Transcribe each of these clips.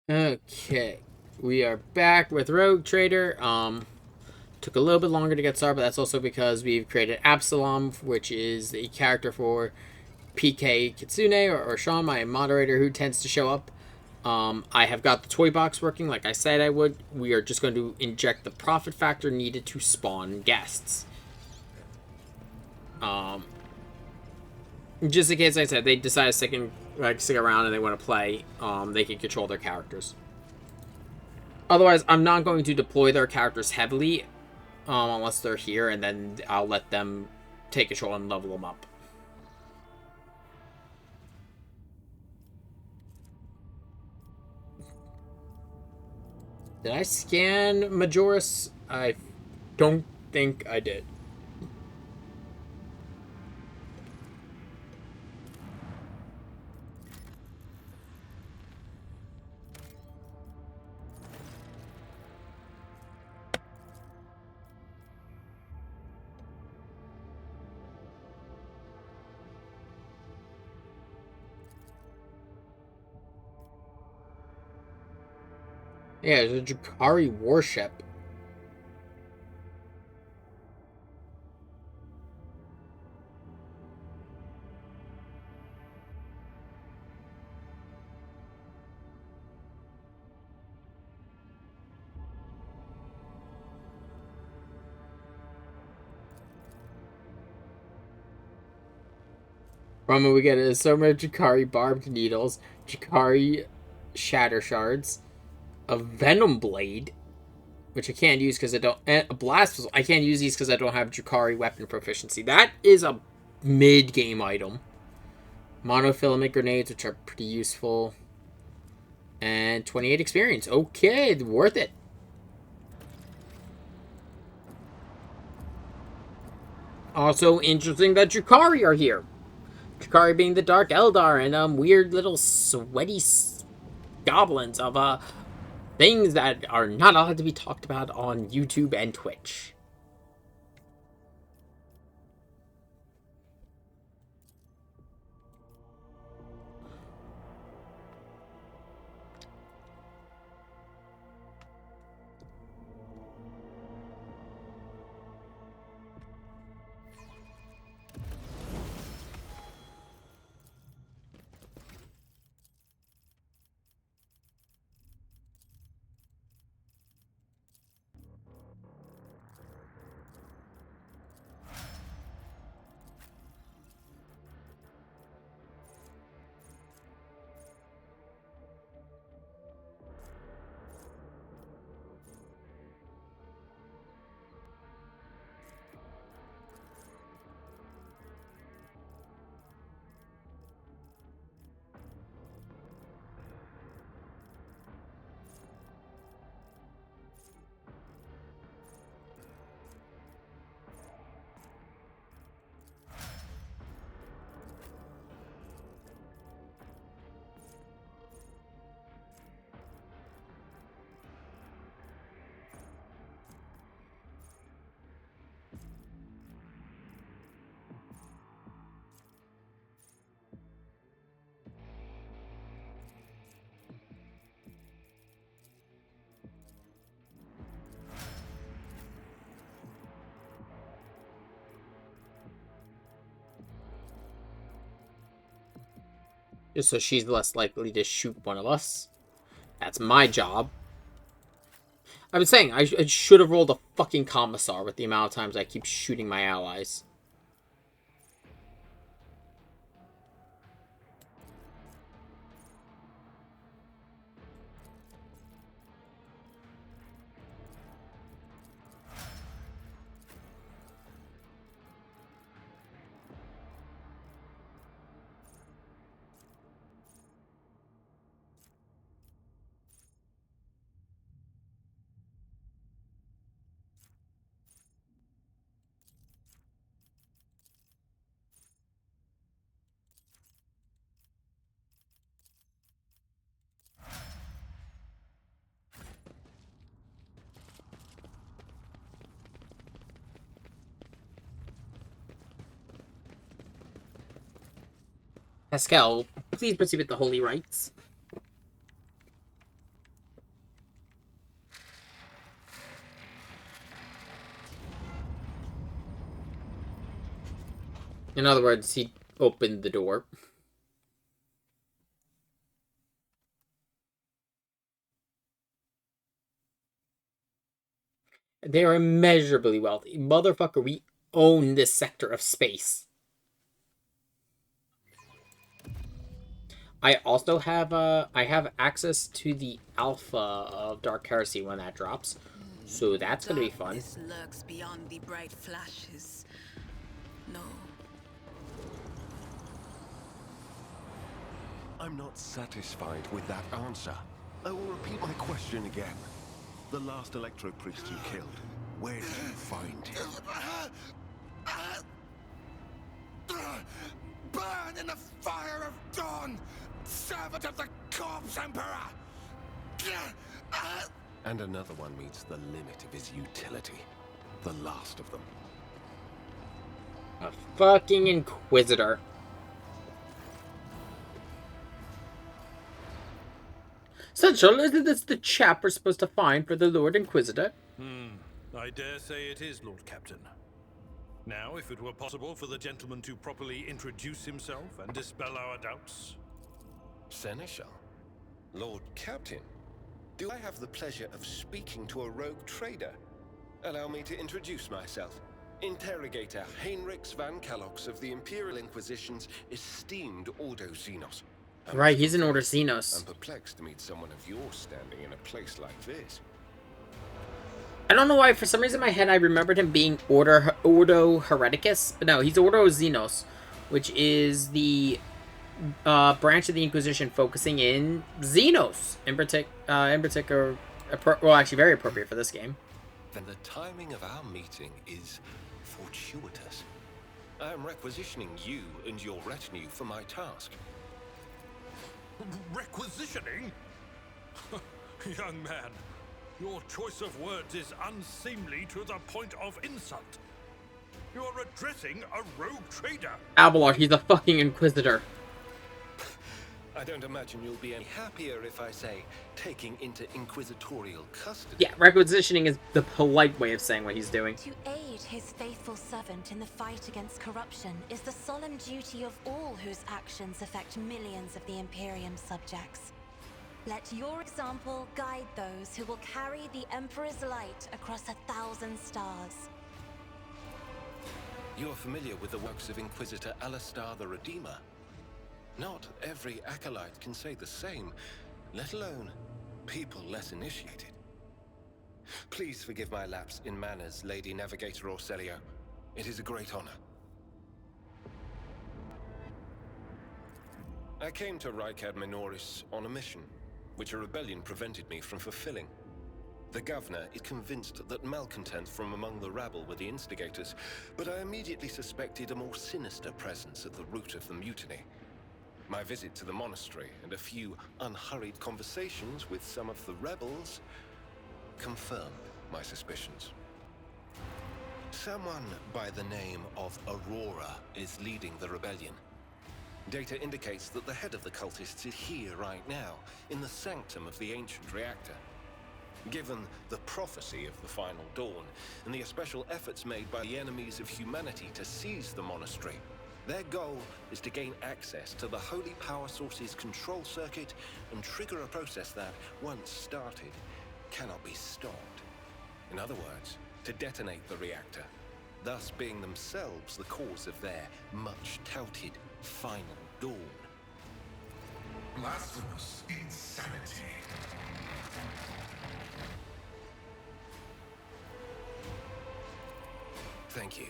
Okay, we are back with Rogue Trader. Took a little bit longer to get started, but that's also because we've created Absalom, which is the character for PK Kitsune or Sean, my moderator, who tends to show up. I have got the toy box working like I said I would. We are just going to inject the profit factor needed to spawn guests. Um, just in case, like I said, they decide to stick around and they want to play, they can control their characters. Otherwise, I'm not going to deploy their characters heavily, unless they're here, and then I'll let them take control and level them up. Did I scan Majoris? I don't think I did. Yeah, it's a Drakari warship. From what we get is so much Drakari barbed needles, Drakari shatter shards, a venom blade, which I can't use because I don't, and a blast pistol. I can't use these because I don't have Drakari weapon proficiency. That is a mid-game item. Monofilament grenades, which are pretty useful. And 28 experience. Okay, worth it. Also interesting that Drakari are here. Drakari being the Dark Eldar and weird little sweaty goblins of things that are not allowed to be talked about on YouTube and Twitch. Just so she's less likely to shoot one of us. That's my job. I've been saying I should have rolled a fucking commissar with the amount of times I keep shooting my allies. Pascal, please proceed with the holy rites. In other words, he opened the door. They are immeasurably wealthy. Motherfucker, we own this sector of space. I also have I have access to the alpha of Dark Heresy when that drops. So that's gonna be fun. Darkness lurks beyond the bright flashes. No. I'm not satisfied with that answer. I will repeat my question again. The last Electro Priest you killed, where did you find him? Burn in the fire of dawn, servant of the Corpse Emperor! And another one meets the limit of his utility. The last of them. A fucking Inquisitor. Central, isn't this the chap we're supposed to find for the Lord Inquisitor? I dare say it is, Lord Captain. Now, if it were possible for the gentleman to properly introduce himself and dispel our doubts. Seneschal? Lord Captain? Do I have the pleasure of speaking to a rogue trader? Allow me to introduce myself. Interrogator Heinrichs van Kalox of the Imperial Inquisition's esteemed Ordo Xenos. Right, he's an Ordo I'm Xenos. perplexed to meet someone of your standing in a place like this. I don't know why, for some reason in my head I remembered him being Ordo Hereticus, but no, he's Ordo Xenos, which is the branch of the Inquisition focusing in Xenos, in particular, well, actually very appropriate for this game. Then the timing of our meeting is fortuitous. I am requisitioning you and your retinue for my task. Requisitioning? Young man, your choice of words is unseemly to the point of insult. You are addressing a rogue trader. Abelard, he's a fucking Inquisitor. I don't imagine you'll be any happier if I say taking into inquisitorial custody. Yeah, requisitioning is the polite way of saying what he's doing. To aid his faithful servant in the fight against corruption is the solemn duty of all whose actions affect millions of the Imperium's subjects. Let your example guide those who will carry the Emperor's light across 1,000 stars. You are familiar with the works of Inquisitor Alistar the Redeemer. Not every acolyte can say the same, let alone people less initiated. Please forgive my lapse in manners, Lady Navigator Orselio. It is a great honor. I came to Ricad Minoris on a mission, which a rebellion prevented me from fulfilling. The governor is convinced that malcontents from among the rabble were the instigators, but I immediately suspected a more sinister presence at the root of the mutiny. My visit to the monastery and a few unhurried conversations with some of the rebels confirmed my suspicions. Someone by the name of Aurora is leading the rebellion. Data indicates that the head of the cultists is here right now, in the sanctum of the ancient reactor. Given the prophecy of the final dawn, and the special efforts made by the enemies of humanity to seize the monastery, their goal is to gain access to the holy power source's control circuit and trigger a process that, once started, cannot be stopped. In other words, to detonate the reactor, thus being themselves the cause of their much-touted final dawn. Blasphemous insanity. Thank you.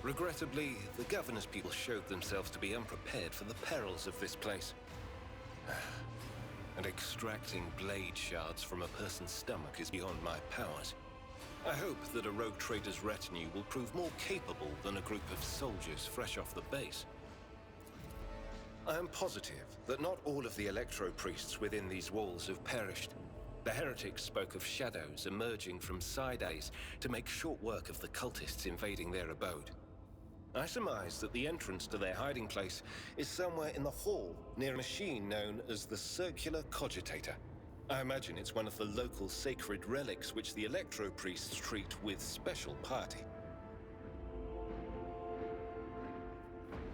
Regrettably, the governor's people showed themselves to be unprepared for the perils of this place. And extracting blade shards from a person's stomach is beyond my powers. I hope that a rogue trader's retinue will prove more capable than a group of soldiers fresh off the base. I am positive that not all of the electro-priests within these walls have perished. The heretics spoke of shadows emerging from side A's to make short work of the cultists invading their abode. I surmise that the entrance to their hiding place is somewhere in the hall, near a machine known as the Circular Cogitator. I imagine it's one of the local sacred relics which the electro-priests treat with special piety.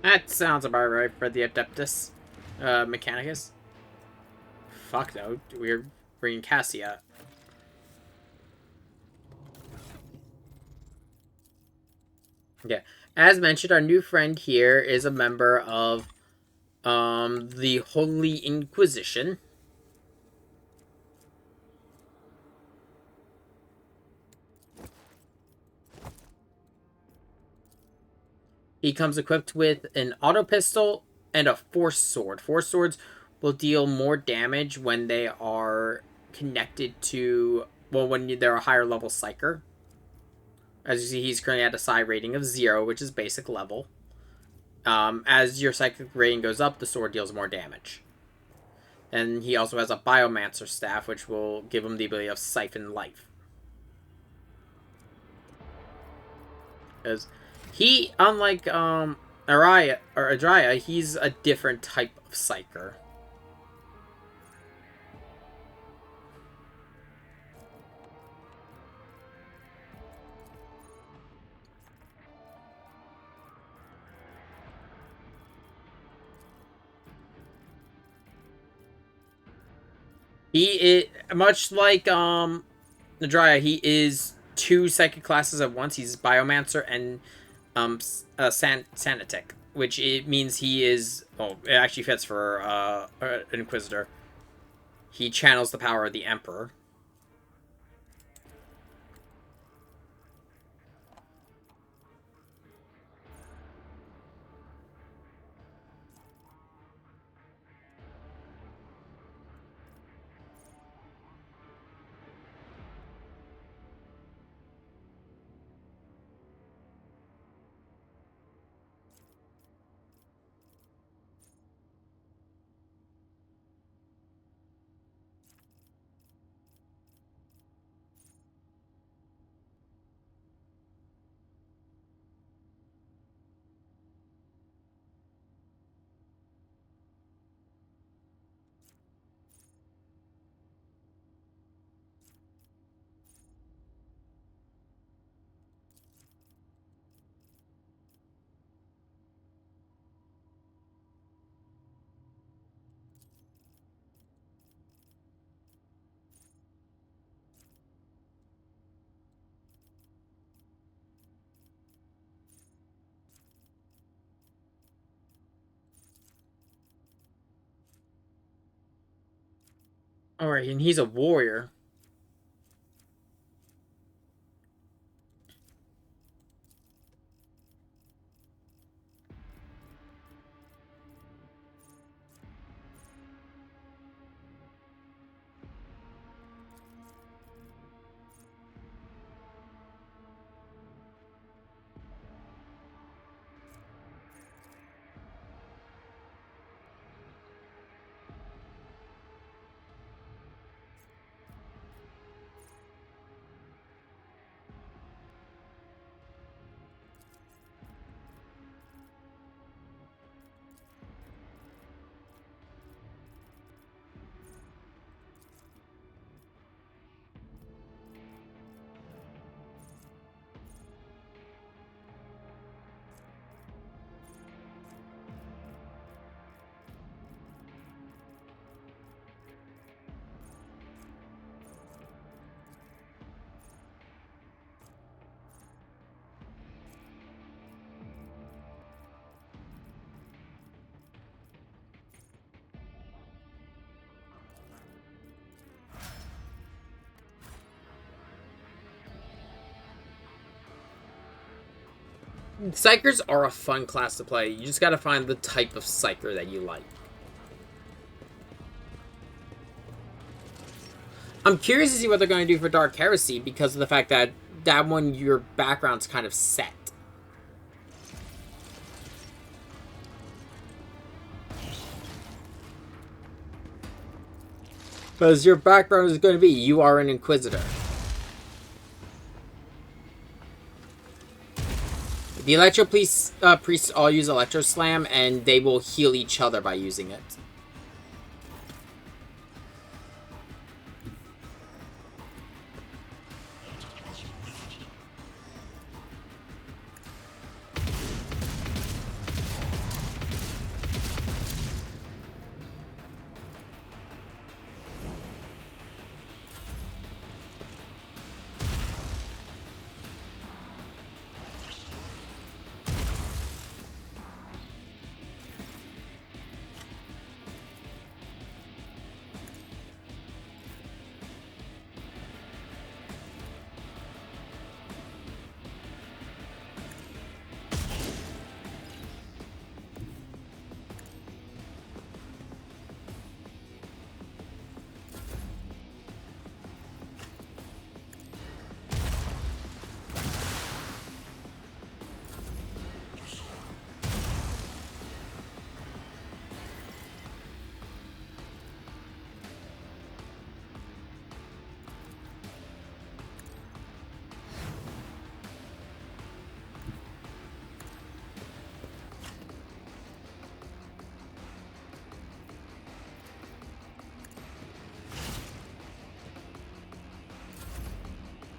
That sounds about right for the Adeptus Mechanicus. Fuck no, we're bringing Cassia. Yeah, as mentioned, our new friend here is a member of the Holy Inquisition. He comes equipped with an auto pistol and a force sword. Force swords will deal more damage when they are connected to, well, when they're a higher level psyker. As you see, he's currently at a psi rating of 0, which is basic level. As your psychic rating goes up, the sword deals more damage. And he also has a Biomancer staff, which will give him the ability of Siphon Life. Because he, unlike Adria, he's a different type of psyker. He is much like Nadria. He is 2 psychic classes at once. He's Biomancer and Sanitic, which it means he is. Oh, it actually fits for an Inquisitor. He channels the power of the Emperor. Alright, and he's a warrior. Psychers are a fun class to play. You just gotta find the type of Psyker that you like. I'm curious to see what they're going to do for Dark Heresy because of the fact that that one, your background's kind of set. Because your background is going to be, you are an Inquisitor. The Electro priests all use Electro Slam, and they will heal each other by using it.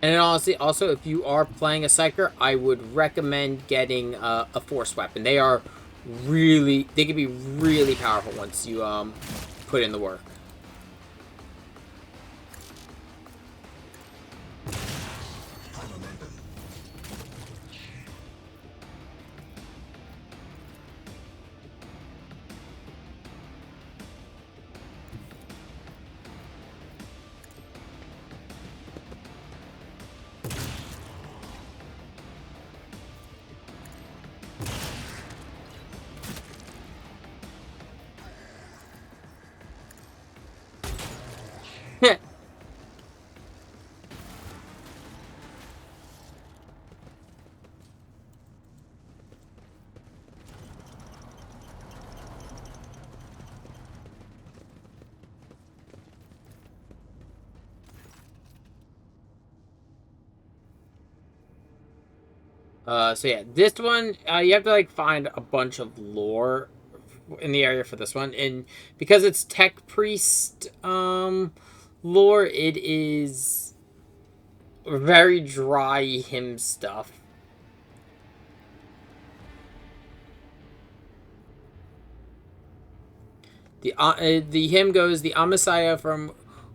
And then honestly, also, if you are playing a Psyker, I would recommend getting a Force weapon. They can be really powerful once you put in the work. So yeah, this one, you have to like find a bunch of lore in the area for this one, and because it's Tech Priest lore, it is very dry hymn stuff. The hymn goes, the Messiah from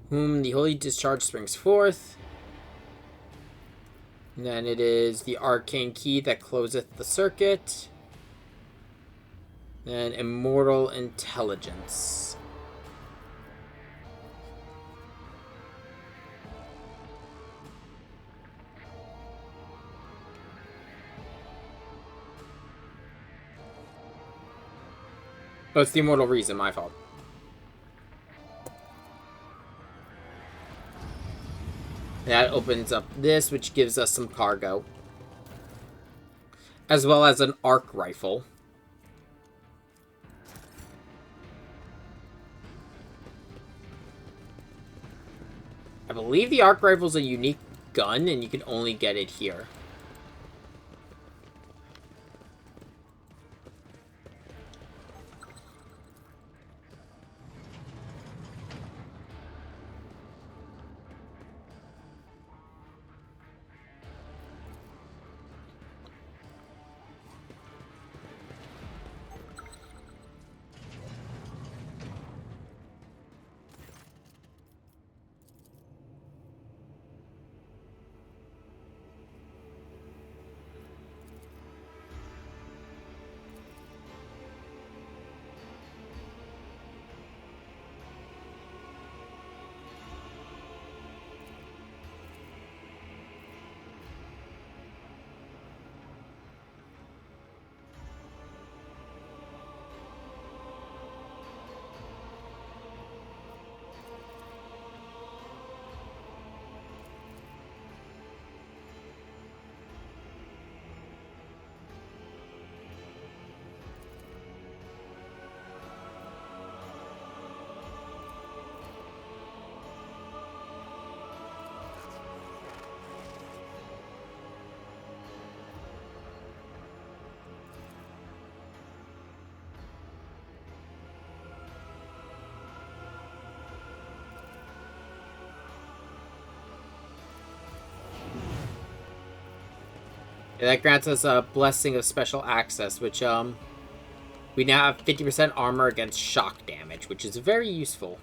whom the holy discharge springs forth. And then it is the arcane key that closeth the circuit. And immortal intelligence. Oh, it's the immortal reason, my fault. That opens up this, which gives us some cargo. As well as an arc rifle. I believe the arc rifle is a unique gun, and you can only get it here. Yeah, that grants us a blessing of special access, which we now have 50% armor against shock damage, which is very useful.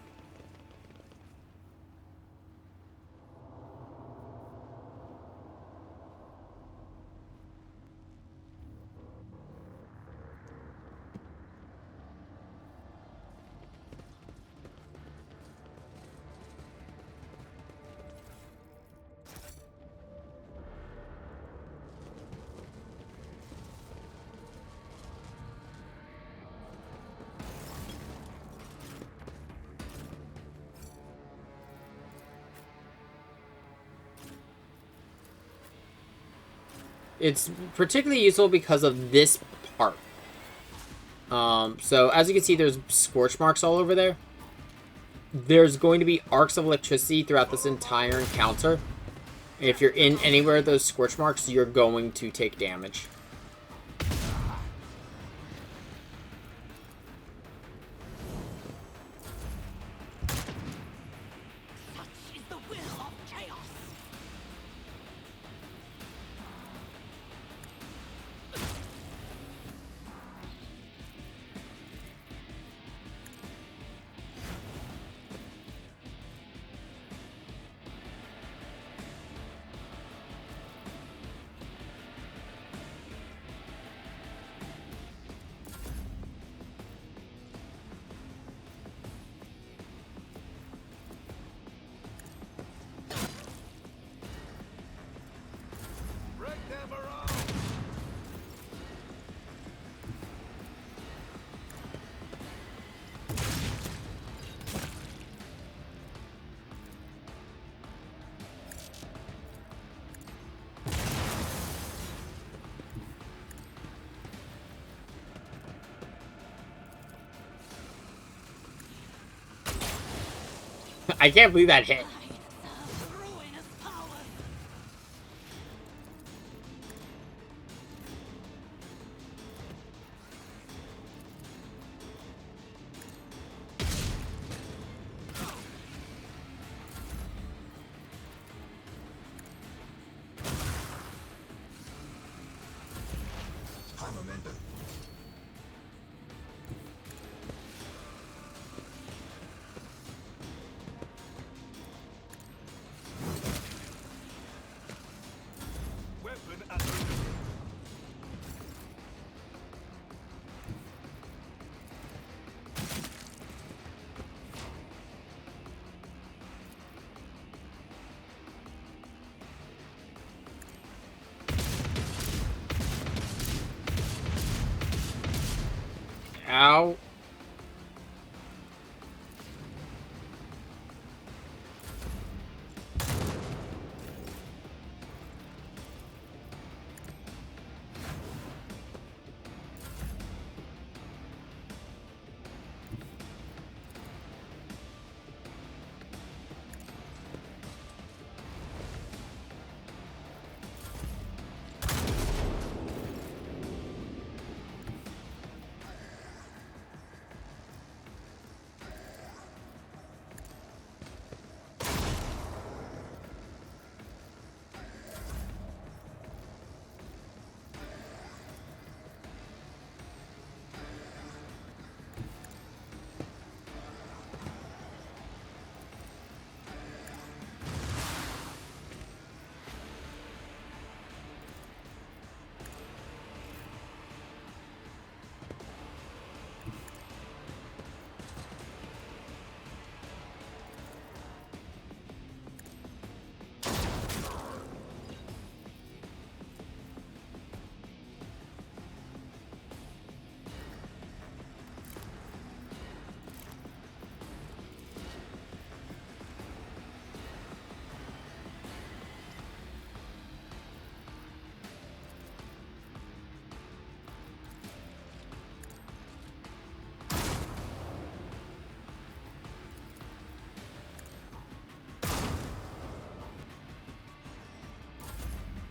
It's particularly useful because of this part. So as you can see, there's scorch marks all over there. There's going to be arcs of electricity throughout this entire encounter. And if you're in anywhere of those scorch marks, you're going to take damage. Such is the will of chaos. I can't believe that hit. Weapon at Ow.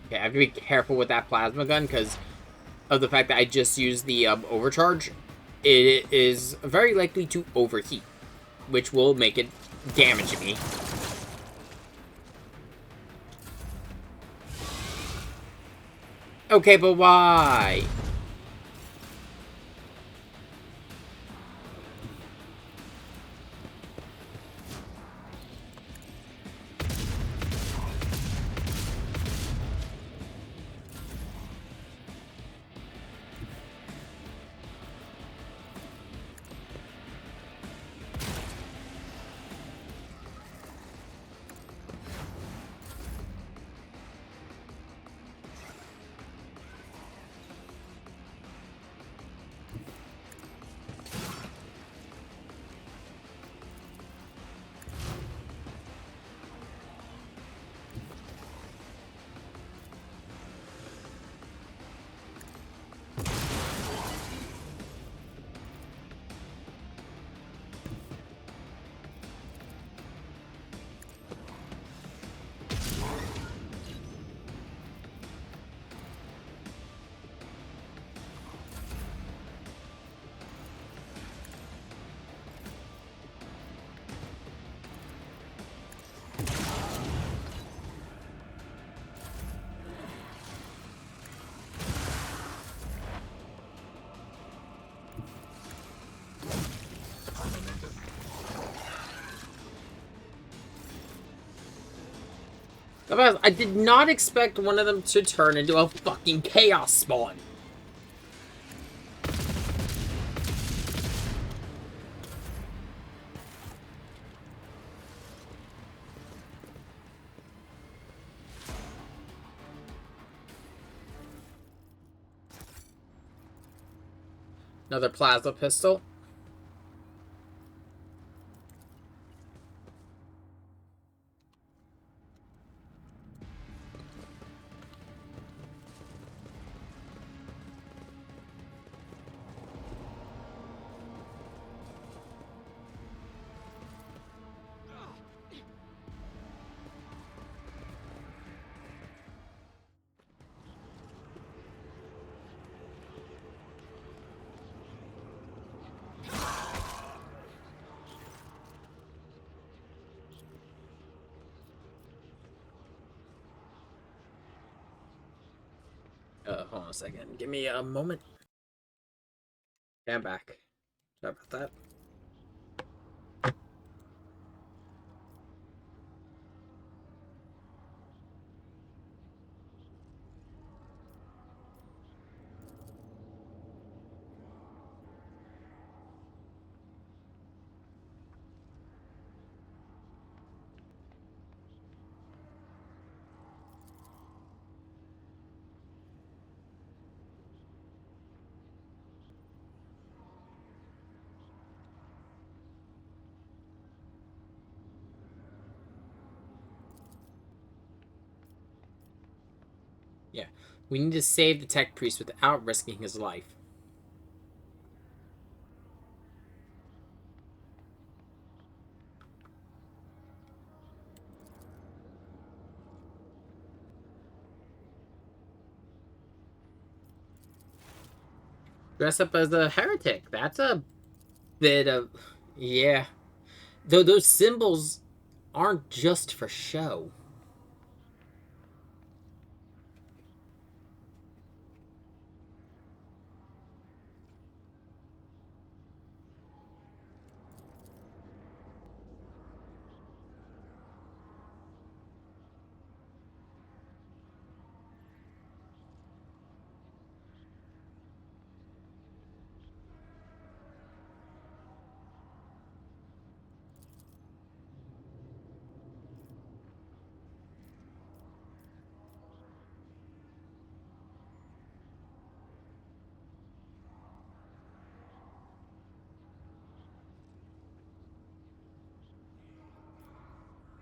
Okay, I have to be careful with that plasma gun because of the fact that I just used the overcharge. It is very likely to overheat, which will make it damage me. Okay, but why? I did not expect one of them to turn into a fucking chaos spawn. Another plasma pistol. Hold on a second. Give me a moment. Yeah, I'm back. Sorry about that. Yeah. We need to save the tech priest without risking his life. Dress up as a heretic. That's a bit of... Yeah. Though those symbols aren't just for show.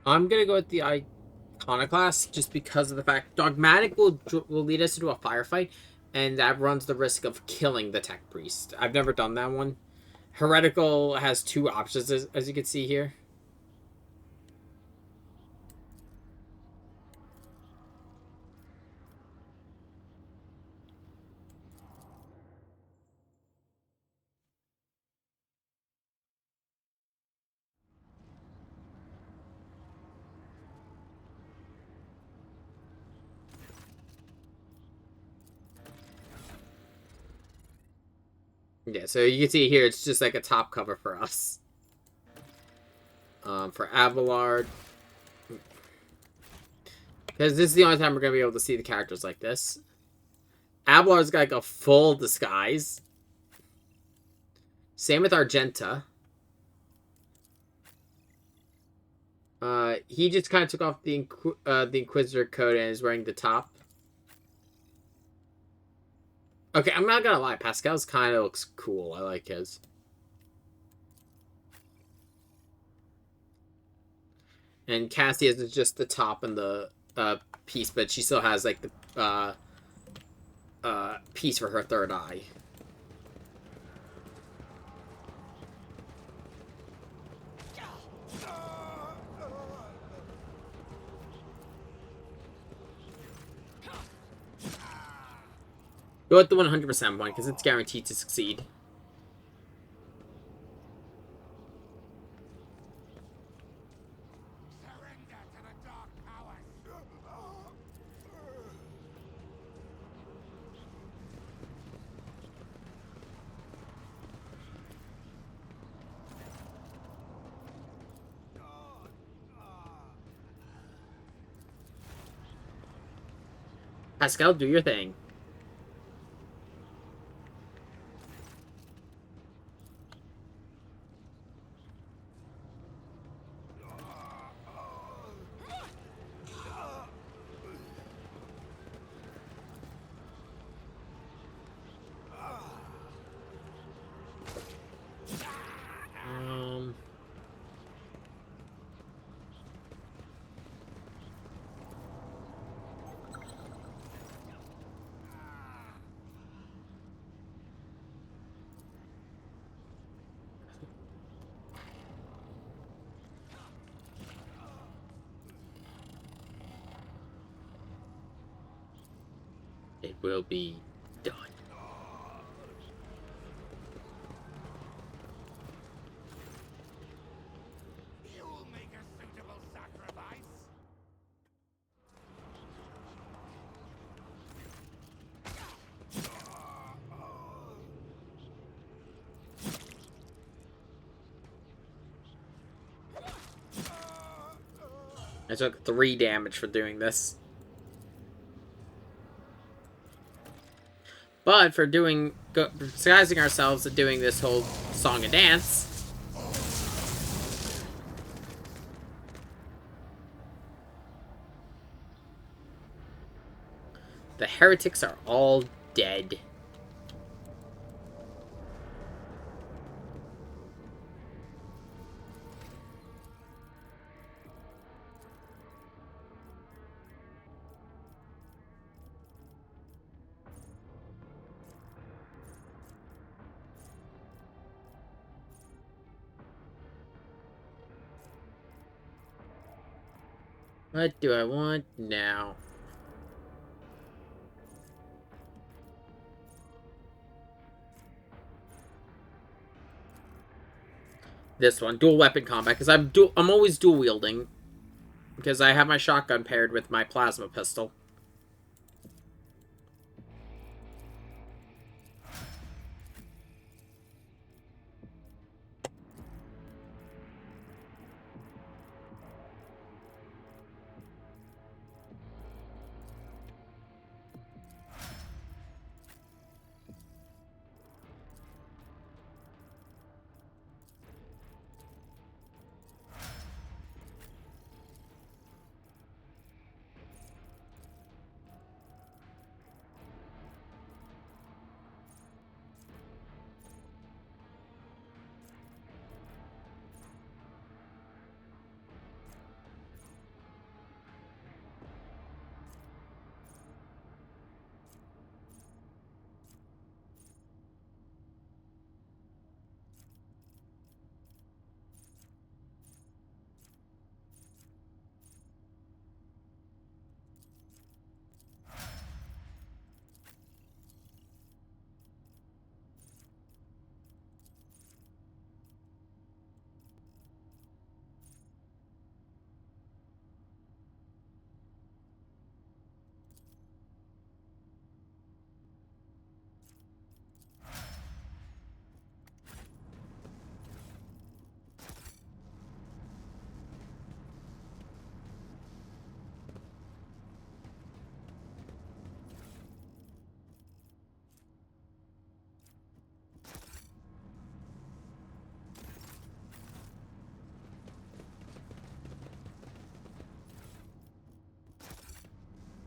I'm gonna go with the Iconoclast just because of the fact Dogmatic will lead us into a firefight, and that runs the risk of killing the tech priest. I've never done that one. Heretical has two options, as you can see here. Yeah, so you can see here, it's just like a top cover for us. For Abelard. Because this is the only time we're going to be able to see the characters like this. Abelard's got like a full disguise. Same with Argenta. He just kind of took off the Inquisitor coat and is wearing the top. Okay, I'm not gonna lie. Pascal's kind of looks cool. I like his. And Cassia's is just the top and the piece, but she still has like the piece for her third eye. Go with the 100% one because it's guaranteed to succeed. Surrender to the dark powers. Pascal, do your thing. It will be done. You'll make a suitable sacrifice. I took 3 damage for doing this. But for disguising ourselves and doing this whole song and dance, the heretics are all dead. What do I want now? This one, dual weapon combat, because I'm always dual wielding, because I have my shotgun paired with my plasma pistol.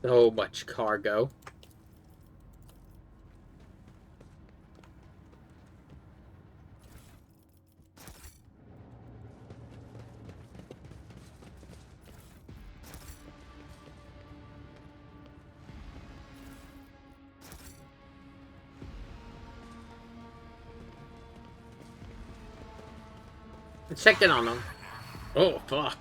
So much cargo. Let's check in on them. Oh, fuck.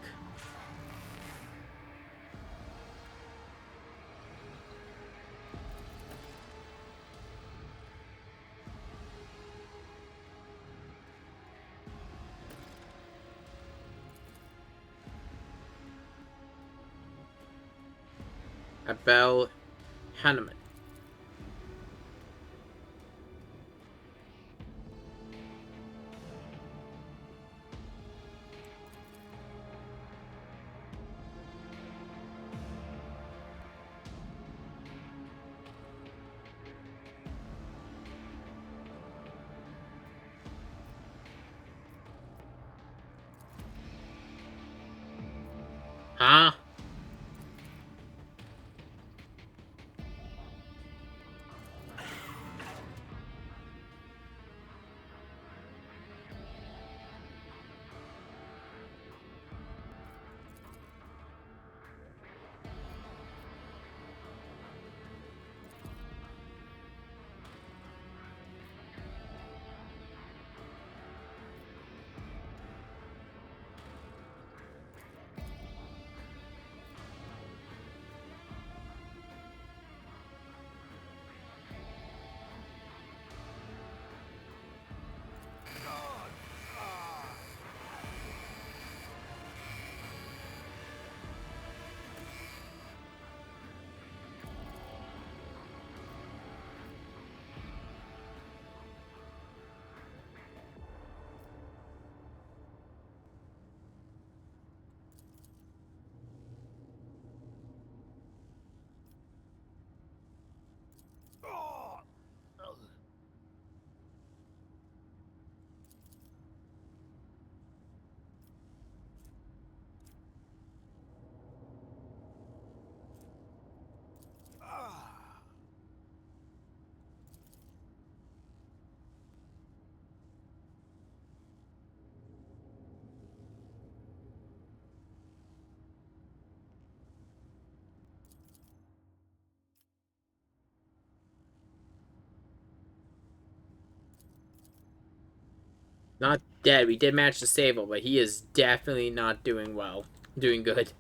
Abel Hanneman. Huh? Not dead. We did manage to save him, but he is definitely not doing well. Doing good.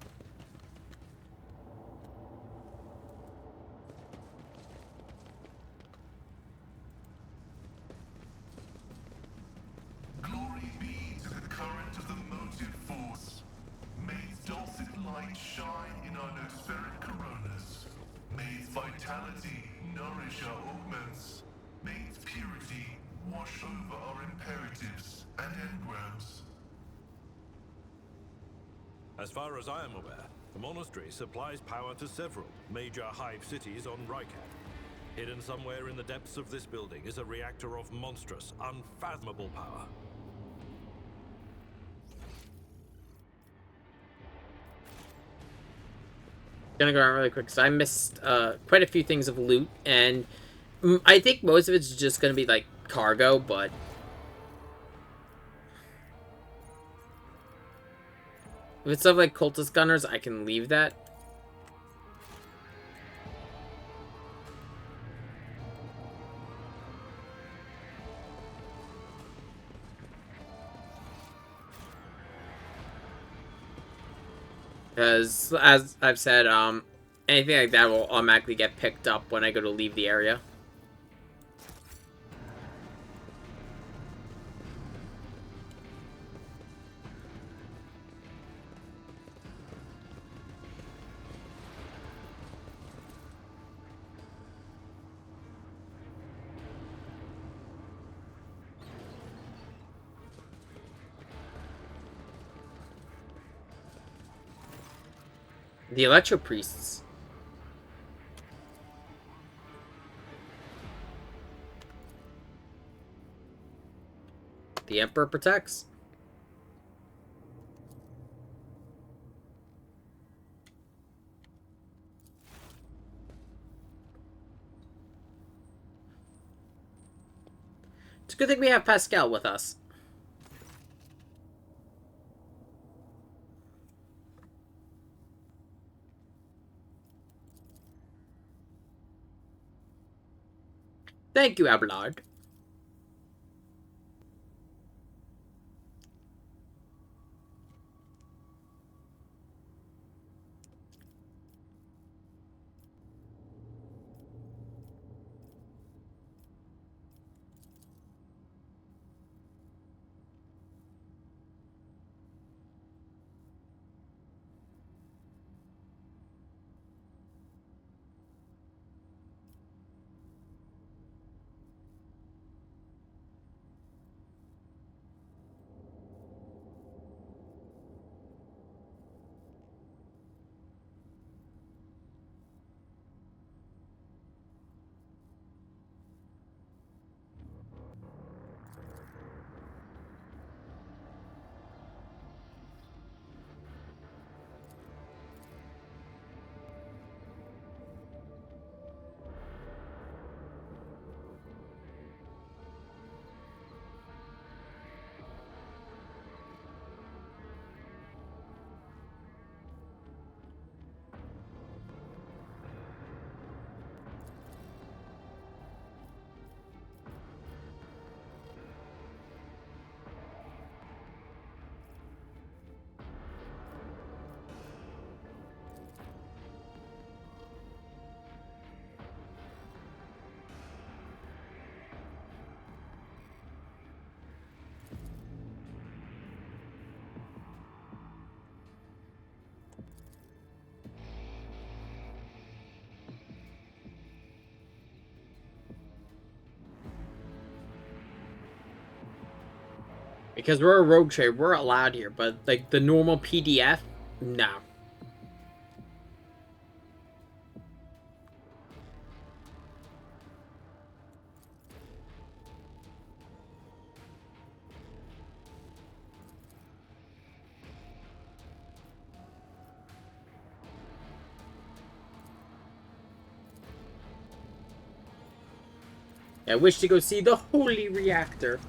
Glory be to the current of the motive force. May its dulcet light shine in our nospheric coronas. May its vitality nourish our augments. May its purity wash over our imperatives and engrams. As far as I am aware, the monastery supplies power to several major hive cities on Rycat. Hidden somewhere in the depths of this building is a reactor of monstrous, unfathomable power. Gonna go around really quick because I missed quite a few things of loot, and I think most of it's just gonna be like cargo, but if it's stuff like cultist gunners, I can leave that. Because, as I've said, anything like that will automatically get picked up when I go to leave the area. The Electro Priests. The Emperor protects. It's a good thing we have Pascal with us. Thank you, Abelard. Because we're a rogue trade, we're allowed here, but like the normal PDF, no. I wish to go see the holy reactor.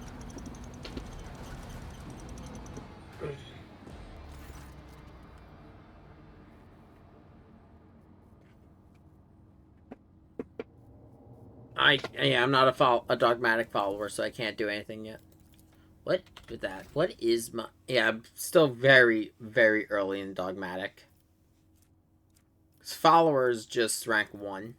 I'm not a dogmatic follower, so I can't do anything yet. What with that? What is my... Yeah, I'm still very, very early in Dogmatic. His followers just rank 1.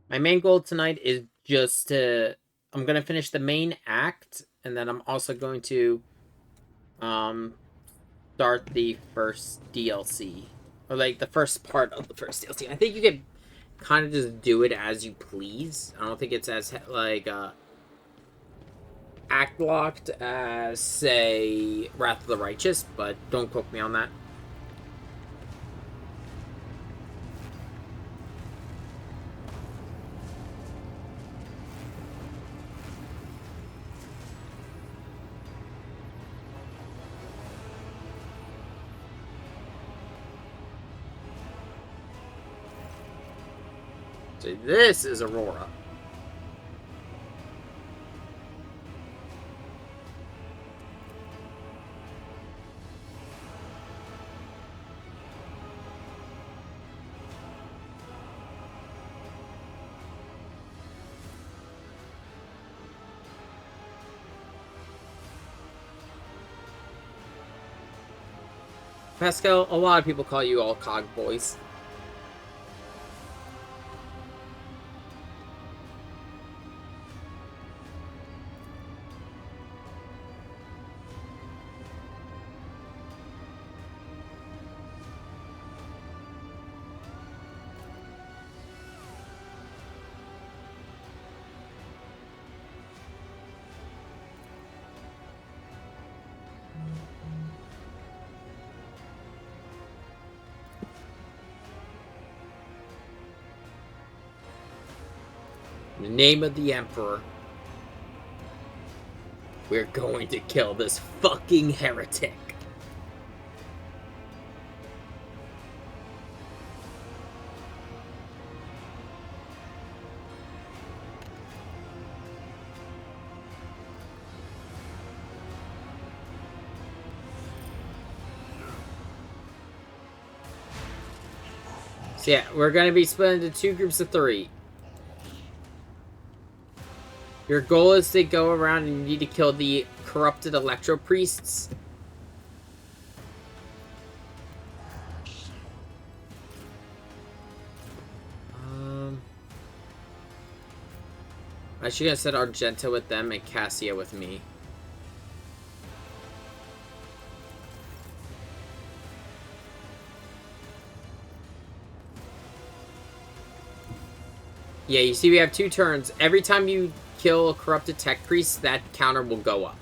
My main goal tonight is just to... I'm going to finish the main act, and then I'm also going to start the first DLC. Or, like, the first part of the first DLC. I think you can kind of just do it as you please. I don't think it's as, like, act-locked as, say, Wrath of the Righteous, but don't quote me on that. So this is Aurora. Pascal, a lot of people call you all cog boys. In the name of the Emperor, we're going to kill this fucking heretic. So yeah, we're going to be split into 2 groups of 3. Your goal is to go around and you need to kill the corrupted electro priests. I should have said Argenta with them and Cassia with me. Yeah, you see we have 2 turns. Every time you kill a corrupted tech priest, that counter will go up.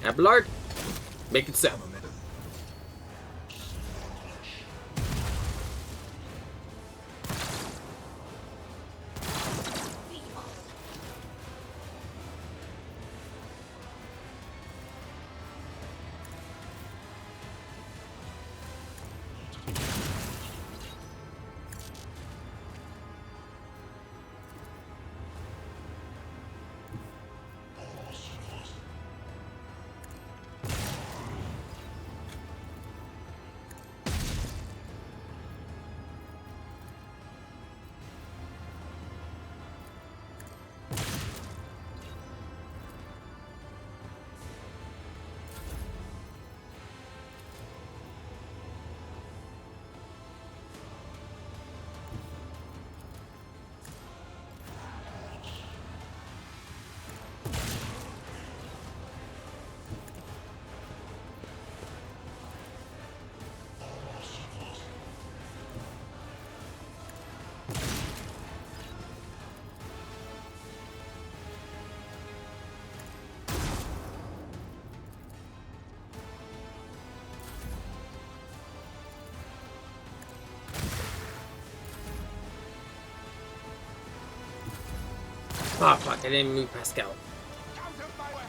Abelard, make it so. Oh, fuck, I didn't move Pascal. Out of my way!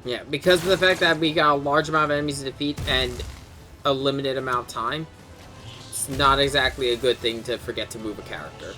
Yeah, because of the fact that we got a large amount of enemies to defeat and a limited amount of time, it's not exactly a good thing to forget to move a character.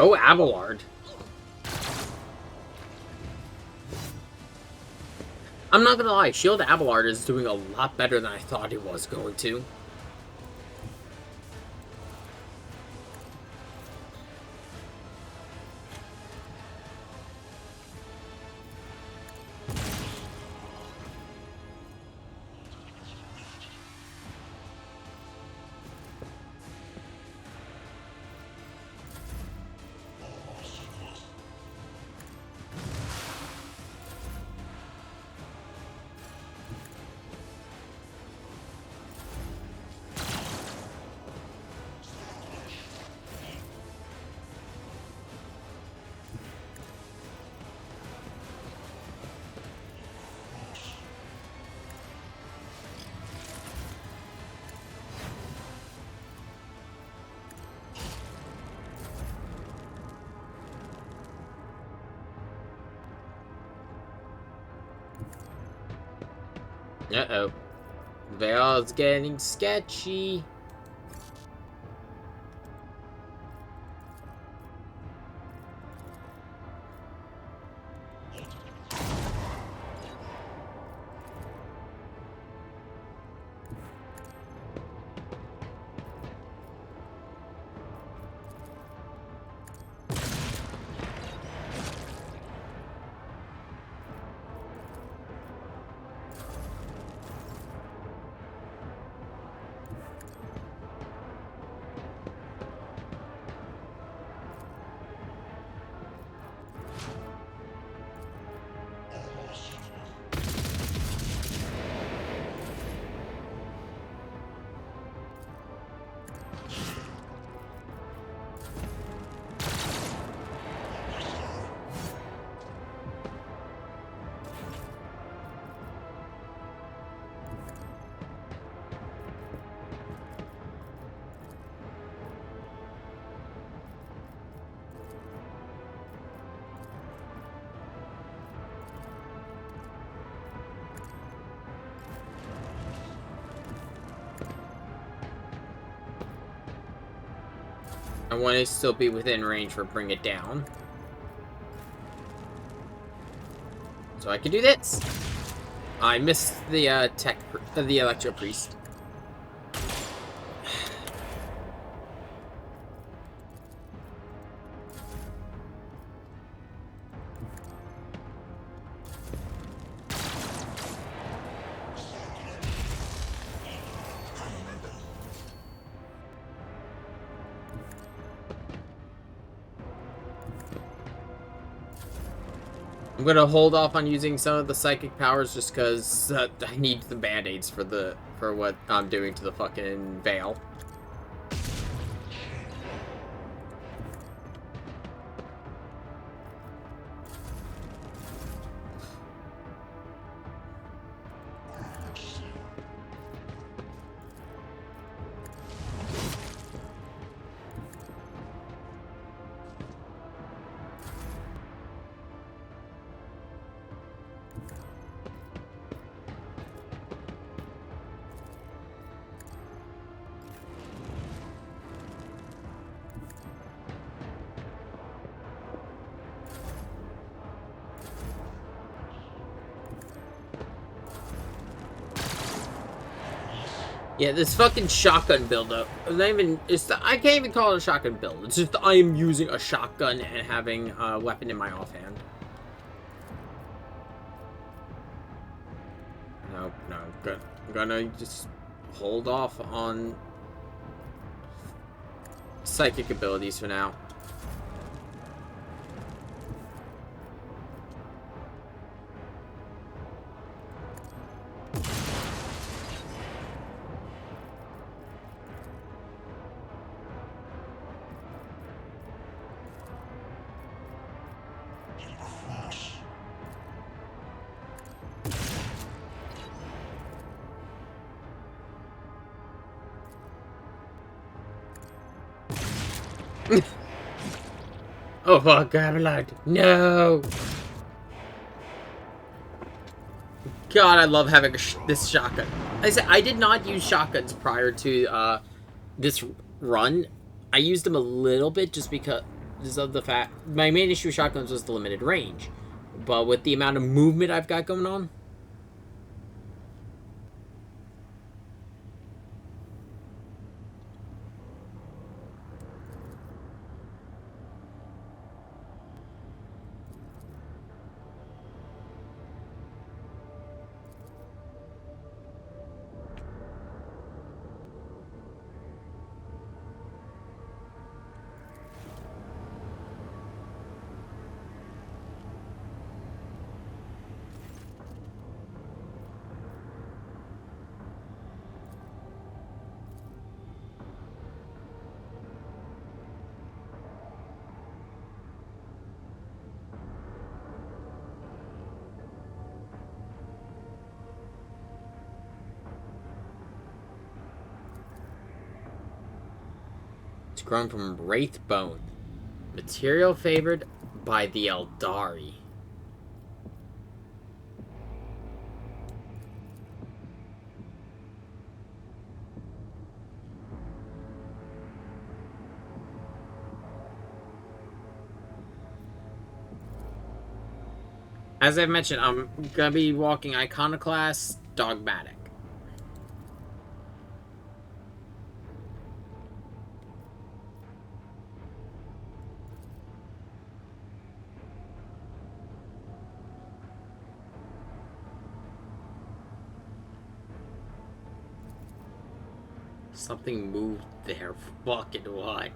Oh, Abelard. I'm not gonna lie, Shield Abelard is doing a lot better than I thought it was going to. Uh-oh. Veil's getting sketchy. I want to still be within range for bring it down. So I can do this. I missed the the Electro Priest. I'm gonna hold off on using some of the psychic powers just because I need the band-aids for what I'm doing to the fucking Veil. Yeah, this fucking shotgun build up. I can't even call it a shotgun build. It's just I am using a shotgun and having a weapon in my offhand. Nope, no, good. I'm gonna just hold off on psychic abilities for now. Oh fuck, I have a light. No! God, I love having this shotgun. Like I said, I did not use shotguns prior to this run. I used them a little bit just because of the fact... My main issue with shotguns was the limited range. But with the amount of movement I've got going on... It's grown from Wraith Bone. Material favored by the Eldari. As I've mentioned, I'm gonna be walking Iconoclast Dogmatic. Something moved there. Fucking what?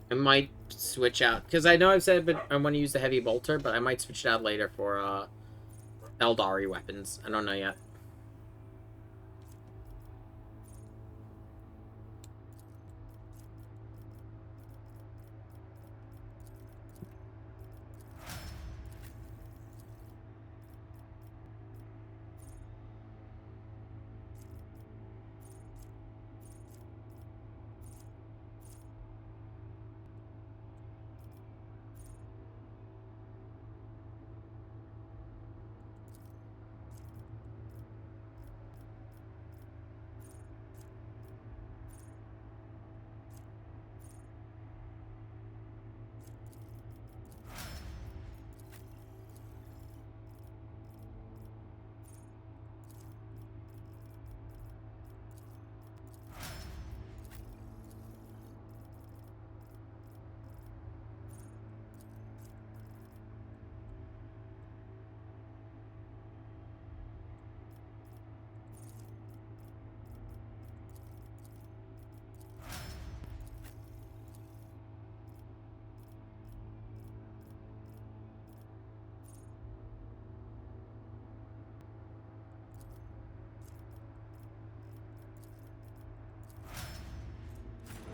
I might switch out because I know I've said, but I want to use the heavy bolter, but I might switch it out later for Eldari weapons. I don't know yet.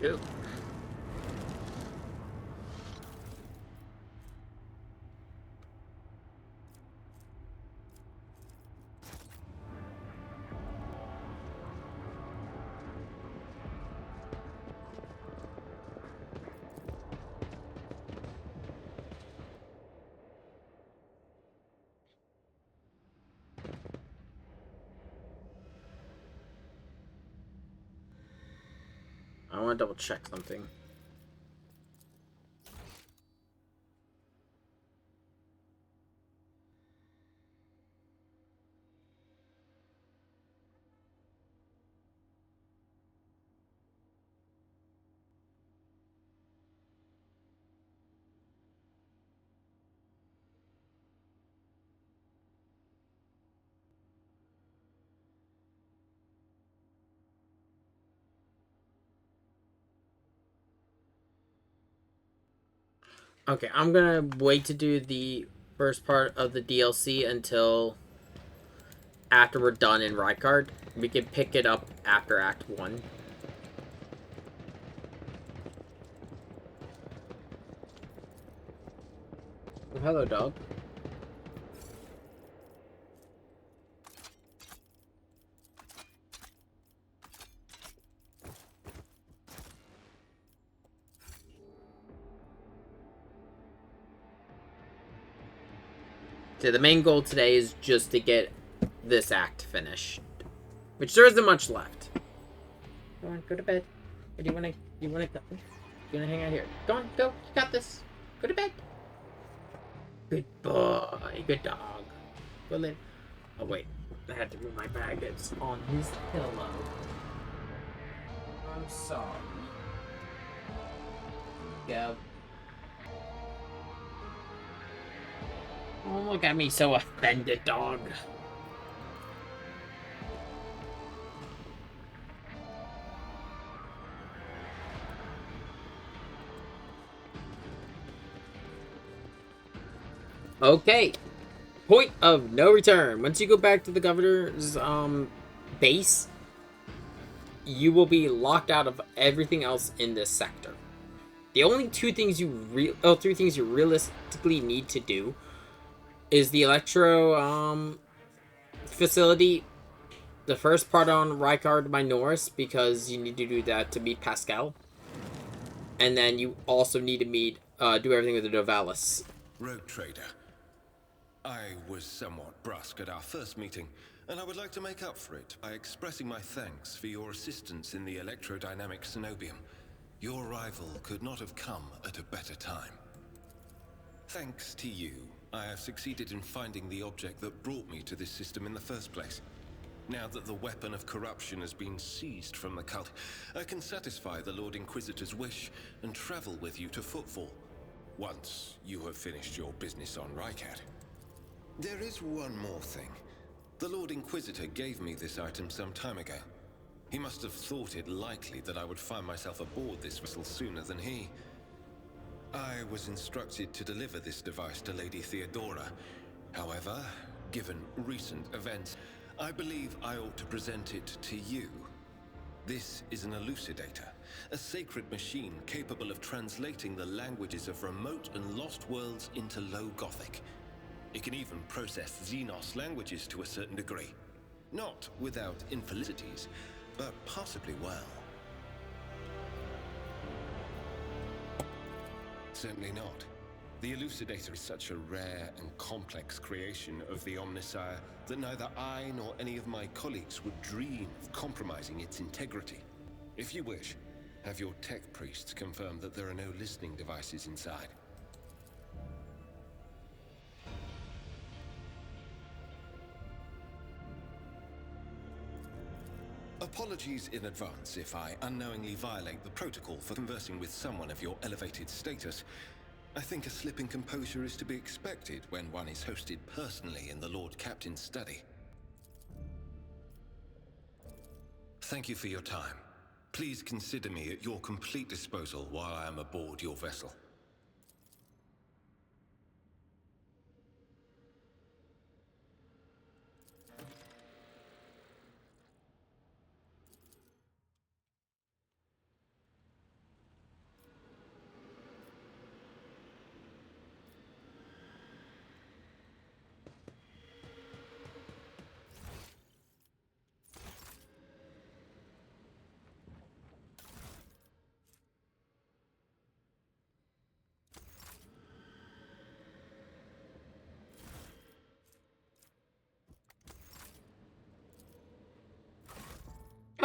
Ew. I want to double check something. Okay, I'm gonna wait to do the first part of the DLC until after we're done in Rykard. We can pick it up after Act 1. Oh, hello, dog. So the main goal today is just to get this act finished, which there isn't much left. Go on, go to bed. Or do you wanna hang out here? Go on, go. You got this. Go to bed. Good boy. Good dog. Go live. Oh wait, I had to move my bag. It's on his pillow. I'm sorry. Go. Oh, look at me so offended, dog. Okay. Point of no return. Once you go back to the governor's base, you will be locked out of everything else in this sector. The only three things you realistically need to do is the electro facility, the first part on Rykard by Norris, because you need to do that to meet Pascal, and then you also need to do everything with the Novalis. Rogue Trader, I was somewhat brusque at our first meeting, and I would like to make up for it by expressing my thanks for your assistance in the electrodynamic Cenobium. Your arrival could not have come at a better time. Thanks to you, I have succeeded in finding the object that brought me to this system in the first place. Now that the weapon of corruption has been seized from the cult, I can satisfy the Lord Inquisitor's wish and travel with you to Footfall, once you have finished your business on Rykard. There is one more thing. The Lord Inquisitor gave me this item some time ago. He must have thought it likely that I would find myself aboard this vessel sooner than he. I was instructed to deliver this device to Lady Theodora. However, given recent events, I believe I ought to present it to you. This is an elucidator, a sacred machine capable of translating the languages of remote and lost worlds into Low Gothic. It can even process Xenos languages to a certain degree. Not without infelicities, but possibly well. Certainly not. The elucidator is such a rare and complex creation of the Omnissiah that neither I nor any of my colleagues would dream of compromising its integrity. If you wish, have your tech priests confirm that there are no listening devices inside. Apologies in advance if I unknowingly violate the protocol for conversing with someone of your elevated status. I think a slip in composure is to be expected when one is hosted personally in the Lord Captain's study. Thank you for your time. Please consider me at your complete disposal while I am aboard your vessel.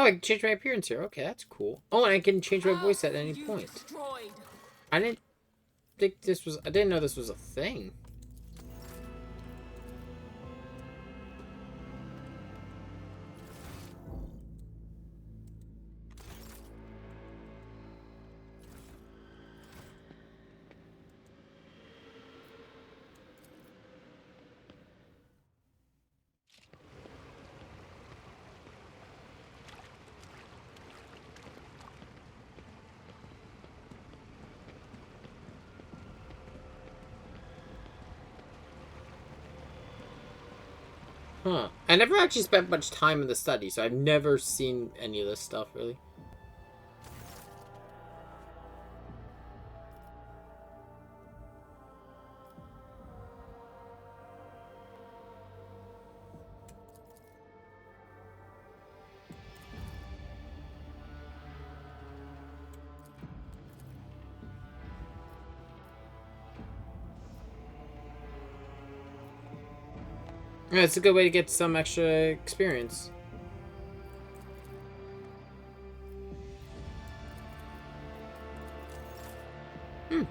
Oh, I can change my appearance here. Okay, that's cool. Oh, and I can change my voice at any point. I didn't think this was... I didn't know this was a thing. Huh. I never actually spent much time in the study, so I've never seen any of this stuff, really. Yeah, it's a good way to get some extra experience. Hmm.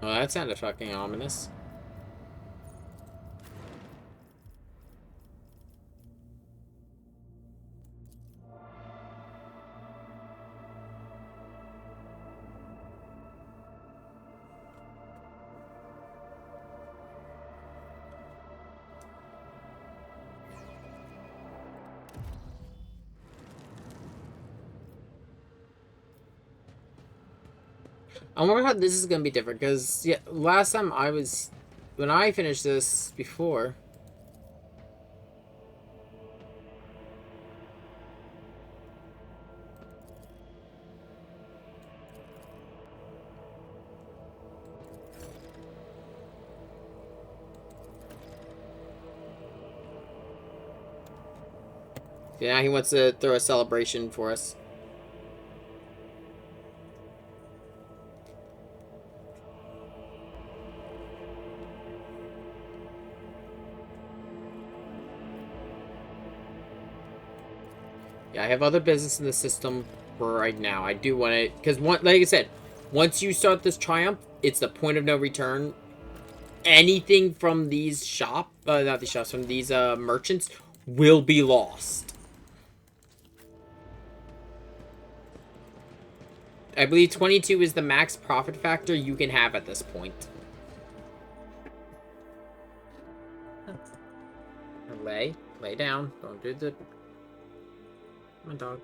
Oh, that sounded fucking ominous. I wonder how this is gonna be different, because yeah, last time when I finished this before. Yeah, he wants to throw a celebration for us. Yeah, I have other business in the system for right now. I do want to, because like I said, once you start this triumph, it's the point of no return. Anything from these not these shops, from these merchants will be lost. I believe 22 is the max profit factor you can have at this point. Lay down. Don't do the... My dog.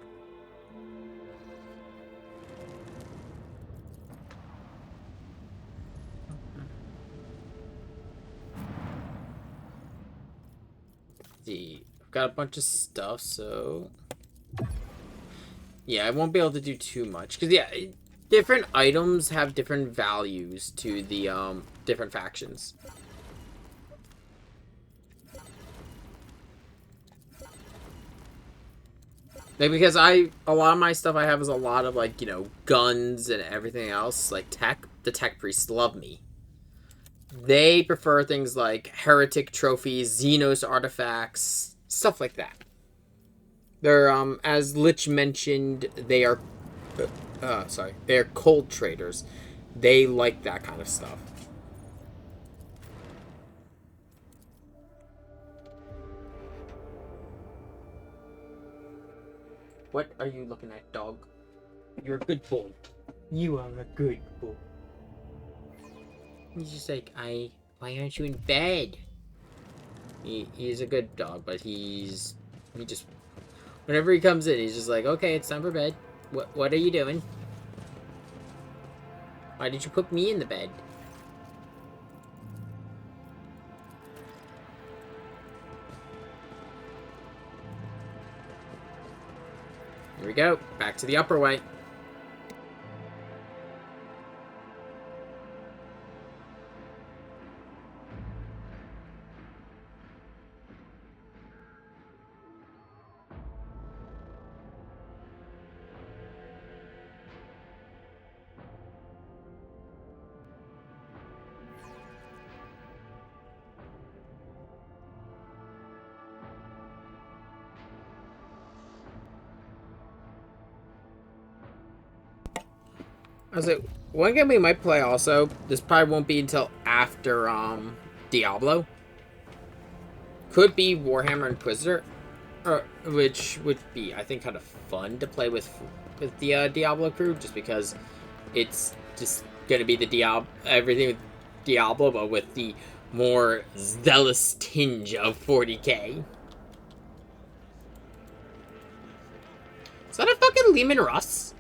See, I've got a bunch of stuff, so... Yeah, I won't be able to do too much. Because, yeah, different items have different values to the, different factions. Like, because a lot of my stuff I have is a lot of, like, you know, guns and everything else. Like, tech. The tech priests love me. They prefer things like heretic trophies, Xenos artifacts, stuff like that. They're, as Lich mentioned, they are, they're cold traders. They like that kind of stuff. What are you looking at, dog? You're a good boy. You are a good boy. He's just like, why aren't you in bed? He's a good dog, but he just, whenever he comes in, he's just like, okay, it's time for bed. What are you doing? Why did you put me in the bed? Here we go. Back to the upper way. I was like, one game we might play also, this probably won't be until after Diablo. Could be Warhammer Inquisitor, which would be, I think, kind of fun to play with the Diablo crew, just because it's just gonna be the everything with Diablo, but with the more zealous tinge of 40k. Is that a fucking Lehman Russ?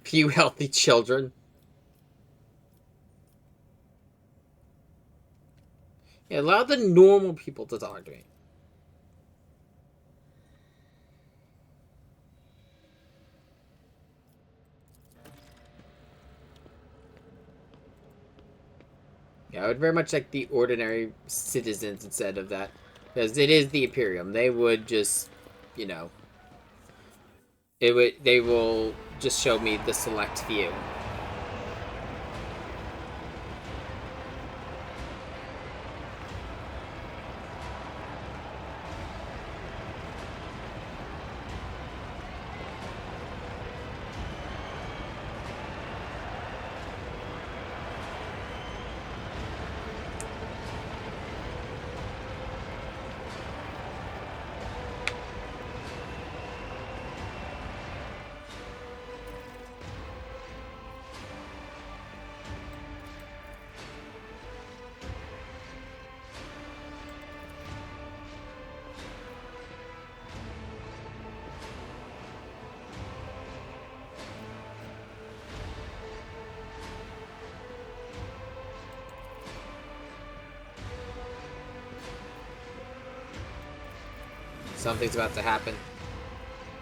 Few healthy children. Yeah, allow the normal people to talk to me. Yeah, I would very much like the ordinary citizens instead of that. Because it is the Imperium. They would just, you know... They will just show me the select few. Something's about to happen.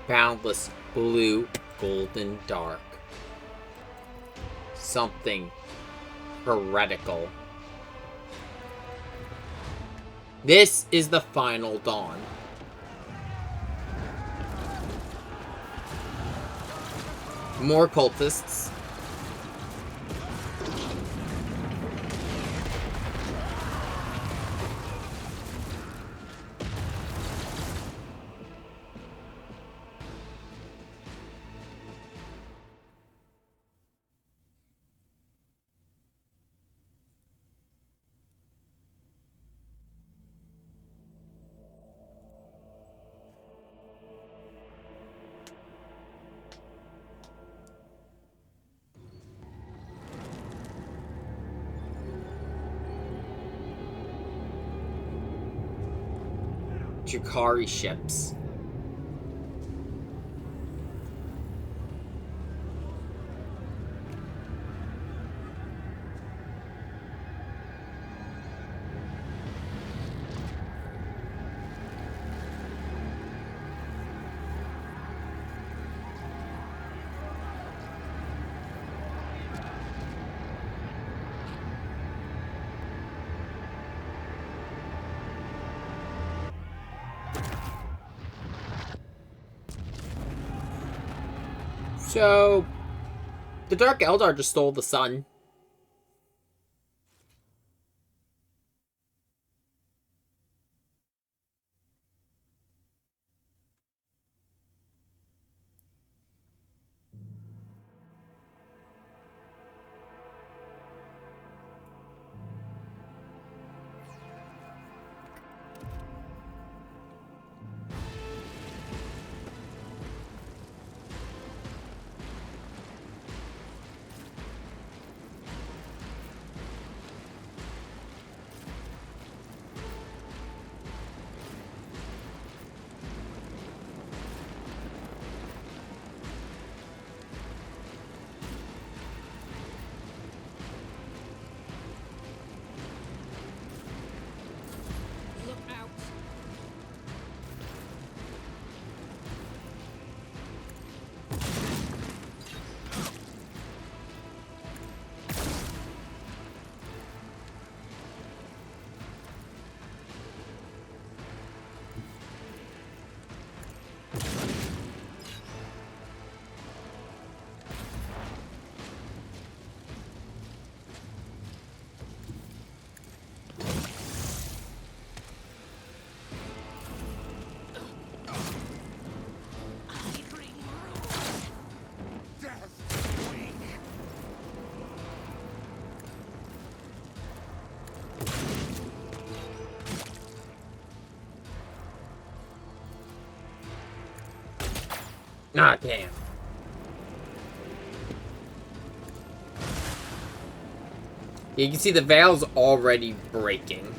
Boundless blue, golden dark. Something heretical. This is the final dawn. More cultists. Chukari ships. So, the Dark Eldar just stole the sun. Ah, damn. You can see the veil's already breaking.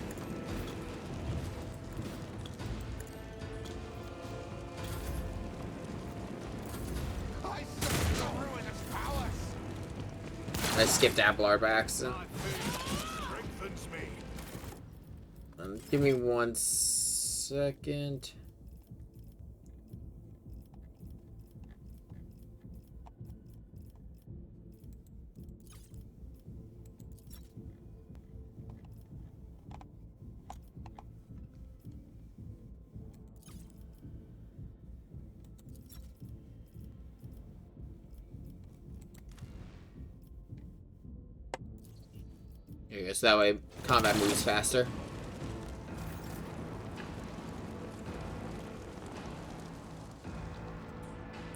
I sense the ruinous powers. I skipped Ablar by accident. Strengthens me. Give me 1 second. There you go, so that way combat moves faster.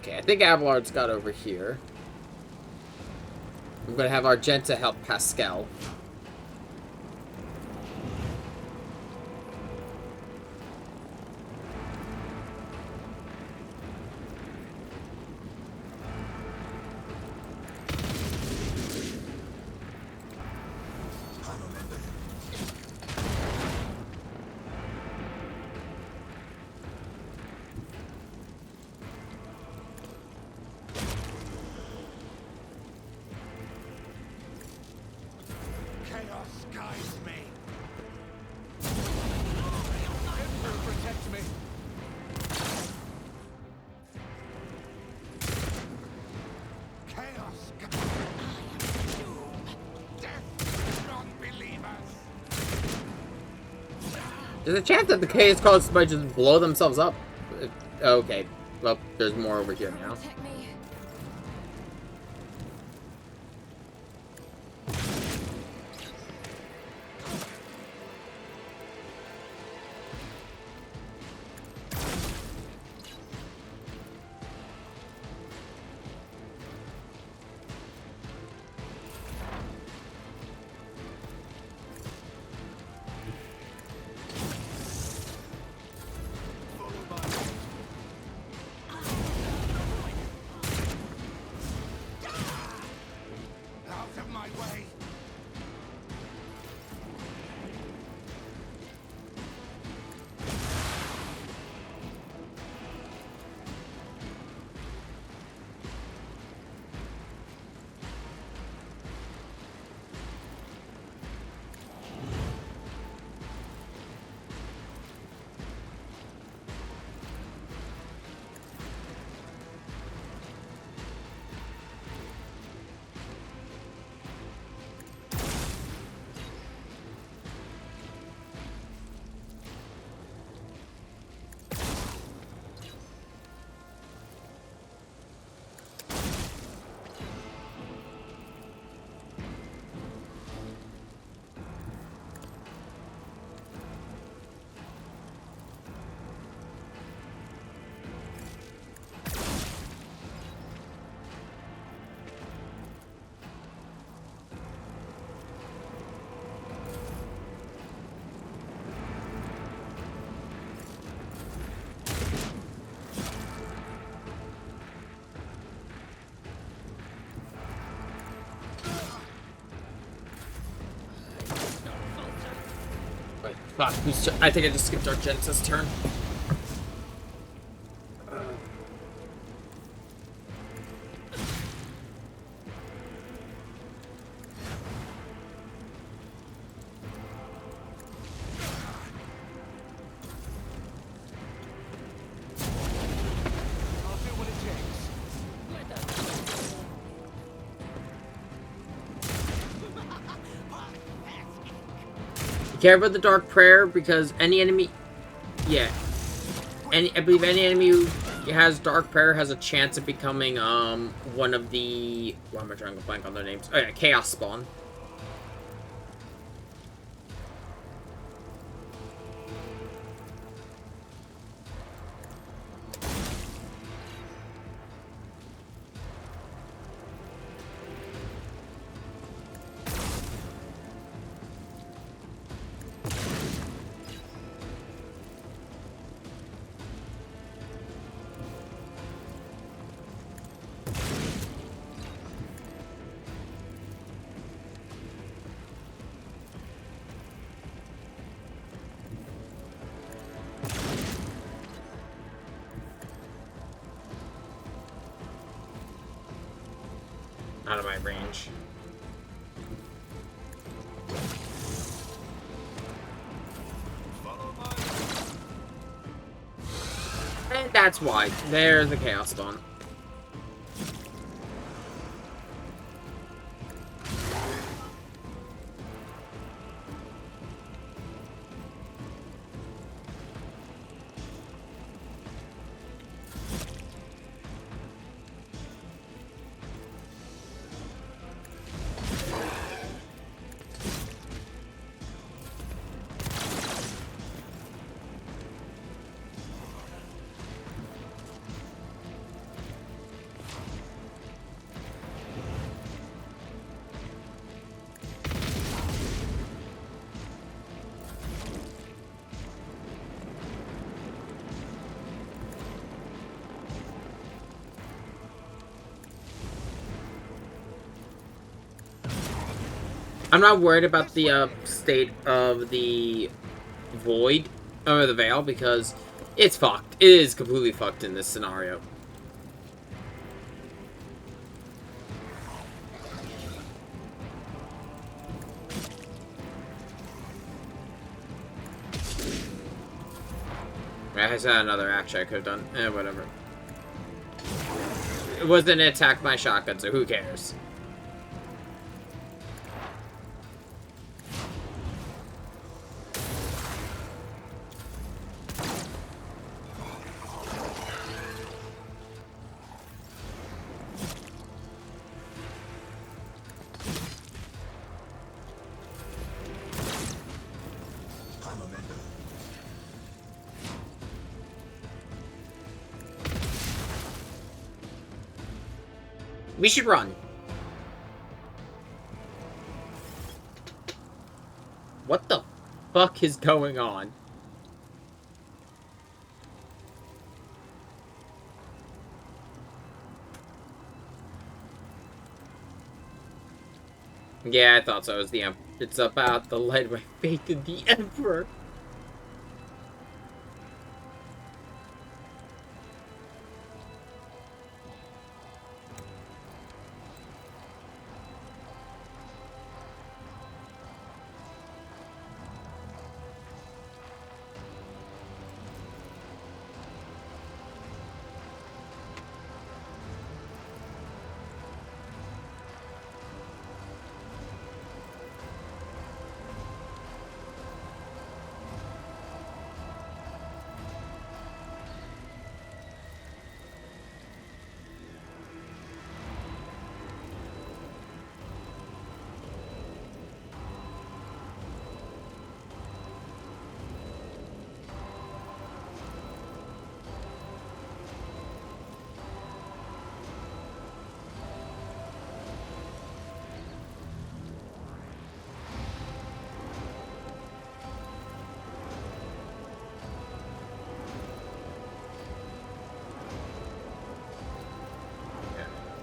Okay, I think Abelard's got over here. I'm gonna have Argenta help Pascal. Chaos guides me. Emperor protect me. Chaos guides Death to non-believers. There's a chance that the Chaos Cultists might just blow themselves up. Okay, well, there's more over here now. Protect me. Out of my way. Wait, fuck, I think I just skipped Argenta's turn. I'll do what it takes. Care about the Dark Prayer because any enemy, yeah, I believe any enemy who has Dark Prayer has a chance of becoming one of the. Why am I trying to blank on their names? Oh yeah, Chaos Spawn. out of my range. And that's why. There's the chaos spawn. I'm not worried about the state of the void, or the veil, because it's fucked. It is completely fucked in this scenario. I had another action I could have done. Whatever. It wasn't an attack with my shotgun, so who cares? We should run. What the fuck is going on? Yeah, I thought so. It was the It's about the light of my faith in the Emperor.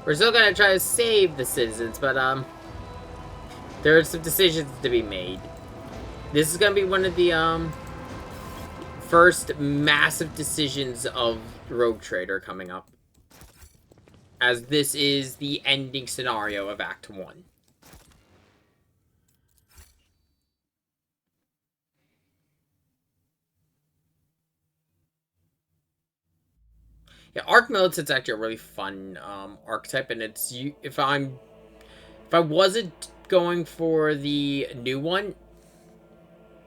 We're still gonna try to save the citizens, but, there are some decisions to be made. This is gonna be one of the, first massive decisions of Rogue Trader coming up. As this is the ending scenario of Act 1. Yeah, Arc Militant's actually a really fun archetype, and it's if I wasn't going for the new one,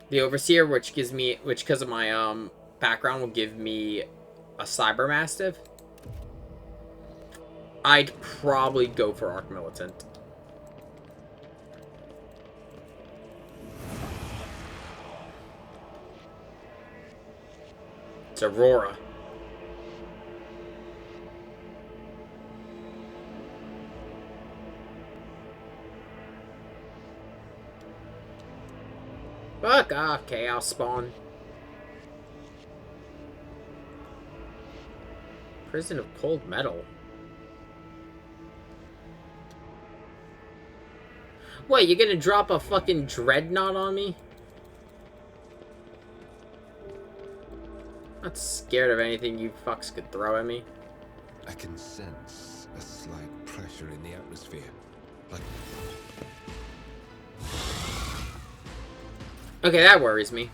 the Overseer, which because of my background will give me a Cyber Mastiff, I'd probably go for Arc Militant. It's Aurora. Fuck off, Chaos Spawn. Prison of Cold Metal. What, you gonna drop a fucking dreadnought on me? Not scared of anything you fucks could throw at me. I can sense a slight pressure in the atmosphere. Okay, that worries me.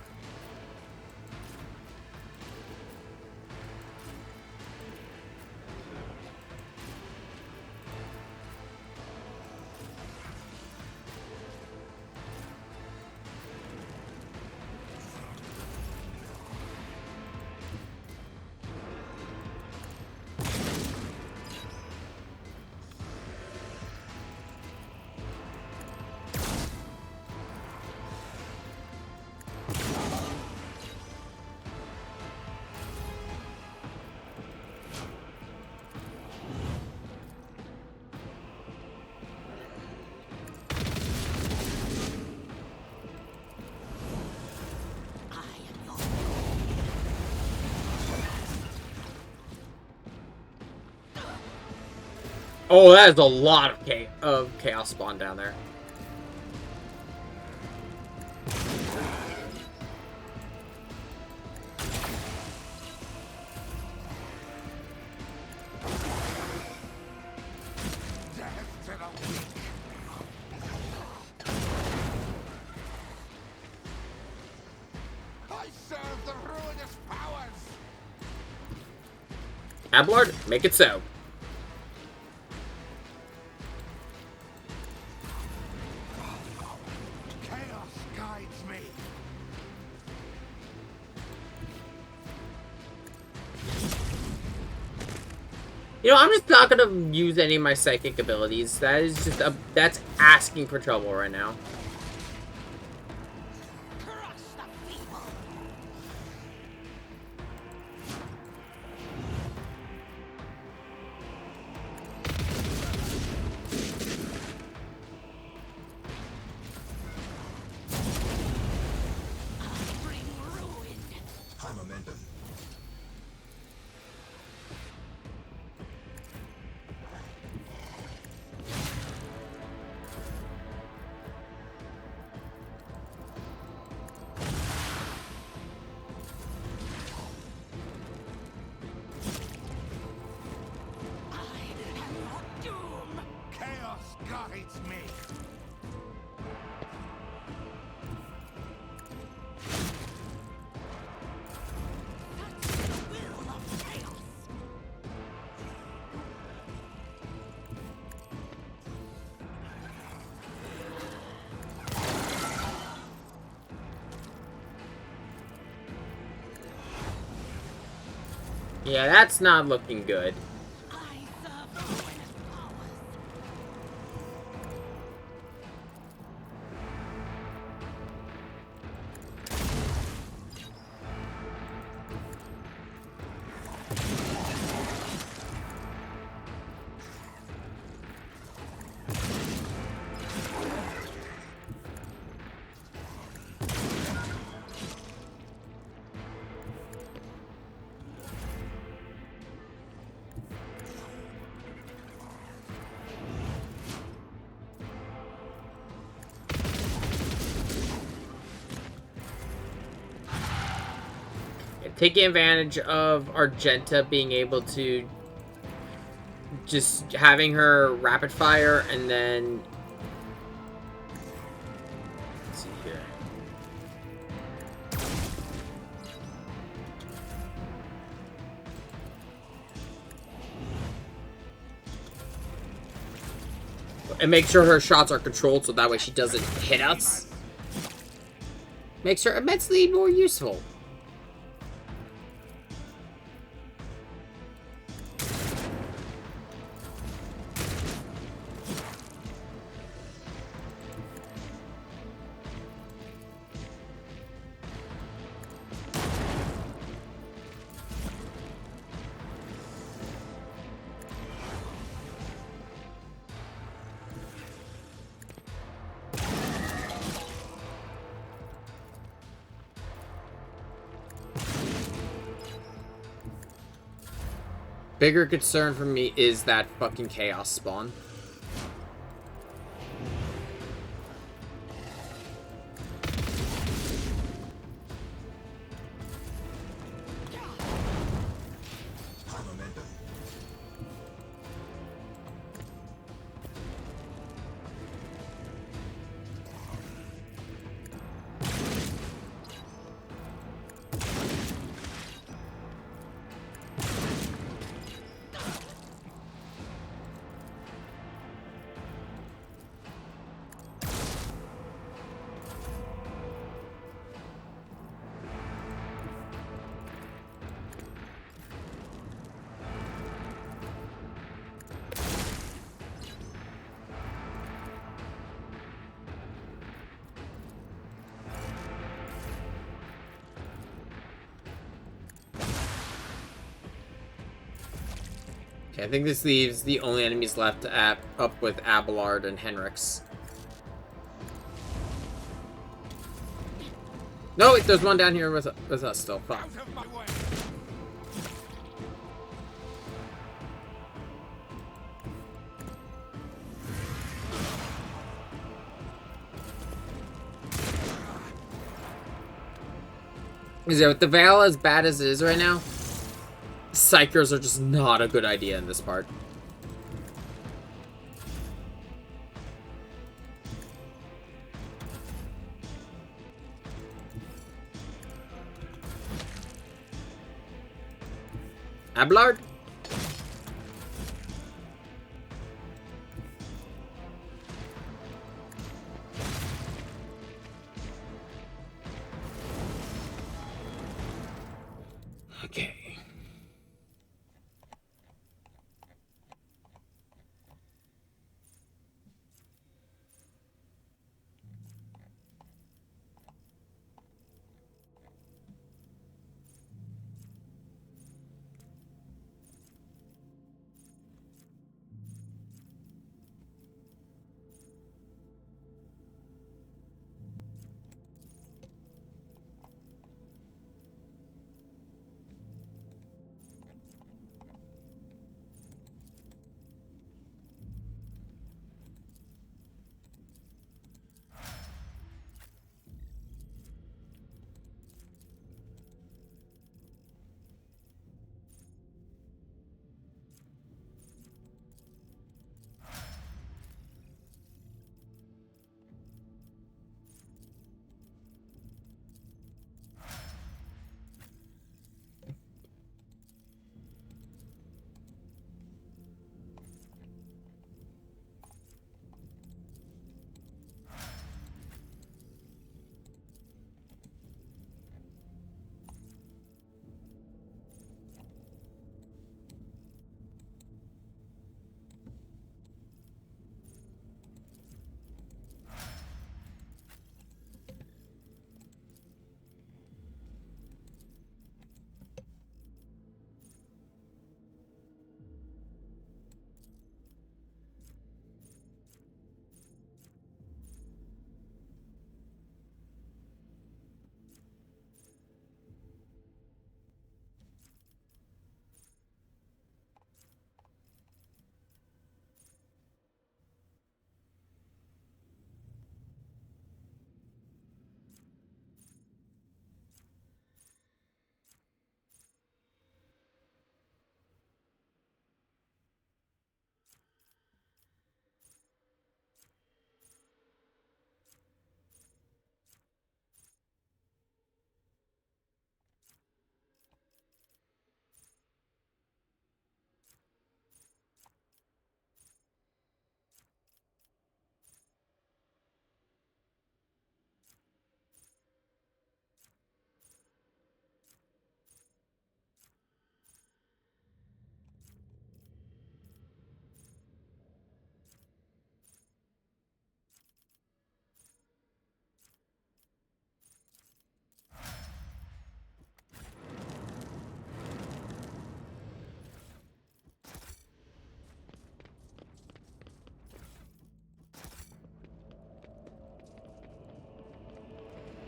Oh, that is a lot of chaos spawn down there. I serve the ruinous powers! Ablard, make it so. Chaos guides me! You know, I'm just not gonna use any of my psychic abilities. That is just that's asking for trouble right now. Crush the feeble! Bring ruin. High momentum. I am your doom. Chaos guides me! That's the will of chaos. Yeah, that's not looking good. I serve the ruinous powers. Taking advantage of Argenta being able to just having her rapid fire and then let's see here. And make sure her shots are controlled so that way she doesn't hit us. Makes her immensely more useful. Bigger concern for me is that fucking chaos spawn. High momentum. Okay, I think this leaves the only enemies left up with Abelard and Henrix. No, wait, there's one down here with us still. Fuck. Out of my way! Is it with the Veil as bad as it is right now? Psychers are just not a good idea in this part. Abelard? Okay.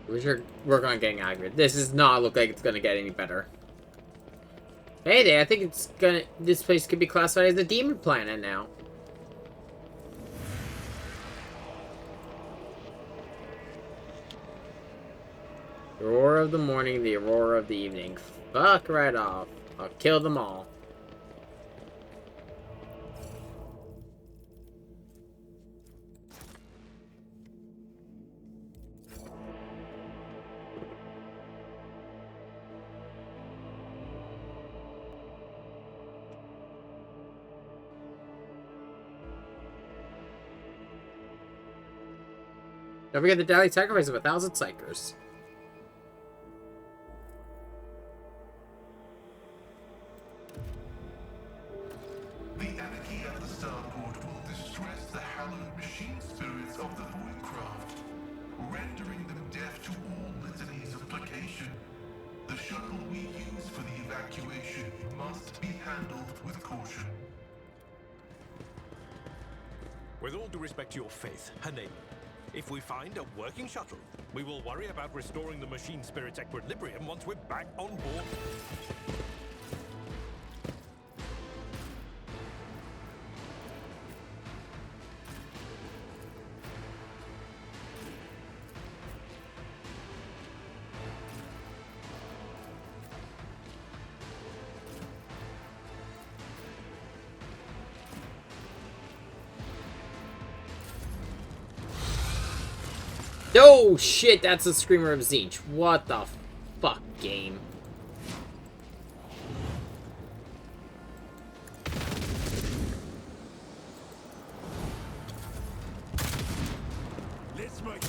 We should work on getting accurate. This does not look like it's gonna get any better. Hey there, I think it's gonna. This place could be classified as a demon planet now. The aurora of the morning, the aurora of the evening. Fuck right off. I'll kill them all. Don't forget the daily sacrifice of 1,000 psychers. The anarchy at the starport will distress the hallowed machine spirits of the Voidcraft, rendering them deaf to all litanies of placation. The shuttle we use for the evacuation must be handled with caution. With all due respect to your faith, her name. If we find a working shuttle, we will worry about restoring the machine spirit's equilibrium once we're back on board. Oh shit, that's the Screamer of Tzeentch. What the fuck, game? Let's make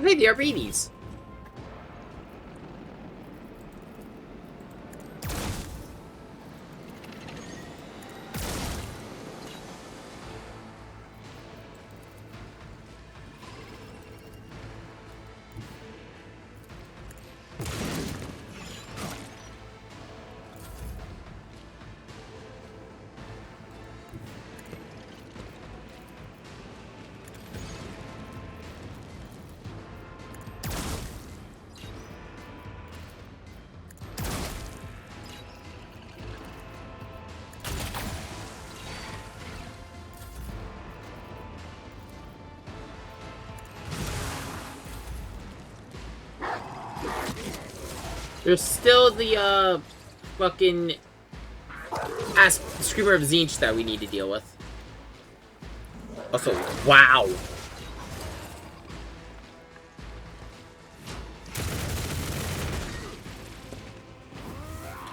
Hey, they are babies. There's still the, fucking Screamer of Tzeentch that we need to deal with. Also, wow!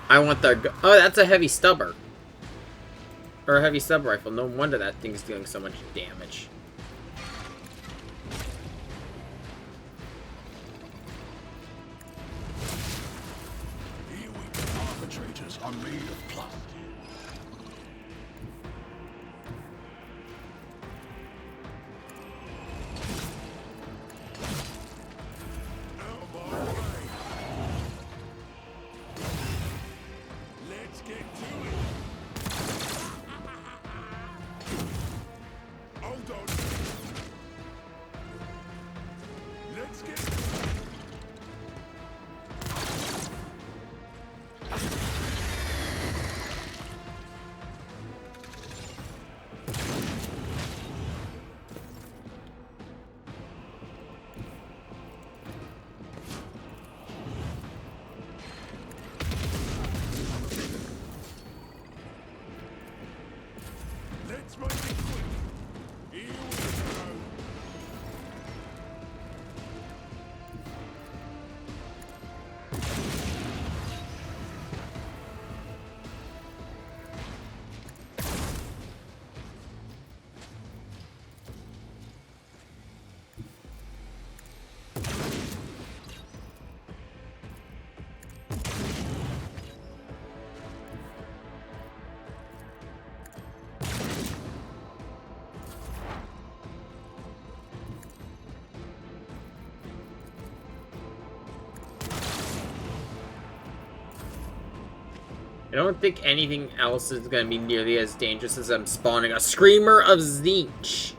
I want the... Oh, that's a heavy stubber. Or a heavy stub rifle. No wonder that thing's doing so much damage. Arbitrators are made of plastic. let's get to it. Hold on. Let's get. Let's make it quick. Here we go. I don't think anything else is going to be nearly as dangerous as I'm spawning a Screamer of Tzeentch.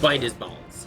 bite his balls.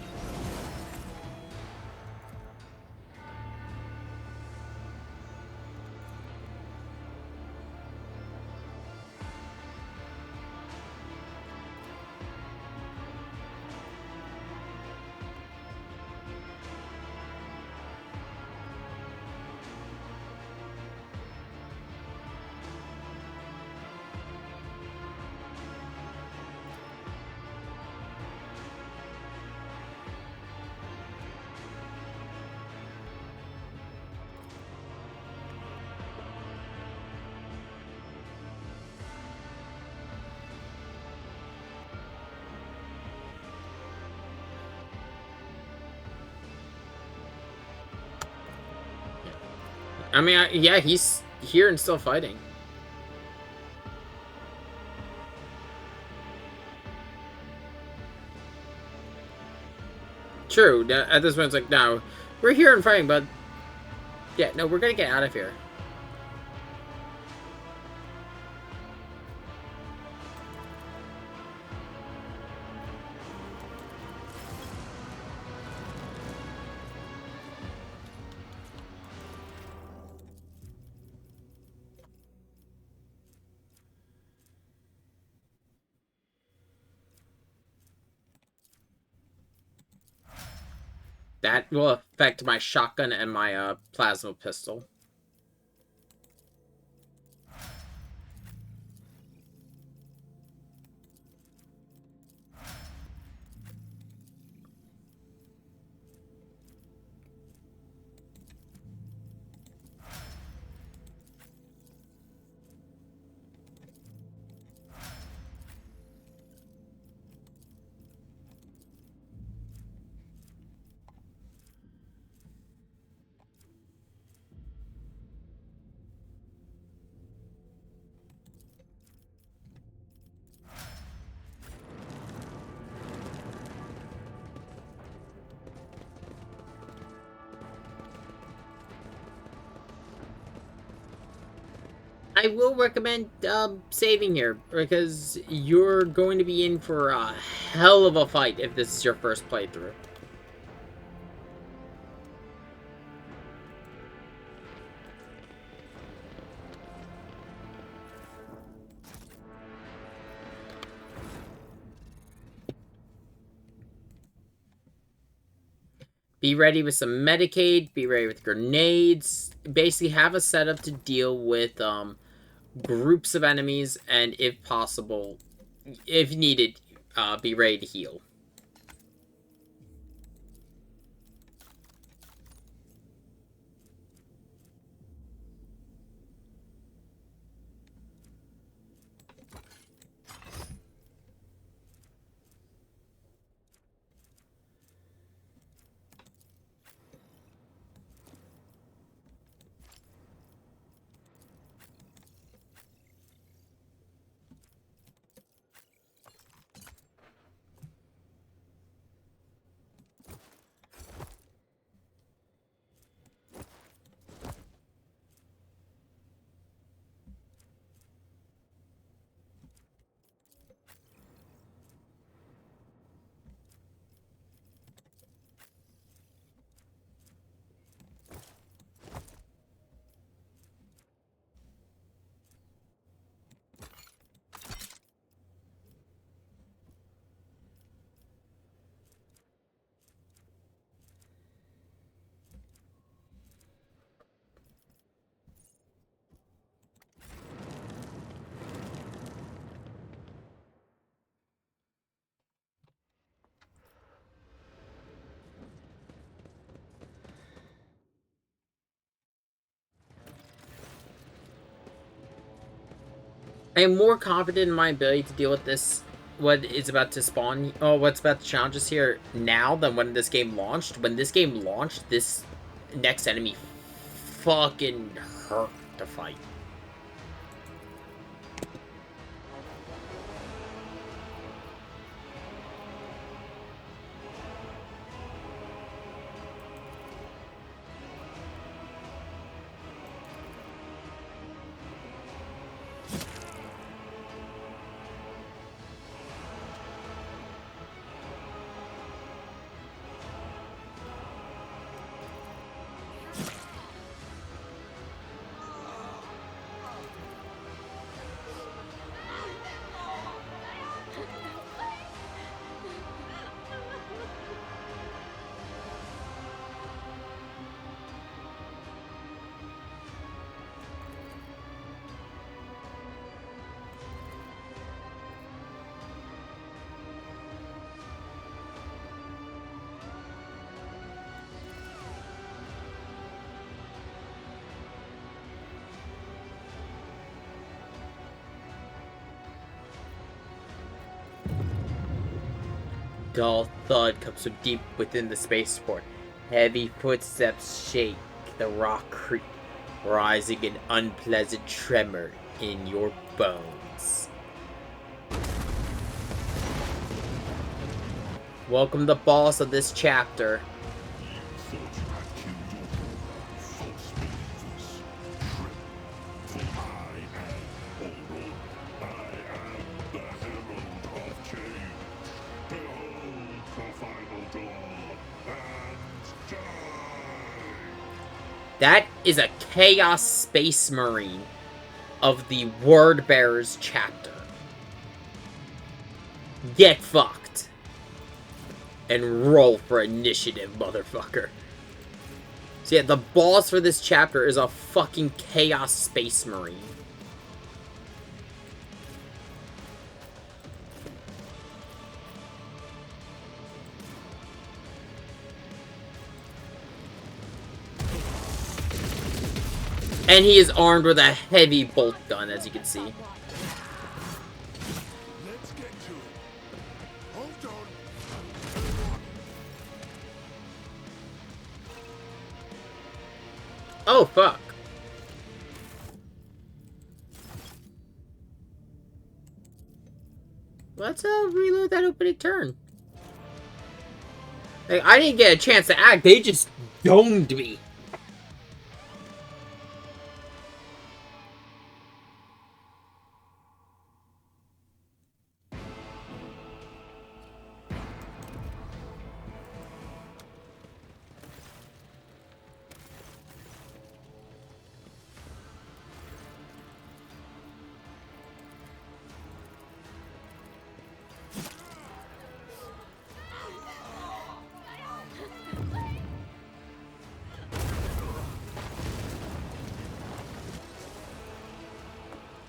I mean, yeah, he's here and still fighting. True. At this point, it's like, no, we're here and fighting, but yeah, no, we're gonna get out of here. That will affect my shotgun and my plasma pistol. I will recommend saving here, because you're going to be in for a hell of a fight if this is your first playthrough. Be ready with some Medicaid, be ready with grenades. Basically have a setup to deal with groups of enemies, and if possible, if needed, be ready to heal. I am more confident in my ability to deal with this, what is about to spawn, what's about to challenge us here now than when this game launched. When this game launched, this next enemy fucking hurt to fight. dull thud comes from deep within the spaceport. Heavy footsteps shake the rock creak, rising an unpleasant tremor in your bones. Welcome the boss of this chapter. That is a Chaos Space Marine of the Word Bearers chapter. Get fucked. And roll for initiative, motherfucker. So yeah, the boss for this chapter is a fucking Chaos Space Marine. And he is armed with a heavy bolt gun, as you can see. Let's get to it. Hold on. Oh, fuck. Let's reload that opening turn. Like, I didn't get a chance to act, they just domed me.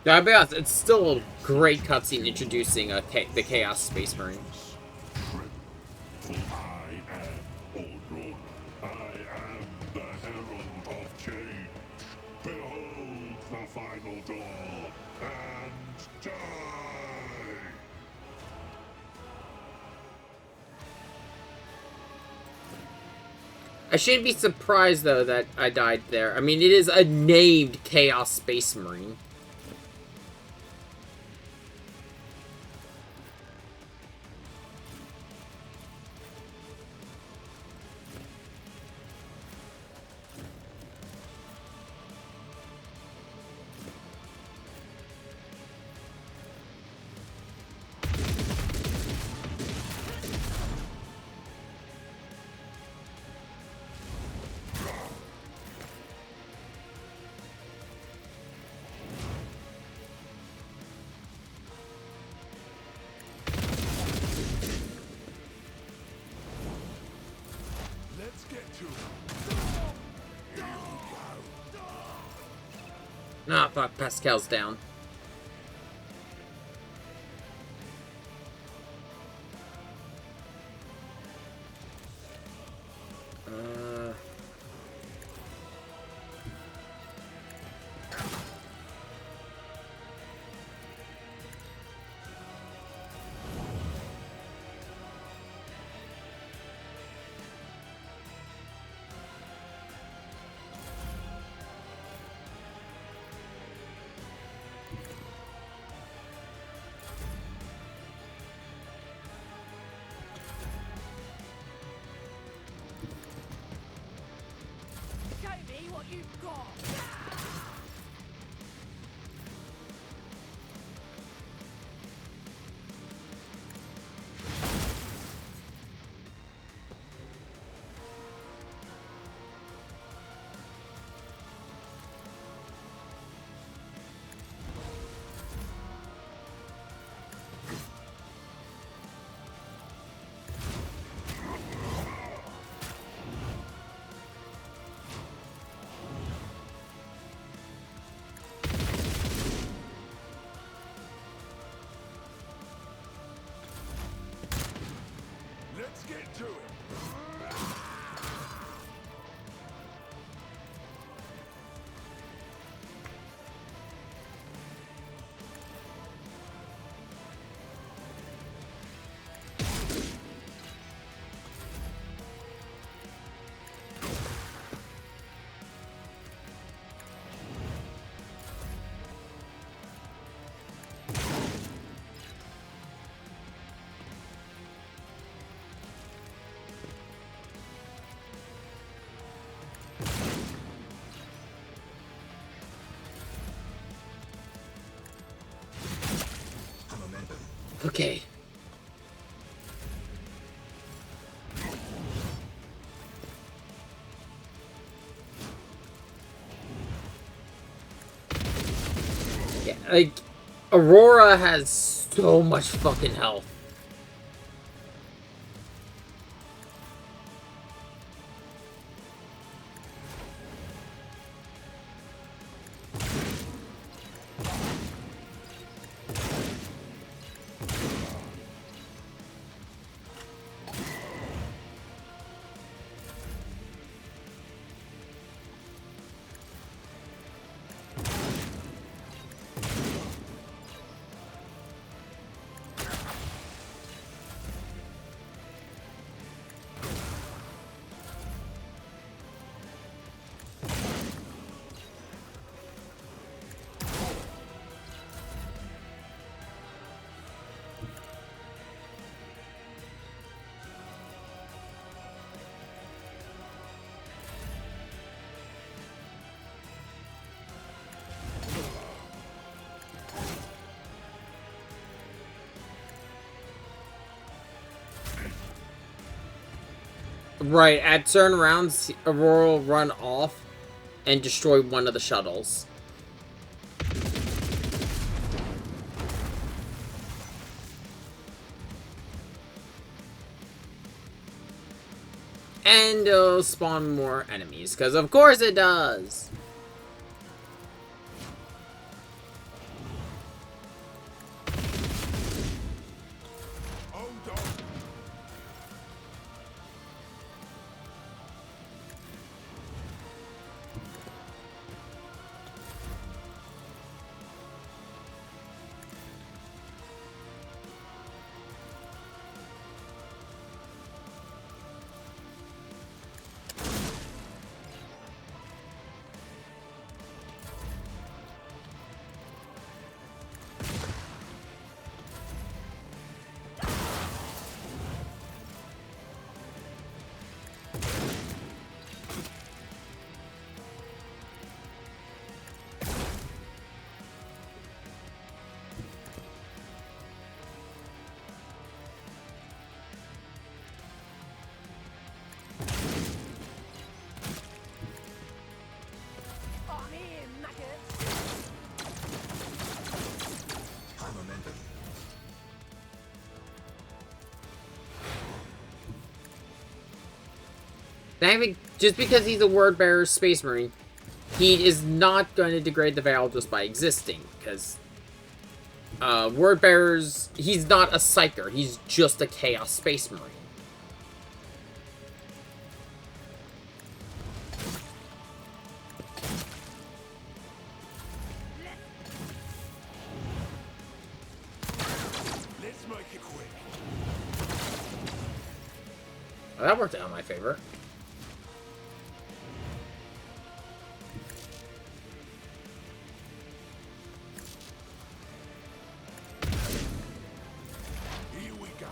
Now, I'll be honest, it's still a great cutscene introducing the Chaos Space Marine. I am Odron. I am the Herald of Change. Behold the final dawn and die. I shouldn't be surprised, though, that I died there. I mean, it is a named Chaos Space Marine. Let's get to it. Ah, fuck, Pascal's down. Show me what you've got. Okay. Yeah, like, Aurora has so much fucking health. Right, at certain rounds, Aurora will run off and destroy one of the shuttles. And it'll spawn more enemies, because of course it does! And I think just because he's a word bearer space marine, he is not going to degrade the Veil just by existing, because word bearers, he's not a psyker, he's just a chaos space marine. Let's make it quick. Well, that worked out in my favor. Here we go.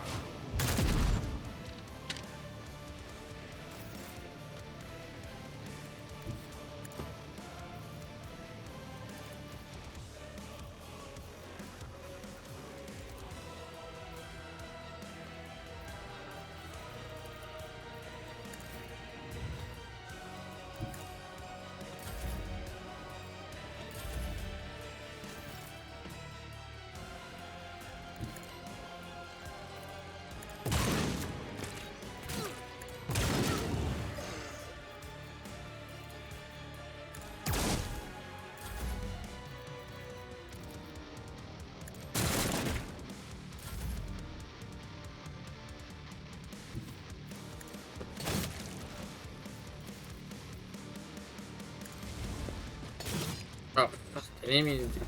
Oh, fuck. I didn't mean to...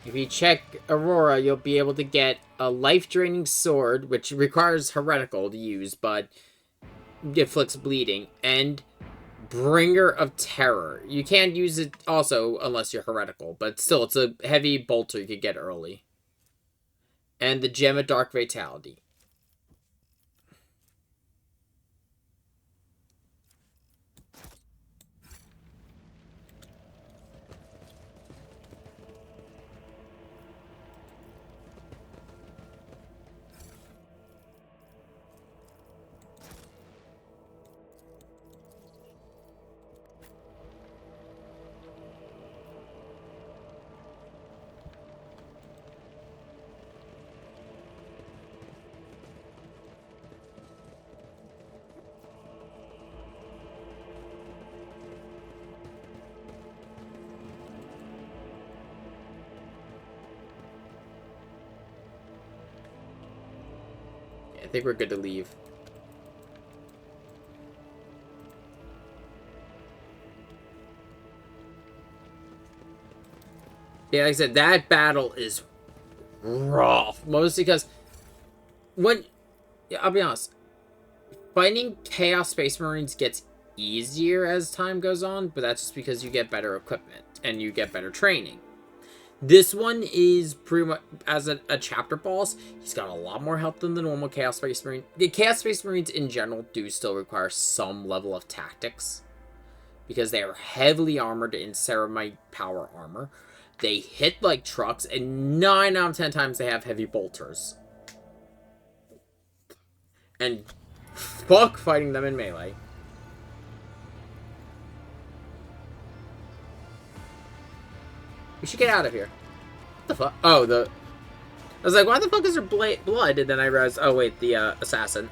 If you check Aurora, you'll be able to get a life-draining sword, which requires heretical to use, but inflicts bleeding, and Bringer of Terror. You can't use it also unless you're heretical, but still, it's a heavy bolter you could get early. And the Gem of Dark Vitality. I think we're good to leave. Yeah, like I said, that battle is rough. Mostly because when... Yeah, I'll be honest. Fighting Chaos Space Marines gets easier as time goes on, but that's just because you get better equipment and you get better training. This one is pretty much, as a chapter boss, he's got a lot more health than the normal Chaos Space Marine. The Chaos Space Marines in general do still require some level of tactics, because they are heavily armored in Ceramite power armor. They hit like trucks, and 9 out of 10 times they have heavy bolters. And fuck fighting them in melee. We should get out of here. What the fuck? Oh, I was like, why the fuck is there blood? And then I realized, oh wait, the assassin.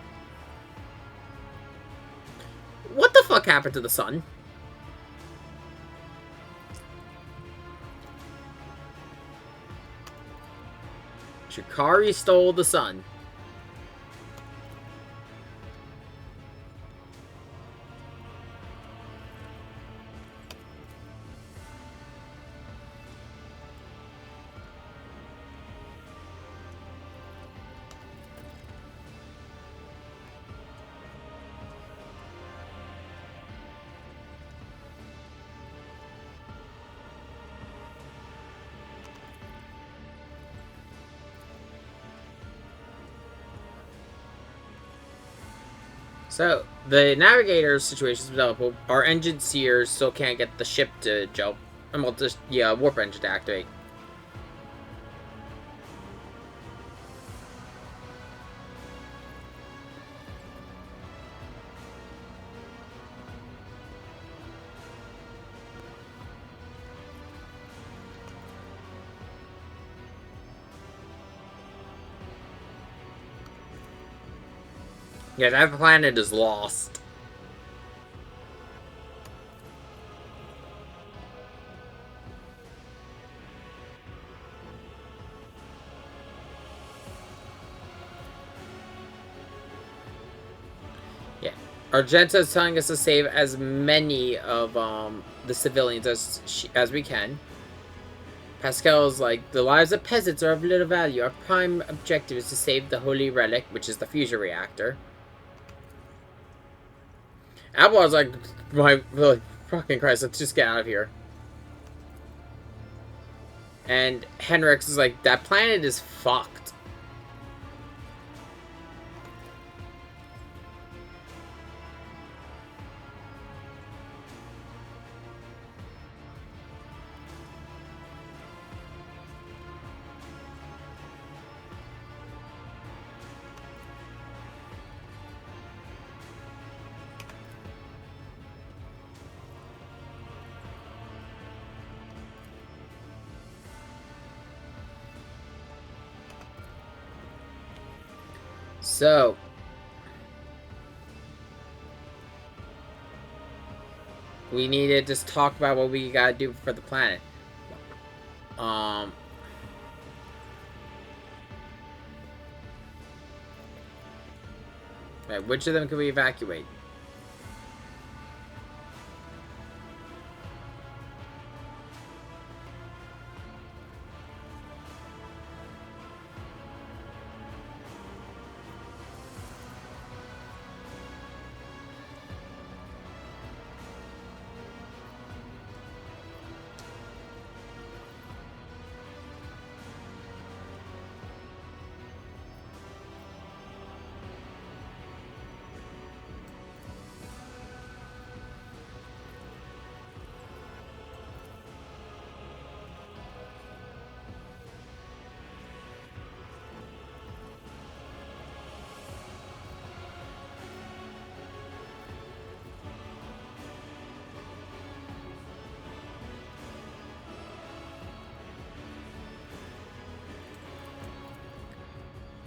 What the fuck happened to the sun? Shikari stole the sun. So, the navigator's situation is developed. Our engine seers still can't get the ship to jump. Well, just, yeah, warp engine to activate. Yeah, that planet is lost. Yeah. Argenta is telling us to save as many of the civilians as we can. Pascal is like, the lives of peasants are of little value. Our prime objective is to save the Holy Relic, which is the fusion reactor. Apple is like, fucking Christ, let's just get out of here. And Henrix is like, that planet is fucked. So, we need to just talk about what we gotta do for the planet. Right, which of them can we evacuate?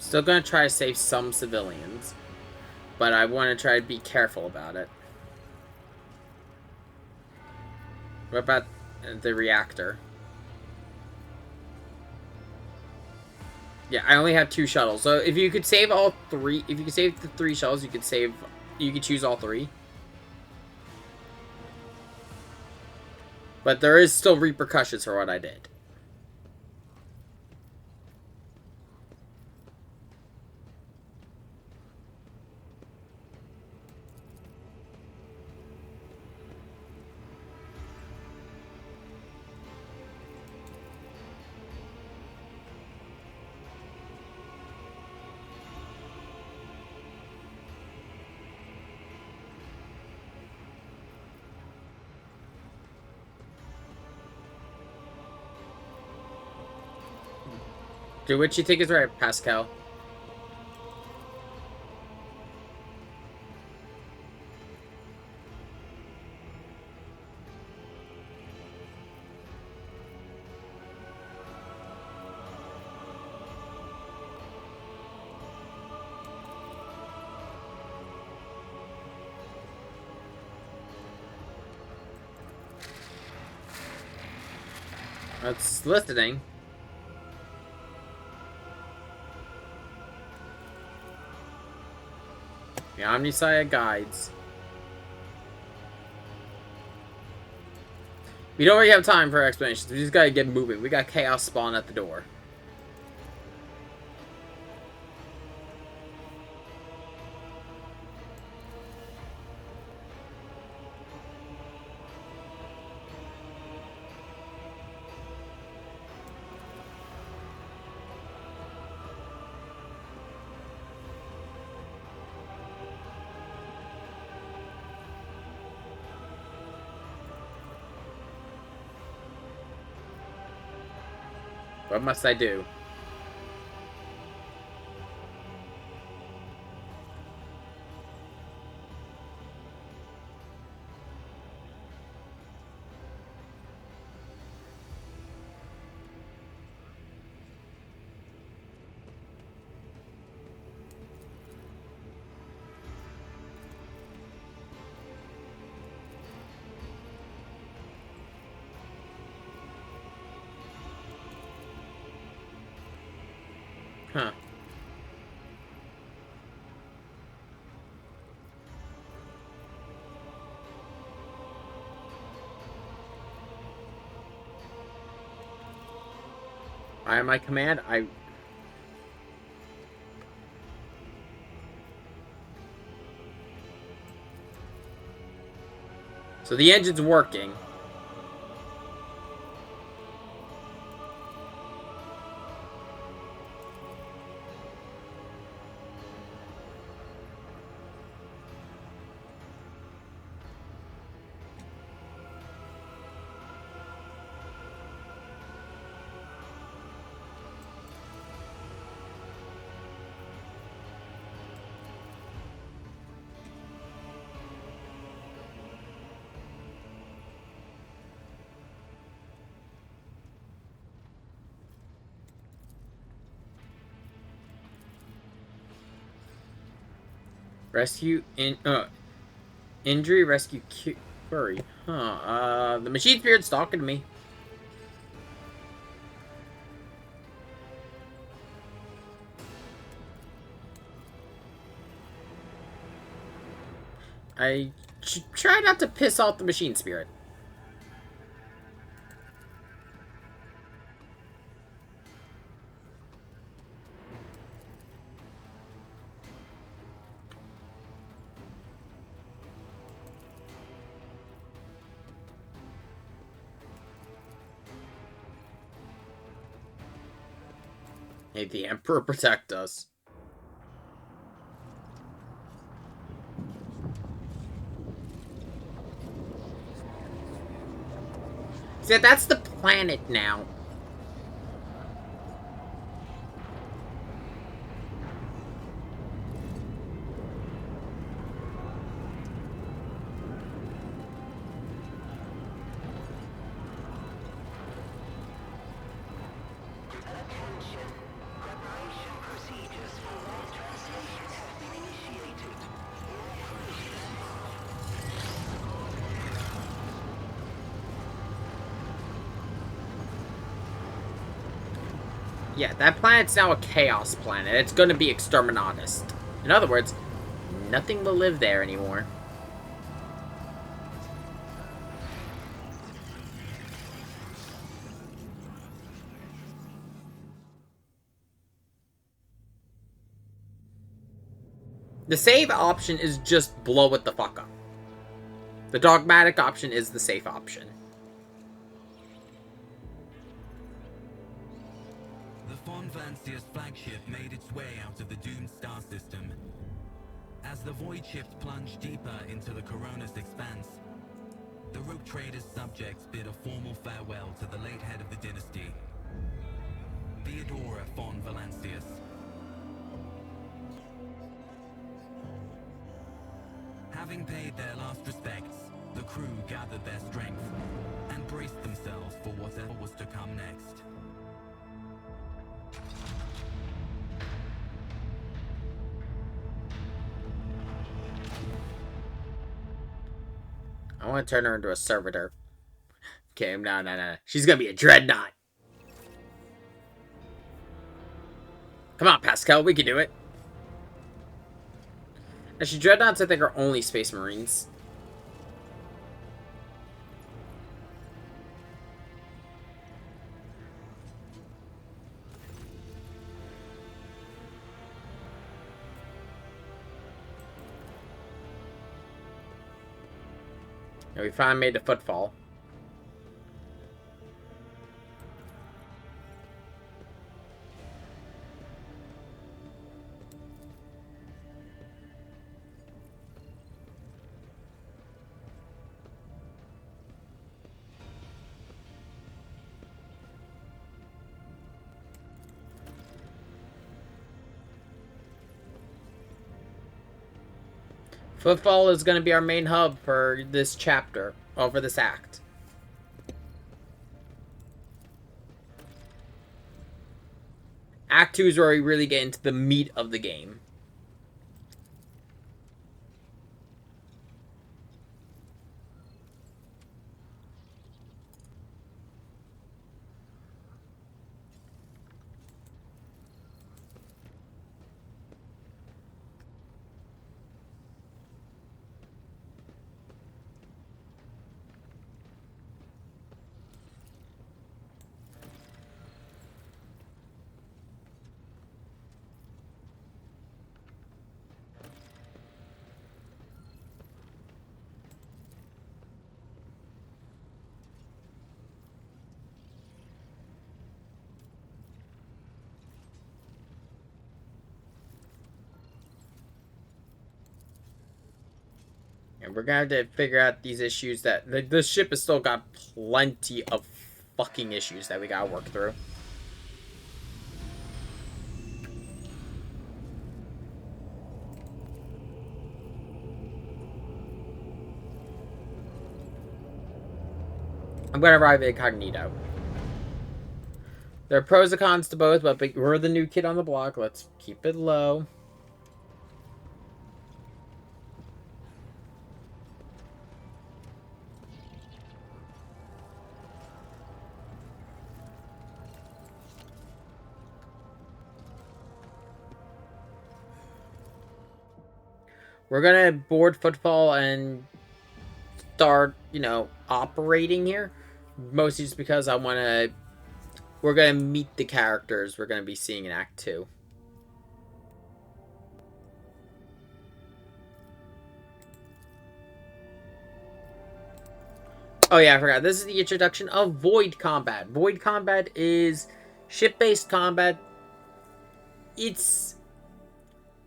Still gonna try to save some civilians, but I want to try to be careful about it. What about the reactor? Yeah, I only have 2 shuttles. So if you could save all 3, if you could save the 3 shuttles, you could choose all 3. But there is still repercussions for what I did. Do what you think is right, Pascal. It's listening. The Omniscia guides. We don't really have time for explanations. We just gotta get moving. We got chaos spawn at the door. What must I do? Huh. I am my command. So the engine's working. Rescue injury rescue query. Huh. The machine spirit's talking to me. I try not to piss off the machine spirit. May the Emperor protect us. See, that's the planet now. Attention. Preparation procedures Yeah, that planet's now a chaos planet. It's gonna be exterminatist. In other words, nothing will live there anymore. The save option is just blow it the fuck up. The dogmatic option is the safe option. The Von Vancia's flagship made its way out of the doomed star system. As the void shift plunged deeper into the Corona's expanse, the rogue trader's subjects bid a formal farewell to the late head of the dynasty, Theodora von Valancius. Having paid their last respects, the crew gathered their strength and braced themselves for whatever was to come next. I want to turn her into a servitor. Okay, no. She's gonna be a dreadnought. Come on, Pascal, we can do it. Actually, dreadnoughts, I think, are only space marines. And we finally made the footfall. Footfall is going to be our main hub for this chapter, or for this act. Act 2 is where we really get into the meat of the game. And we're gonna have to figure out these issues that... The ship has still got plenty of fucking issues that we gotta work through. I'm gonna arrive incognito. There are pros and cons to both, but we're the new kid on the block. Let's keep it low. We're gonna board Footfall and start, you know, operating here. Mostly just because I want to... We're gonna meet the characters we're gonna be seeing in Act 2. Oh yeah, I forgot. This is the introduction of Void Combat. Void Combat is ship-based combat. It's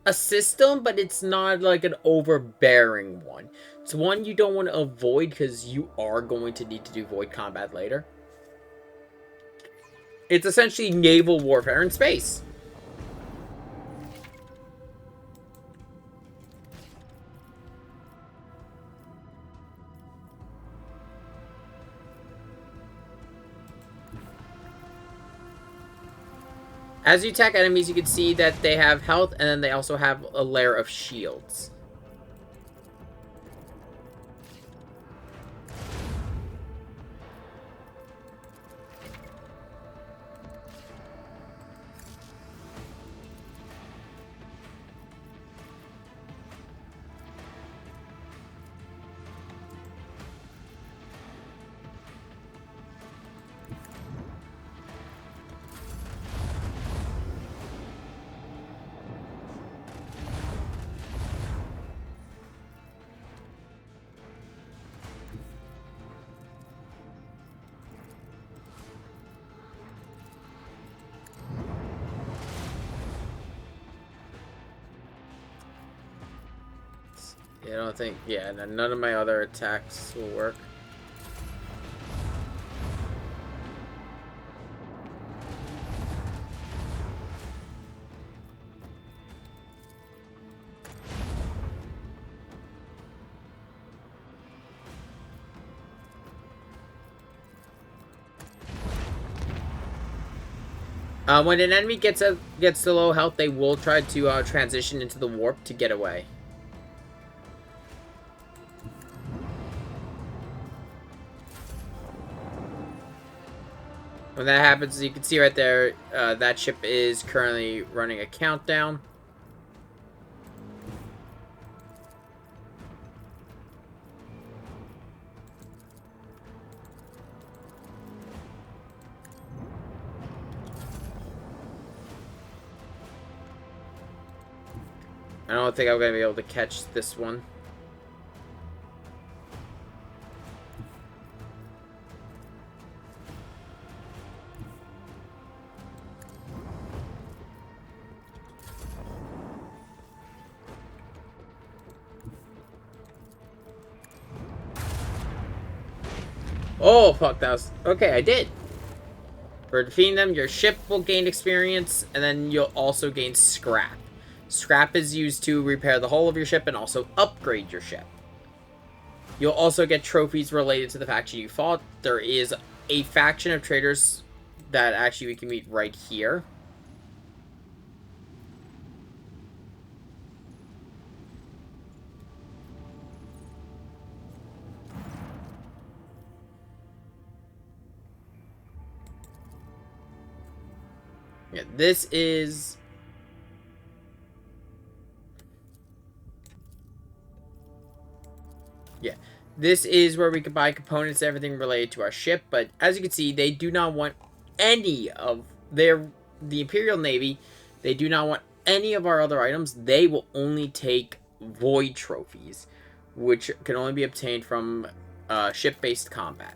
a system, but it's not like an overbearing one. It's one you don't want to avoid because you are going to need to do Void Combat later. It's essentially naval warfare in space. As you attack enemies, you can see that they have health, and then they also have a layer of shields. I don't think... Yeah, none of my other attacks will work. When an enemy gets to low health, they will try to transition into the warp to get away. When that happens, you can see right there, that ship is currently running a countdown. I don't think I'm going to be able to catch this one. Oh, fuck, that was... Okay, I did. For defeating them, your ship will gain experience, and then you'll also gain scrap. Scrap is used to repair the hull of your ship and also upgrade your ship. You'll also get trophies related to the faction you fought. There is a faction of traders that actually we can meet right here. Yeah, this is... Yeah, this is where we can buy components and everything related to our ship, but as you can see, they do not want any of the Imperial Navy. They do not want any of our other items. They will only take void trophies, which can only be obtained from ship-based combat.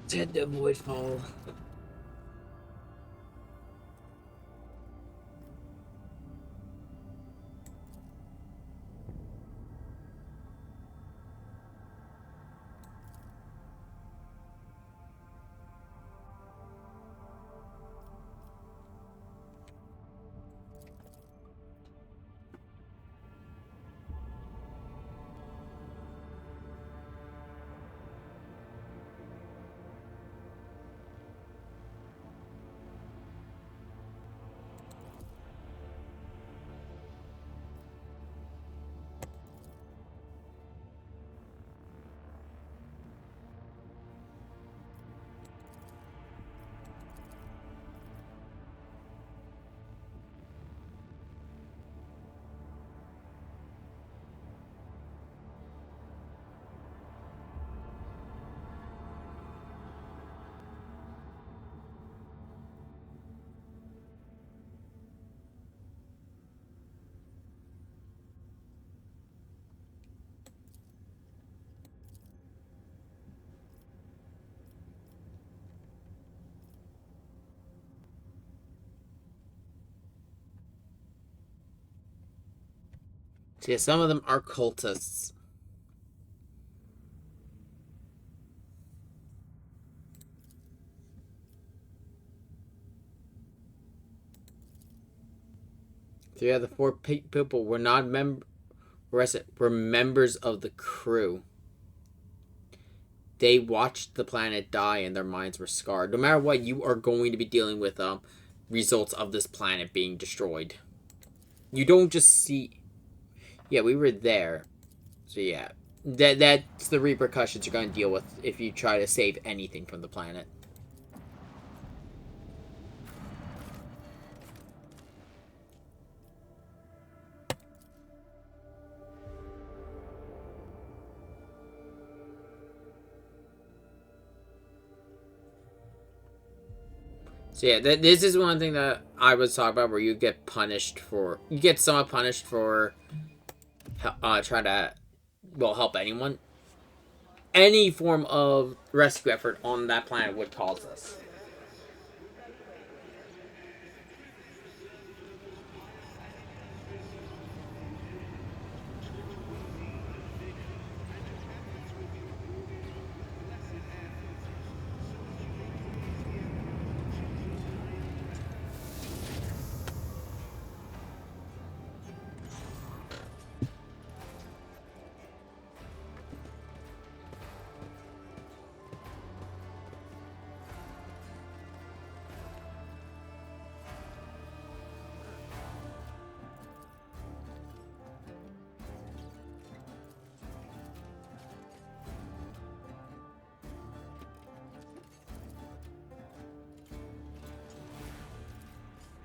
Tend to avoid fall. So yeah, some of them are cultists. So yeah, the four people were not were members of the crew. They watched the planet die and their minds were scarred. No matter what, you are going to be dealing with results of this planet being destroyed. You don't just see... Yeah, we were there. So yeah, that's the repercussions you're going to deal with if you try to save anything from the planet. So yeah, this is one thing that I was talking about, where you get punished for... You get somewhat punished for trying to, well, help anyone. Any form of rescue effort on that planet would cause this.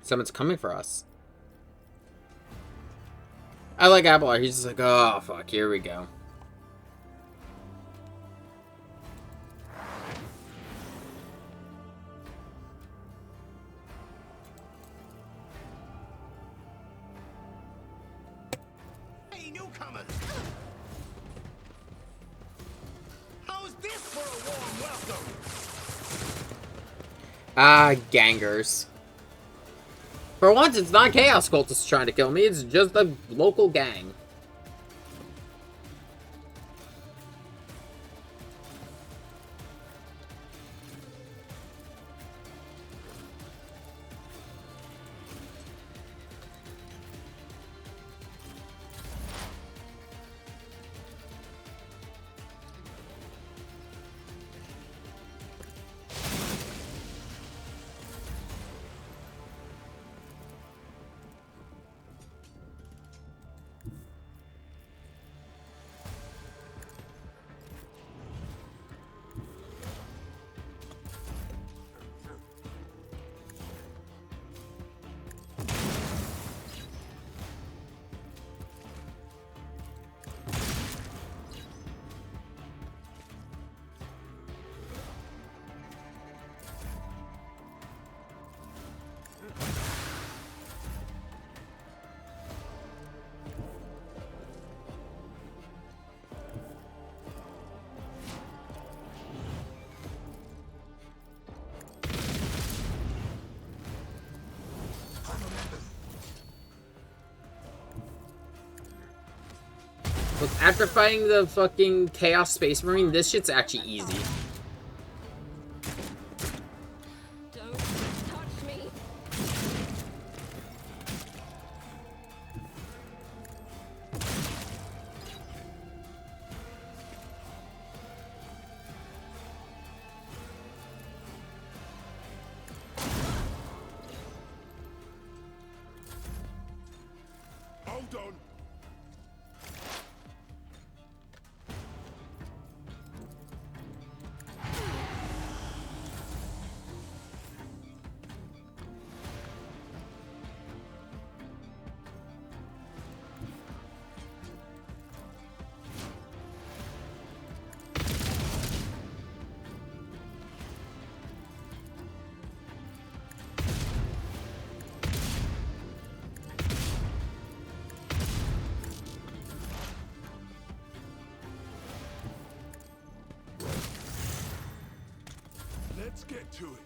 Someone's coming for us. I like Apple. He's just like, oh, fuck, here we go. Hey, newcomers! How's this for a warm welcome? Ah, gangers. For once, it's not Chaos Cultists trying to kill me, it's just a local gang. Look, after fighting the fucking Chaos Space Marine, this shit's actually easy. Don't touch me. Hold on. Let's get to it.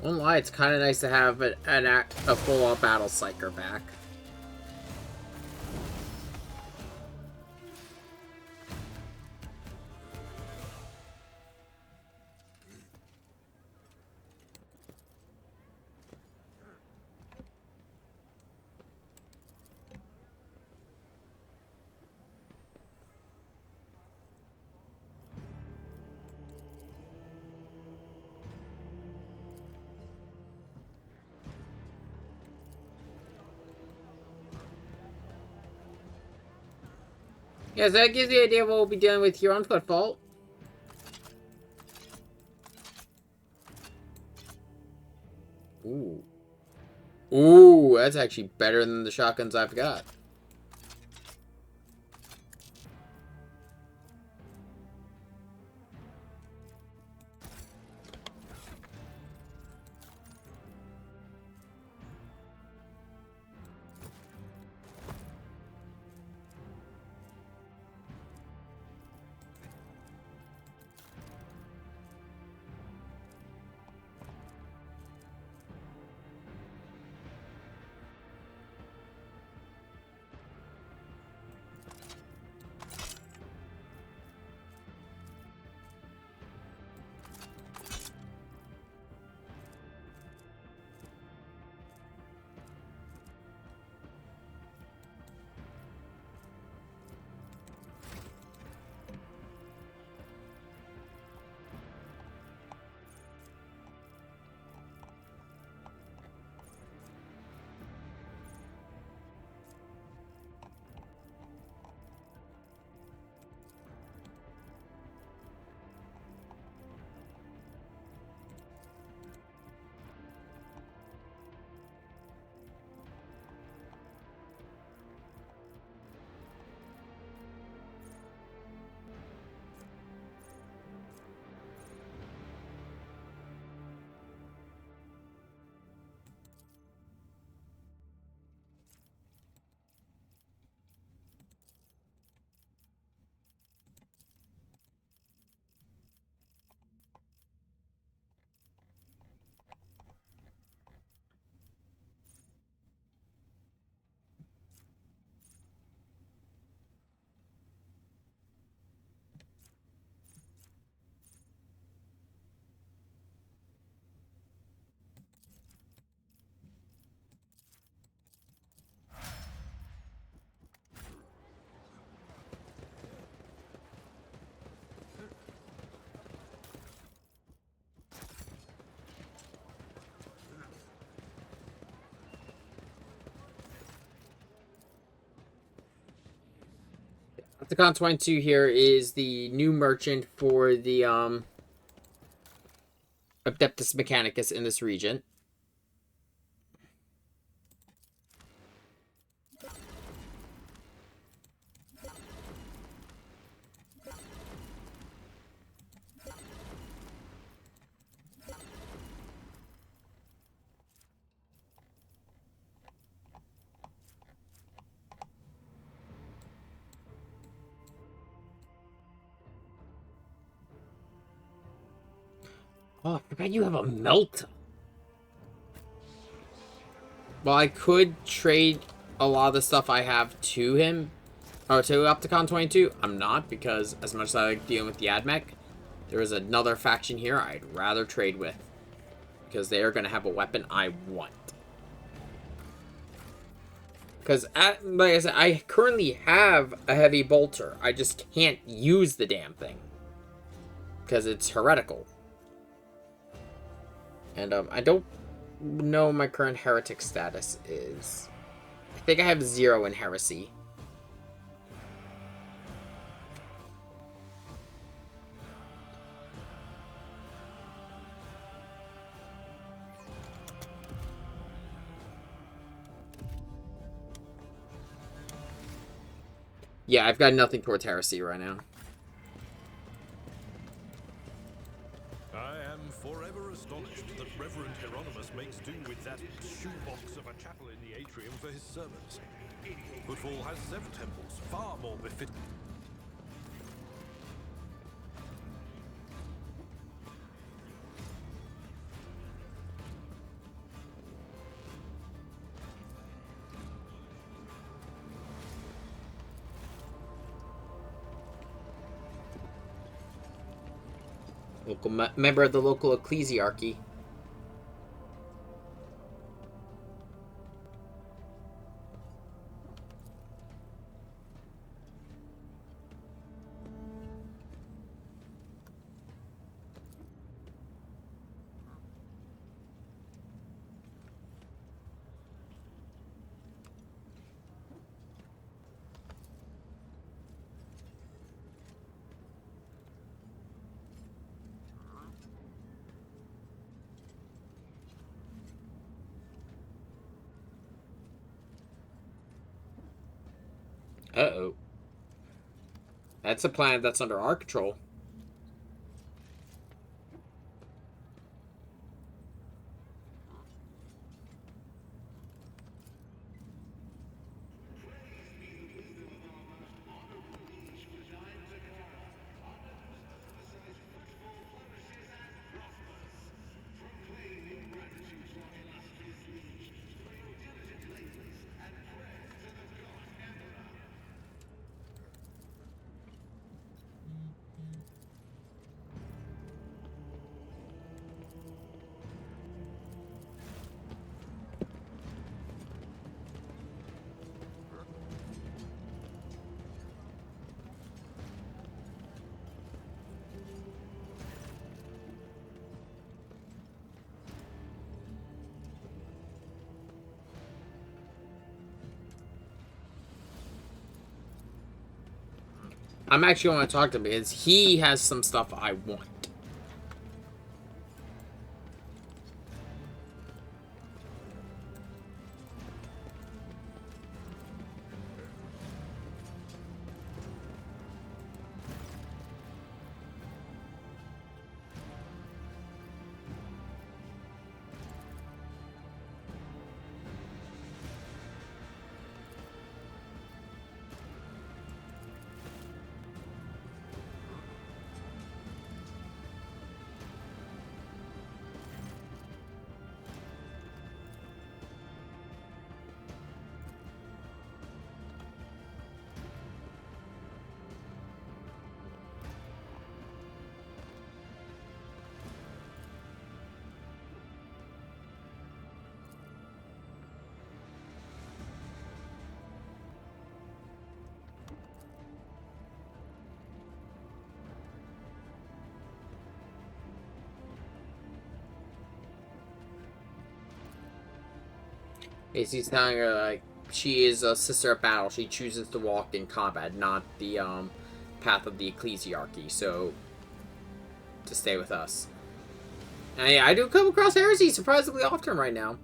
Won't lie, it's kind of nice to have a full-on battle psyker back. Yeah, so that gives you an idea of what we'll be dealing with here on Footfall. Ooh. Ooh, that's actually better than the shotguns I've got. Octagon 22 here is the new merchant for the Adeptus Mechanicus in this region. Oh, I forgot you have a melt. Well, I could trade a lot of the stuff I have to him, or to Opticon 22. I'm not, because as much as I like dealing with the AdMech, there is another faction here I'd rather trade with, because they are going to have a weapon I want. Because, like I said, I currently have a heavy bolter. I just can't use the damn thing, because it's heretical. And I don't know my current heretic status is. I think I have 0 in heresy. Yeah, I've got nothing towards heresy right now. I am forever astonished that Reverend Hieronymus makes do with that shoebox of a chapel in the atrium for his sermons. Footfall has 7 temples, far more befitting. Local member of the local ecclesiarchy. Uh-oh. That's a planet that's under our control. I'm actually want to talk to him because he has some stuff I want. Basically, he's telling her, like, she is a sister of battle. She chooses to walk in combat, not the, path of the ecclesiarchy, so, to stay with us. And yeah, I do come across heresy surprisingly often right now.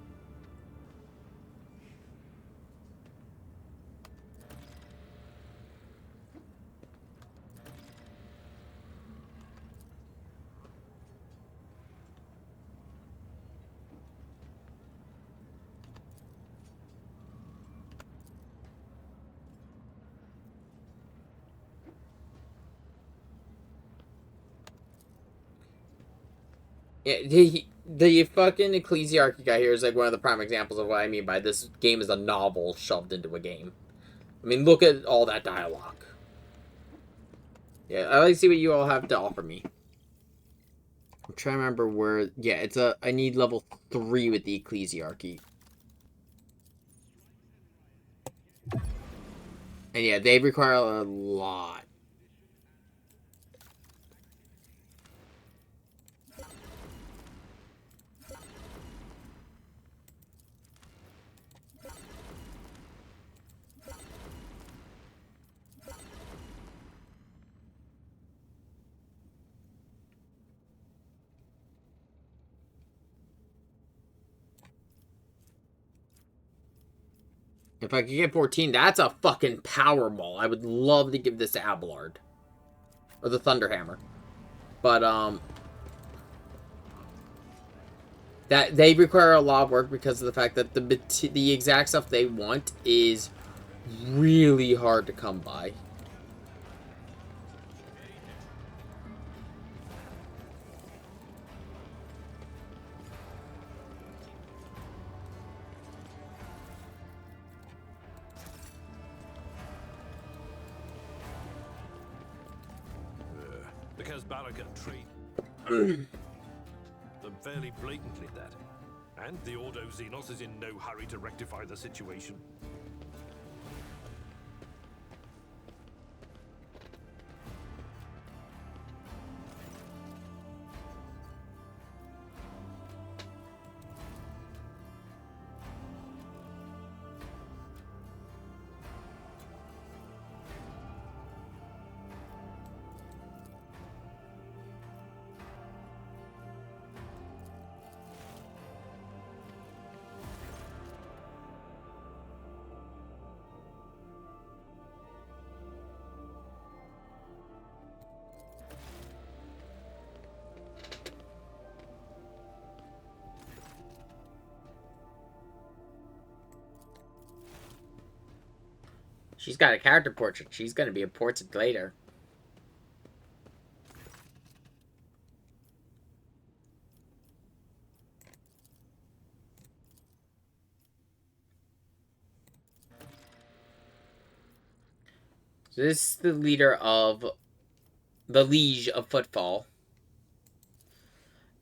Yeah, the fucking ecclesiarchy guy here is like one of the prime examples of what I mean by this game is a novel shoved into a game. I mean, look at all that dialogue. Yeah, I like to see what you all have to offer me. I'm trying to remember where... Yeah, it's a... I need level 3 with the ecclesiarchy. And yeah, they require a lot. If I could get 14, that's a fucking Powerball. I would love to give this to Abelard. Or the Thunderhammer. But, that they require a lot of work because of the fact that the exact stuff they want is really hard to come by. Because Balagan tree. them fairly blatantly that. And the Ordo Xenos is in no hurry to rectify the situation. She's got a character portrait. She's going to be important later. So this is the leader of the Liege of Footfall.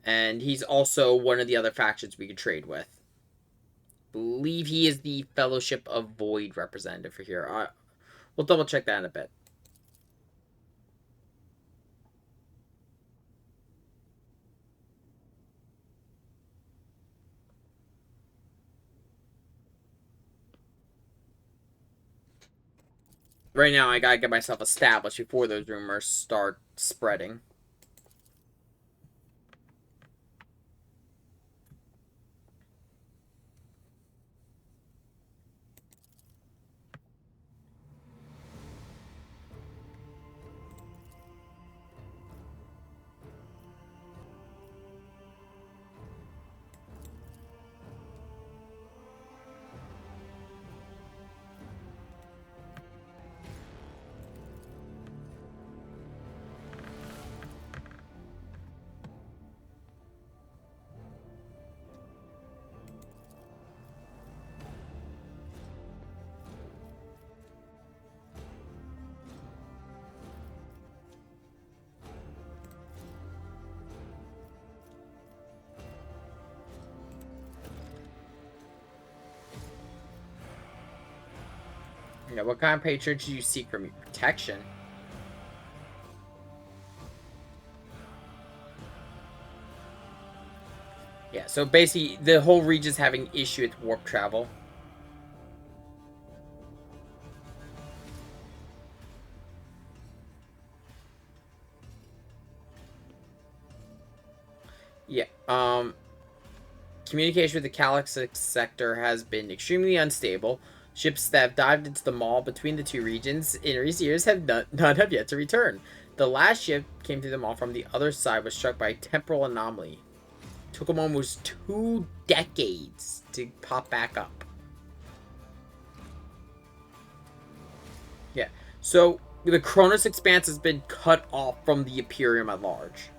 And he's also one of the other factions we could trade with. I believe he is the Fellowship of Void representative for here. We'll double check that in a bit. Right now, I gotta get myself established before those rumors start spreading. Yeah, what kind of patronage do you seek from me? Protection? Yeah, so basically, the whole region's having issue with warp travel. Yeah, communication with the Calaxix sector has been extremely unstable. Ships that have dived into the mall between the two regions in recent years have none have yet to return. The last ship came through the mall from the other side was struck by a temporal anomaly. Took them almost 2 decades to pop back up. Yeah, so the Cronus Expanse has been cut off from the Imperium at large.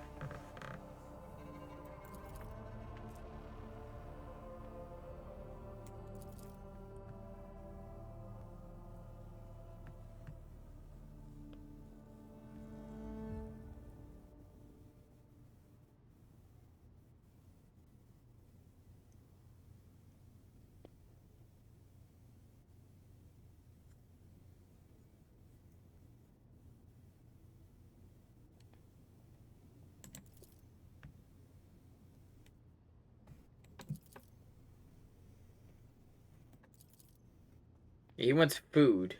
He wants food.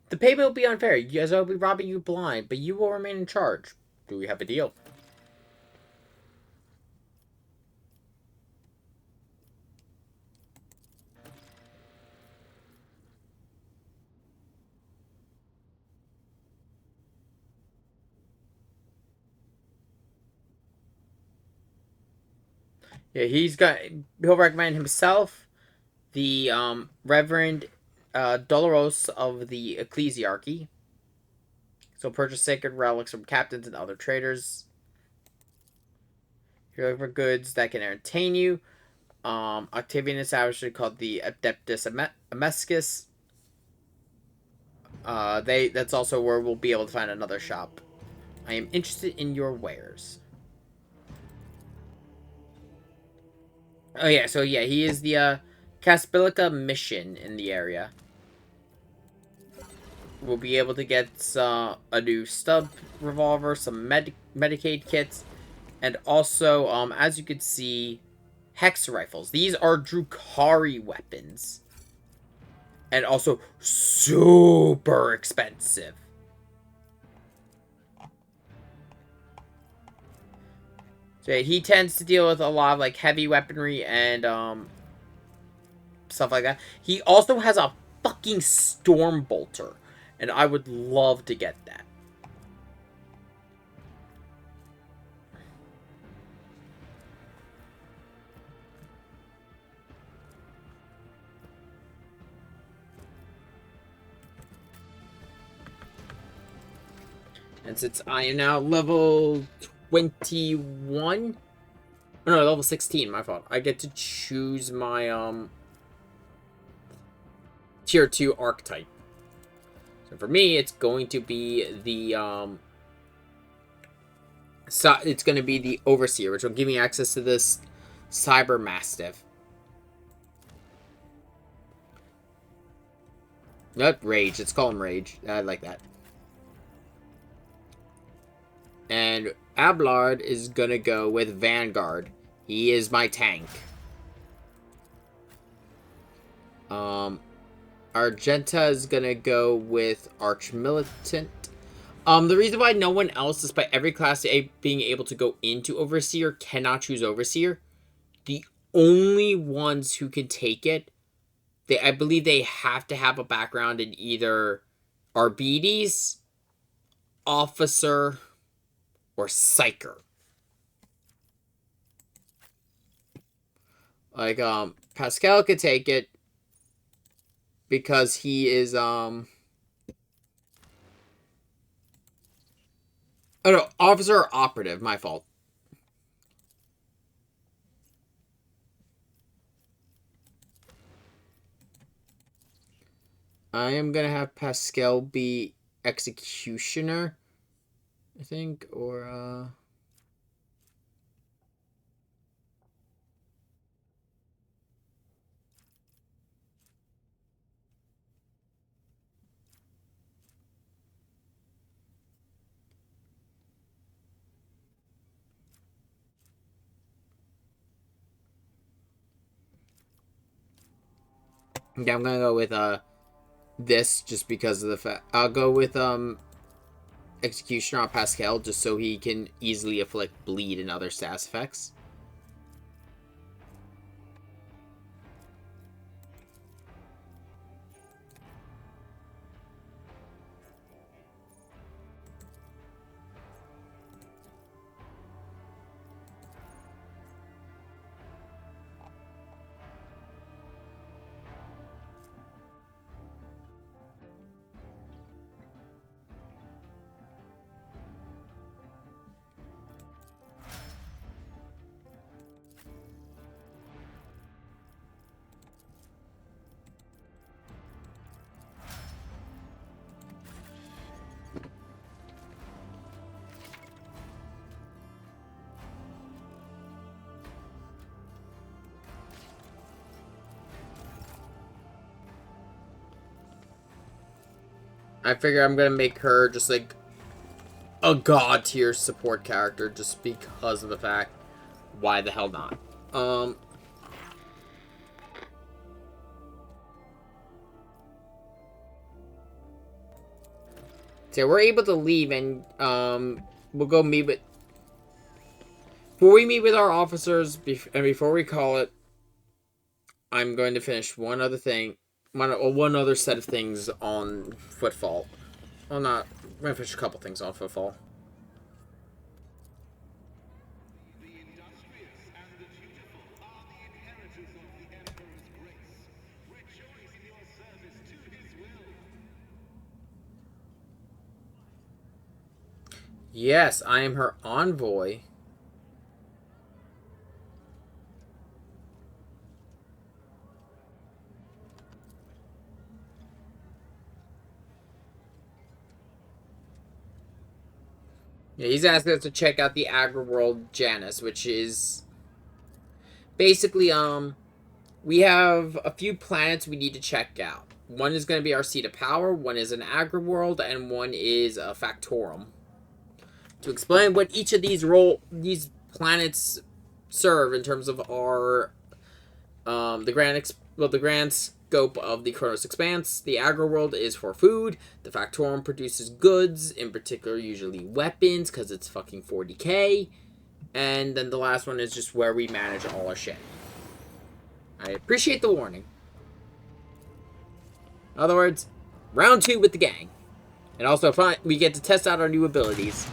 The payment will be unfair, as I will be robbing you blind, but you will remain in charge. Do we have a deal? Yeah, he'll recommend himself, the Reverend Doloros of the Ecclesiarchy. So purchase sacred relics from captains and other traders. You're looking for goods that can entertain you. Octavian establishment called the Adeptus Amescus. That's also where we'll be able to find another shop. I am interested in your wares. Oh yeah, so yeah, he is the Caspilica mission in the area. We'll be able to get a new stub revolver, some Medicaid kits, and also, as you can see, hex rifles. These are Drukhari weapons. And also super expensive. So yeah, he tends to deal with a lot of like heavy weaponry and stuff like that. He also has a fucking storm bolter, and I would love to get that. And since I am now level 21, oh, no, level 16, my fault. I get to choose my tier 2 archetype. So for me, it's going to be the so it's going to be the Overseer, which will give me access to this Cyber Mastiff. Not Rage. Let's call him Rage. I like that. And Ablard is going to go with Vanguard. He is my tank. Argenta is going to go with Archmilitant. The reason why no one else, despite every class being able to go into Overseer, cannot choose Overseer, the only ones who can take it, I believe they have to have a background in either Arbites, Officer, or Psyker. Like, Pascal could take it because he is, oh no, Officer or Operative, my fault. I am gonna have Pascal be Executioner, I think, or, yeah, I'm gonna go with, this just because of the fact. I'll go with, Executioner on Pascal just so he can easily inflict bleed and other status effects. I figure I'm gonna make her just like a god tier support character just because of the fact. Why the hell not? So we're able to leave and we'll go meet with. Before we meet with our officers and before we call it, I'm going to finish one other thing, one other set of things on Footfall. Well, not. I'm gonna finish a couple things on Footfall. Yes, I am her envoy. Yeah, he's asking us to check out the Agri-World Janus, which is basically, we have a few planets we need to check out. One is going to be our seat of power, one is an Agri-World, and one is a Factorum. To explain what each of these planets serve in terms of our the grand scope of the Kronos Expanse. The Agri-World is for food. The Factorum produces goods, in particular usually weapons, because it's fucking 40k. And then the last one is just where we manage all our shit. I appreciate the warning. In other words, round 2 with the gang. And also, we get to test out our new abilities.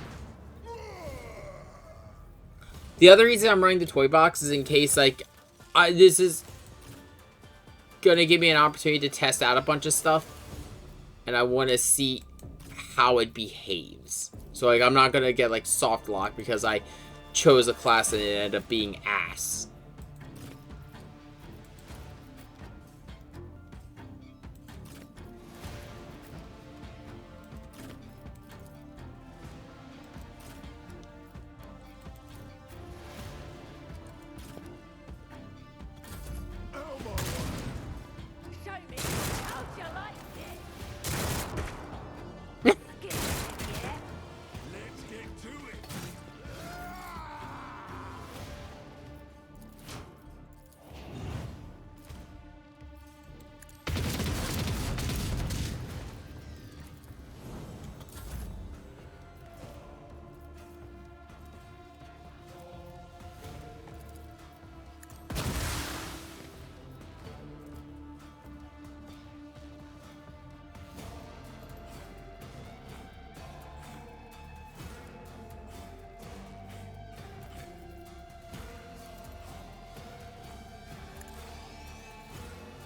The other reason I'm running the toy box is in case, like, this is gonna give me an opportunity to test out a bunch of stuff. And I want to see how it behaves. So, like, I'm not gonna get, like, soft lock because I chose a class and it ended up being ass.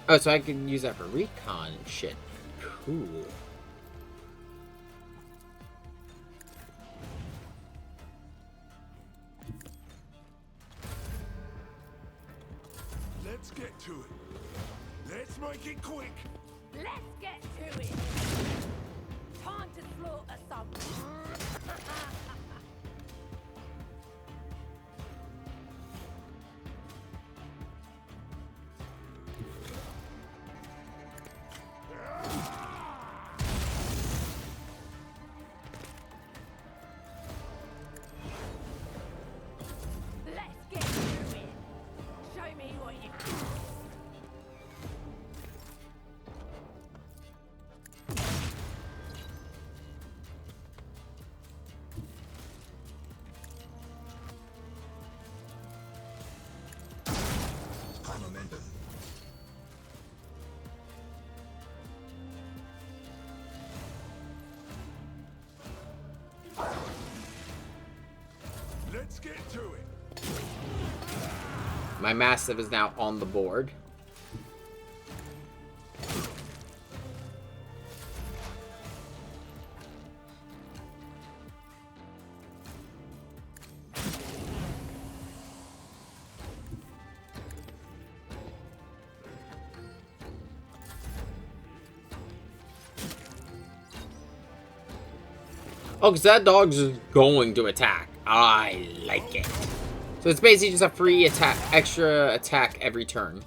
Oh, so I can use that for recon and shit. Cool. Let's get to it. Let's make it quick. Let's get to it. Time to slaughter some. Let's get to it. My Massive is now on the board. Oh, because that dog's just going to attack. I like it. So it's basically just a free attack, extra attack every turn.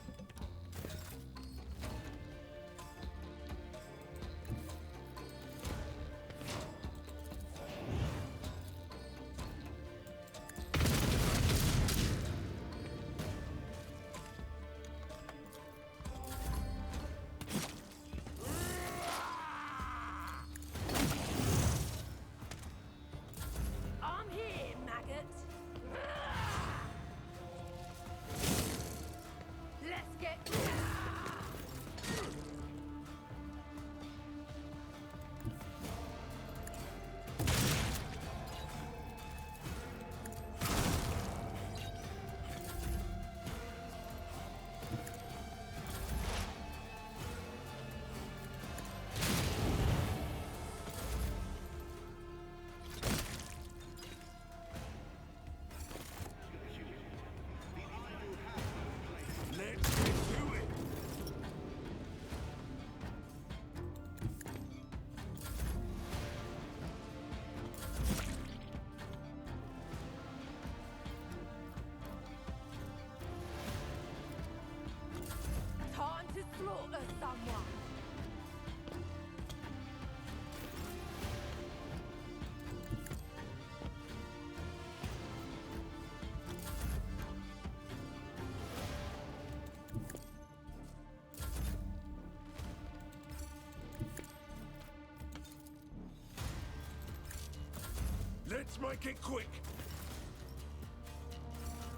Let's Let's make it quick.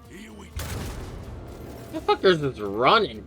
Here we go. The fuckers is running.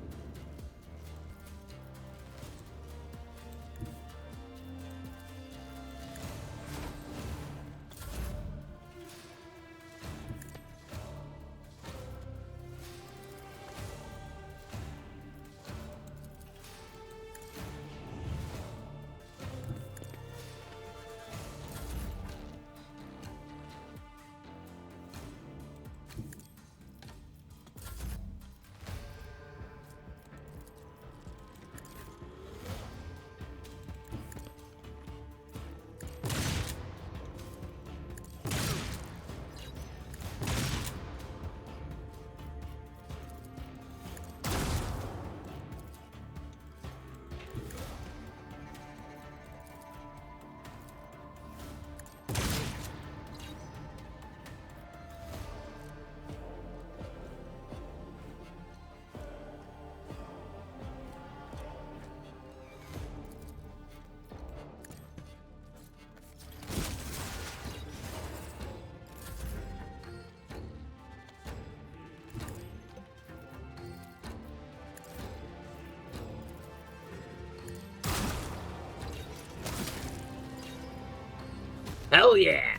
Hell yeah!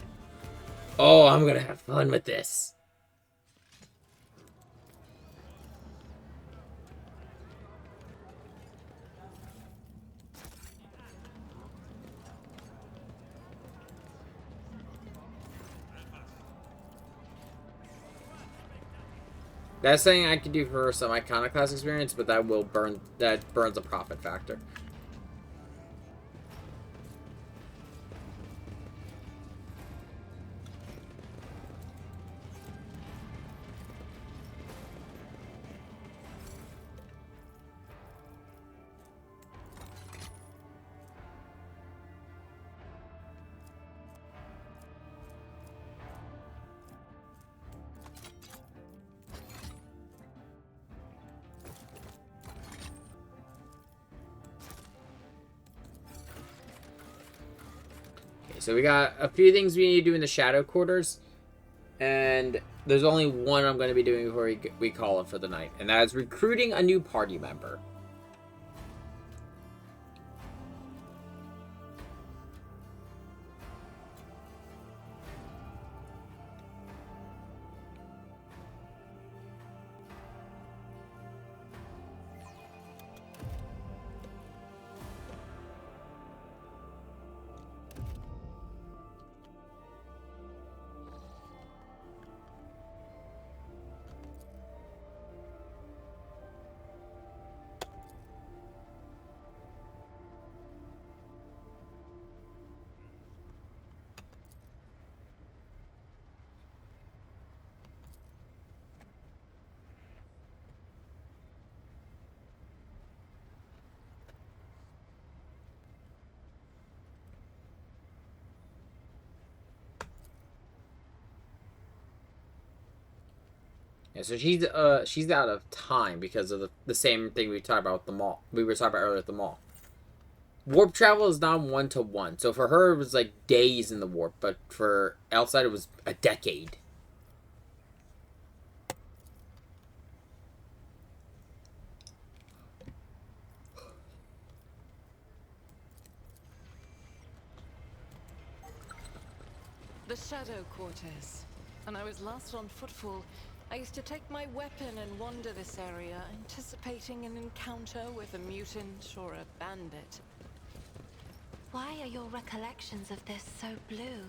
Oh, I'm gonna have fun with this. That's something I could do for some Iconoclast experience, but that burns a profit factor. So we got a few things we need to do in the Shadow Quarters, and there's only one I'm going to be doing before we call it for the night, and that is recruiting a new party member. Yeah, so she's out of time because of the same thing we talked about with the mall. We were talking about earlier at the mall. Warp travel is not 1-to-1, so for her it was like days in the warp, but for outside it was a decade. The Shadow Quarters. When I was last on Footfall, I used to take my weapon and wander this area, anticipating an encounter with a mutant or a bandit. Why are your recollections of this so blue?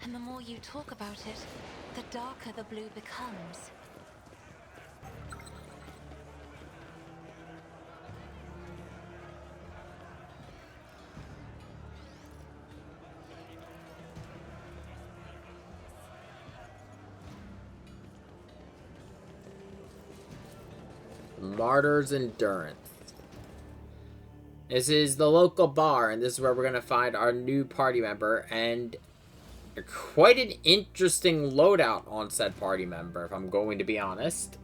And the more you talk about it, the darker the blue becomes. Martyr's Endurance. This is the local bar, and this is where we're going to find our new party member, and quite an interesting loadout on said party member, if I'm going to be honest.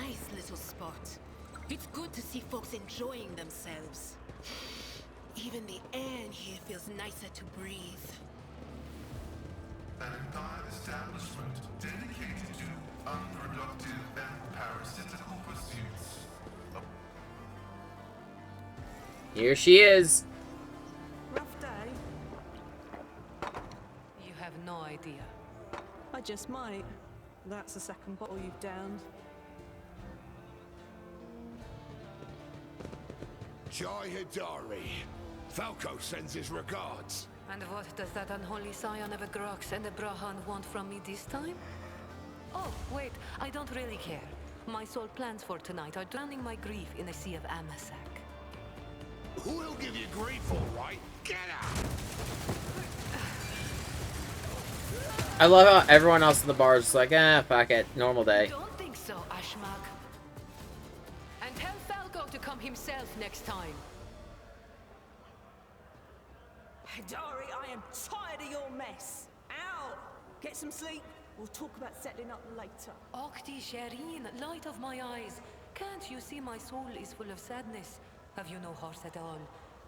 nice little spot. It's good to see folks enjoying themselves. Even the air in here feels nicer to breathe. An entire establishment dedicated to unproductive and parasitical pursuits. Here she is. Rough day? You have no idea. I just might. That's the second bottle you've downed. Jai Hidari. Falco sends his regards. And what does that unholy scion of a Grox and a Brahan want from me this time? Oh, wait, I don't really care. My sole plans for tonight are drowning my grief in a sea of Amasak. Who'll give you grief, all right? Get out! I love how everyone else in the bar is just like, fuck it, normal day. Don't think so, Ashmak. And tell Falco to come himself next time. Hidari, I am tired of your mess. Out! Get some sleep. We'll talk about settling up later. Okti Shireen, light of my eyes. Can't you see my soul is full of sadness? Have you no heart at all?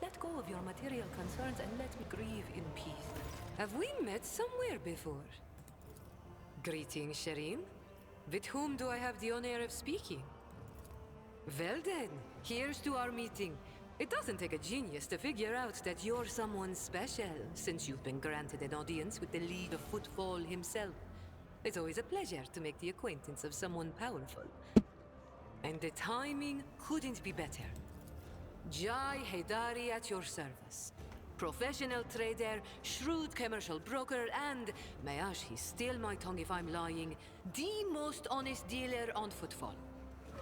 Let go of your material concerns and let me grieve in peace. Have we met somewhere before? Greetings, Shireen. With whom do I have the honor of speaking? Well then, here's to our meeting. It doesn't take a genius to figure out that you're someone special, since you've been granted an audience with the lead of Footfall himself. It's always a pleasure to make the acquaintance of someone powerful. And the timing couldn't be better. Jai Hidari at your service. Professional trader, shrewd commercial broker, and, may he steal my tongue if I'm lying, the most honest dealer on Footfall.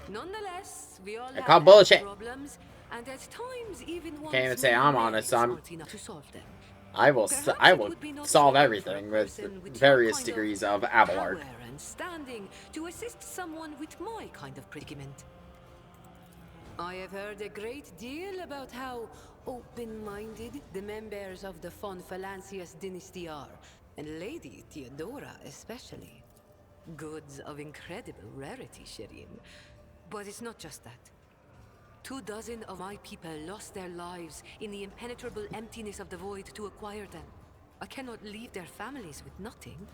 Nonetheless, we all call have bullshit. problems, and at times even Can't even say I'm honest. I'm. to solve them. I will solve everything with With various your kind degrees of Abelard. power and standing to assist someone with my kind of predicament. I have heard a great deal about how open-minded the members of the von Phalanxius dynasty are, and Lady Theodora especially. Goods of incredible rarity, Shireen. But it's not just that. 24 of my people lost their lives in the impenetrable emptiness of the void to acquire them. I cannot leave their families with nothing.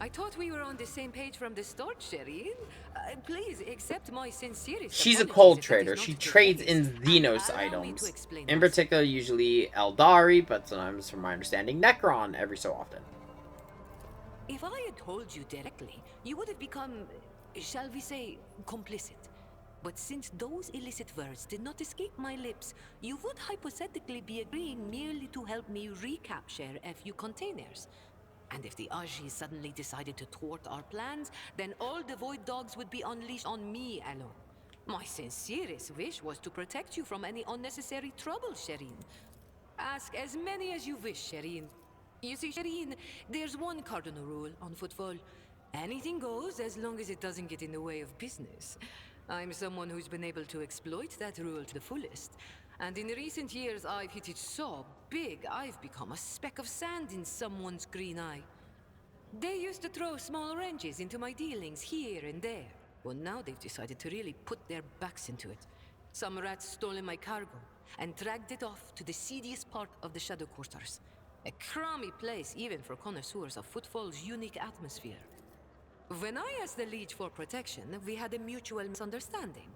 I thought we were on the same page from the start, Shireen. Please accept my sincerest She's a apologies cold if that is trader. not She the trades case. in Xenos Allow me to items. explain In myself. particular, usually Eldari, but sometimes, from my understanding, Necron every so often. If I had told you directly, you would have become, shall we say, complicit. But since those illicit words did not escape my lips, you would hypothetically be agreeing merely to help me recapture a few containers. And if the Aji suddenly decided to thwart our plans, then all the Void Dogs would be unleashed on me alone. My sincerest wish was to protect you from any unnecessary trouble, Shireen. Ask as many as you wish, Shireen. You see, Shireen, there's one cardinal rule on Footfall. Anything goes as long as it doesn't get in the way of business. I'm someone who's been able to exploit that rule to the fullest. And in recent years, I've hit it so big, I've become a speck of sand in someone's green eye. They used to throw small wrenches into my dealings here and there. Well, now they've decided to really put their backs into it. Some rats stolen my cargo and dragged it off to the seediest part of the Shadow Quarters. A crummy place even for connoisseurs of Footfall's unique atmosphere. When I asked the Liege for protection, we had a mutual misunderstanding.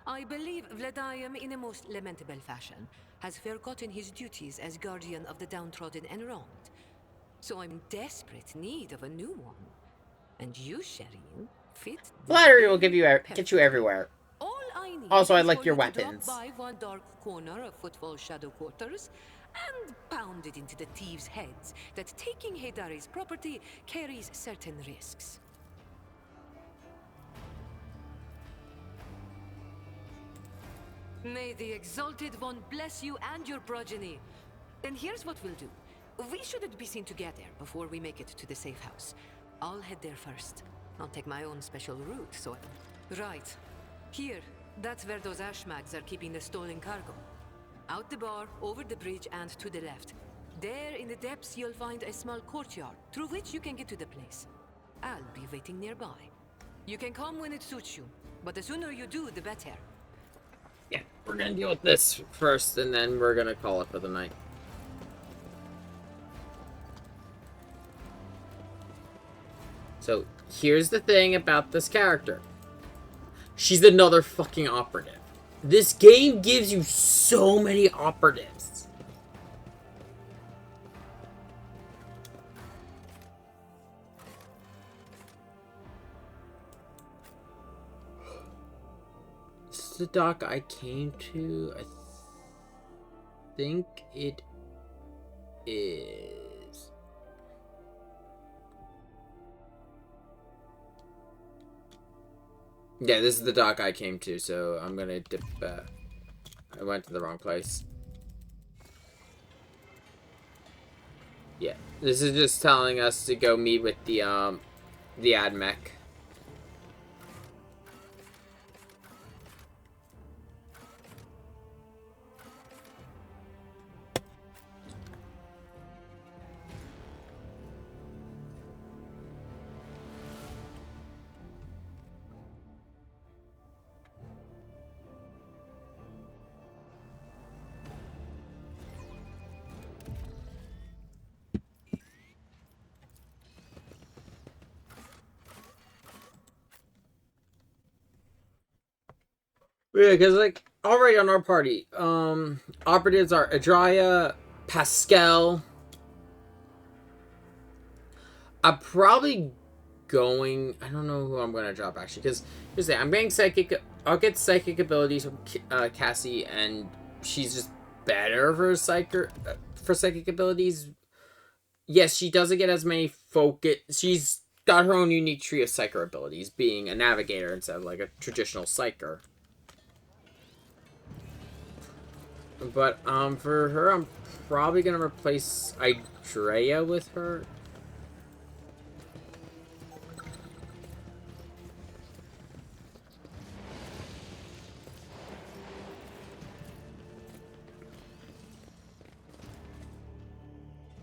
I believe Vladimir, in a most lamentable fashion, has forgotten his duties as guardian of the downtrodden and wronged. So I'm in desperate need of a new one. And you, Shireen, fit the Flattery will get perfect. you everywhere. All I need Also, I is like for your you to drop weapons. by one dark corner of Footfall Shadow Quarters and pound it into the thieves' heads that taking Hidari's property carries certain risks. May the Exalted One bless you and your progeny. And here's what we'll do. We shouldn't be seen together before we make it to the safe house. I'll head there first. I'll take my own special route, so... Right. Here. That's where those ashmags are keeping the stolen cargo. Out the bar, over the bridge, and to the left. There, in the depths, you'll find a small courtyard, through which you can get to the place. I'll be waiting nearby. You can come when it suits you, but the sooner you do, the better. Yeah, we're gonna deal with this first, and then we're gonna call it for the night. So, here's the thing about this character. She's another fucking operative. This game gives you so many operatives. This is the dock I came to. I think it is. Yeah, this is the dock I came to, so I'm gonna dip. I went to the wrong place. Yeah, this is just telling us to go meet with the admech. Yeah, because, like, already on our party, operatives are Adria, Pascal. I'm probably going... I don't know who I'm going to drop, actually, because, here's the thing, I'm getting psychic... I'll get psychic abilities from Cassie, and she's just better for psychic abilities. Yes, she doesn't get as many focus... She's got her own unique tree of psyker abilities, being a navigator instead of, like, a traditional psyker. But, for her, I'm probably gonna replace Idrea with her.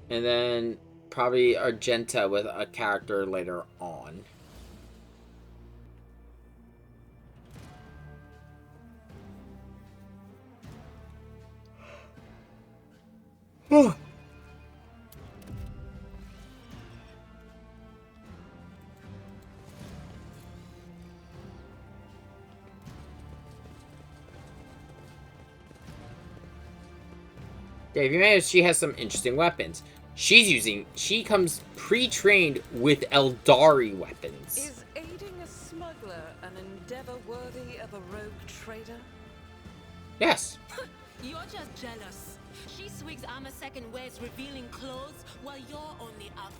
And then, probably Argenta with a character later on. Dave, you notice she has some interesting weapons. She comes pre-trained with Eldari weapons. Is aiding a smuggler an endeavor worthy of a rogue trader? Yes. You're just jealous. She swigs armor-sec and wears revealing clothes, while you're only up.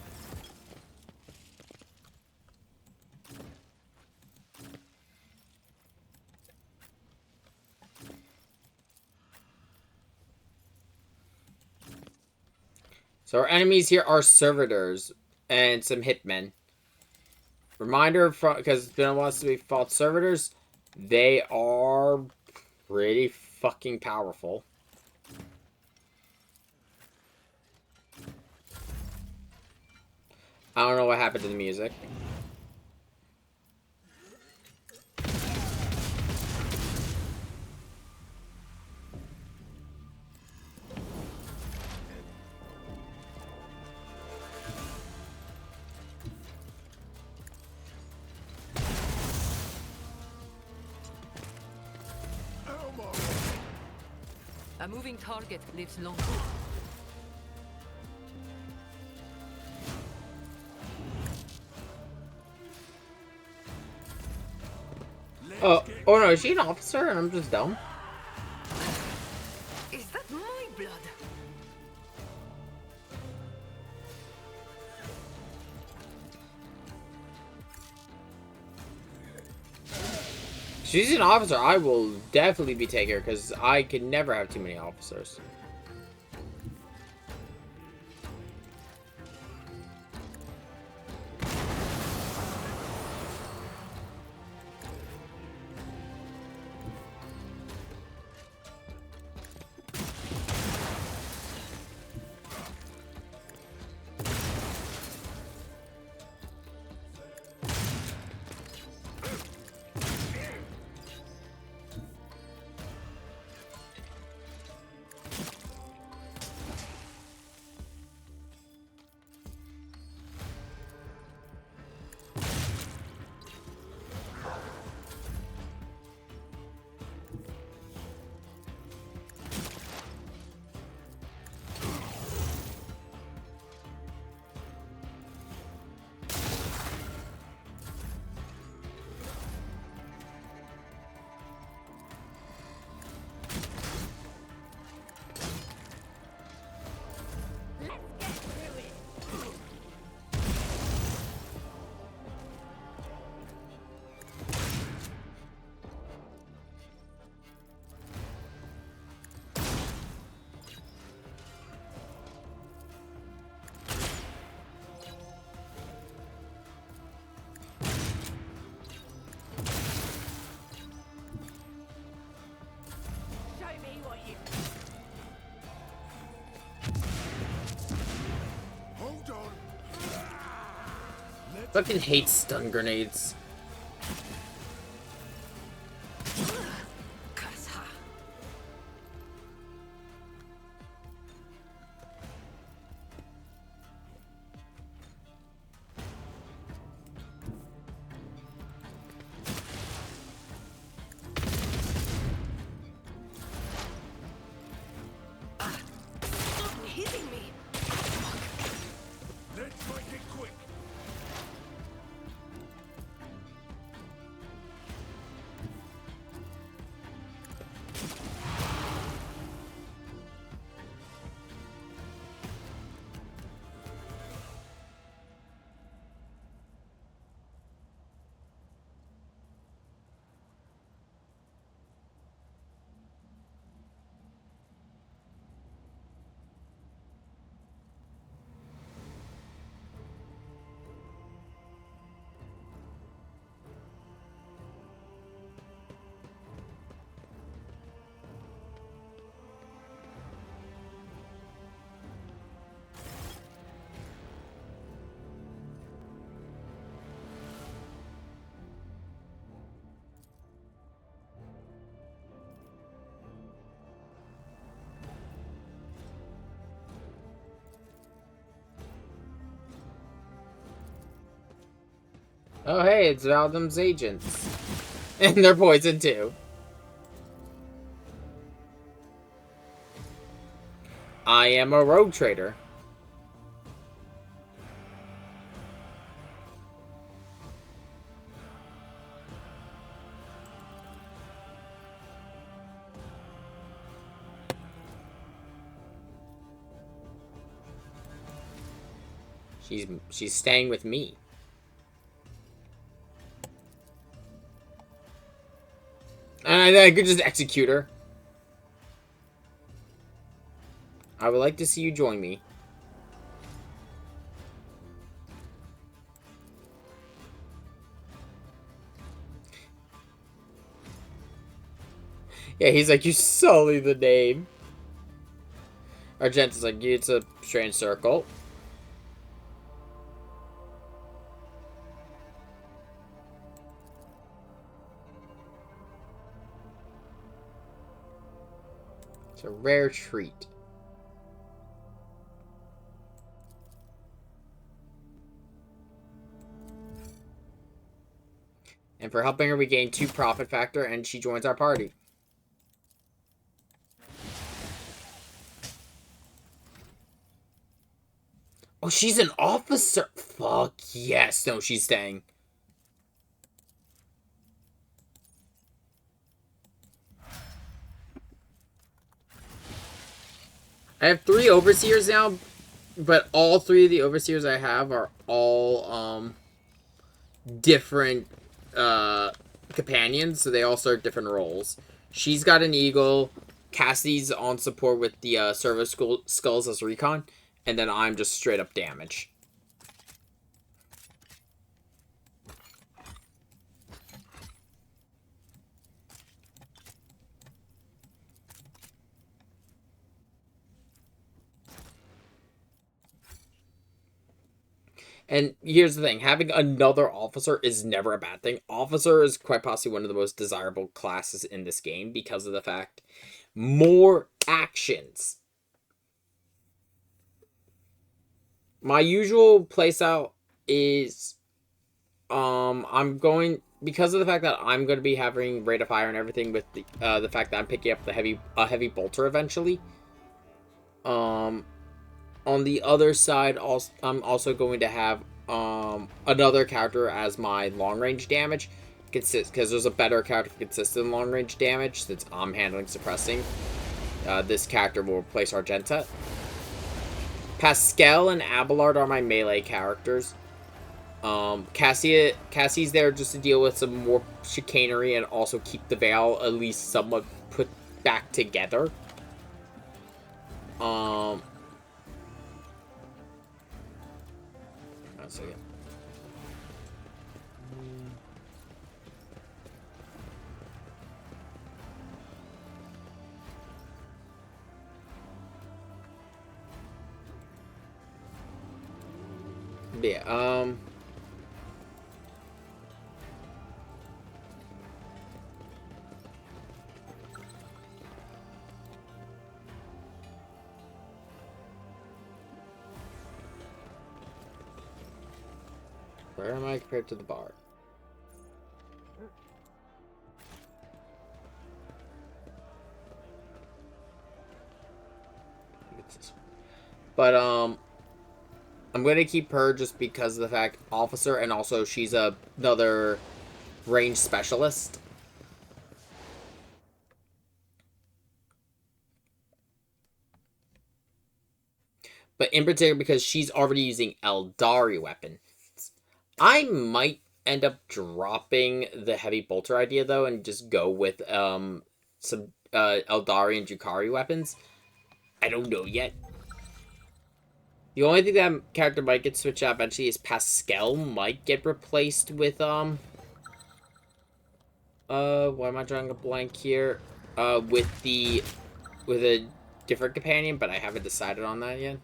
So our enemies here are servitors and some hitmen. Reminder, because it's been a while since we fought servitors, they are pretty fucking powerful. I don't know what happened to the music. A moving target lives long. Oh no, is she an officer and I'm just dumb? Is that my blood? She's an officer. I will definitely be taking her because I can never have too many officers. Fucking hate stun grenades. Hitting me. Let's make it quick. Oh hey, it's Valdem's agents. And they're poisoned too. I am a rogue trader. She's staying with me. And I could just execute her. I would like to see you join me. Yeah, he's like, you sully the name. Argenta's like, it's a strange circle. It's a rare treat. And for helping her, we gain 2 profit factor, and she joins our party. Oh, she's an officer. Fuck yes. No, she's staying. I have 3 overseers now, but all 3 of the overseers I have are all different companions, so they all serve different roles. She's got an eagle. Cassie's on support with the service skulls as recon, and then I'm just straight up damage. And here's the thing, having another officer is never a bad thing. Officer is quite possibly one of the most desirable classes in this game because of the fact more actions. My usual playstyle is I'm going, because of the fact that I'm going to be having rate of fire and everything with the fact that I'm picking up the heavy bolter eventually. On the other side, also, I'm also going to have another character as my long-range damage, because there's a better character for consistent long-range damage, since I'm handling suppressing. This character will replace Argenta. Pascal and Abelard are my melee characters. Cassie's there just to deal with some more chicanery and also keep the Veil at least somewhat put back together. So yeah. Where am I compared to the bar? But I'm gonna keep her just because of the fact officer, and also she's another range specialist. But in particular because she's already using Eldari weapons. I might end up dropping the heavy bolter idea though and just go with some Eldari and Jukari weapons. I don't know yet. The only thing that character might get switched out eventually is Pascal might get replaced with why am I drawing a blank here? With a different companion, but I haven't decided on that yet.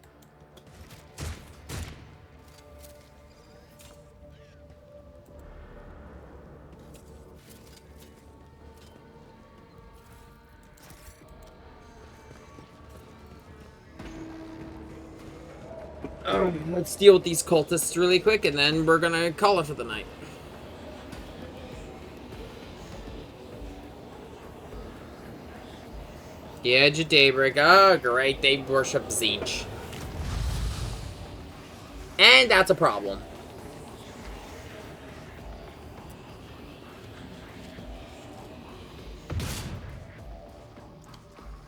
Let's deal with these cultists really quick, and then we're gonna call it for the night. The Edge of Daybreak. Oh, great. They worship Tzeentch. And that's a problem.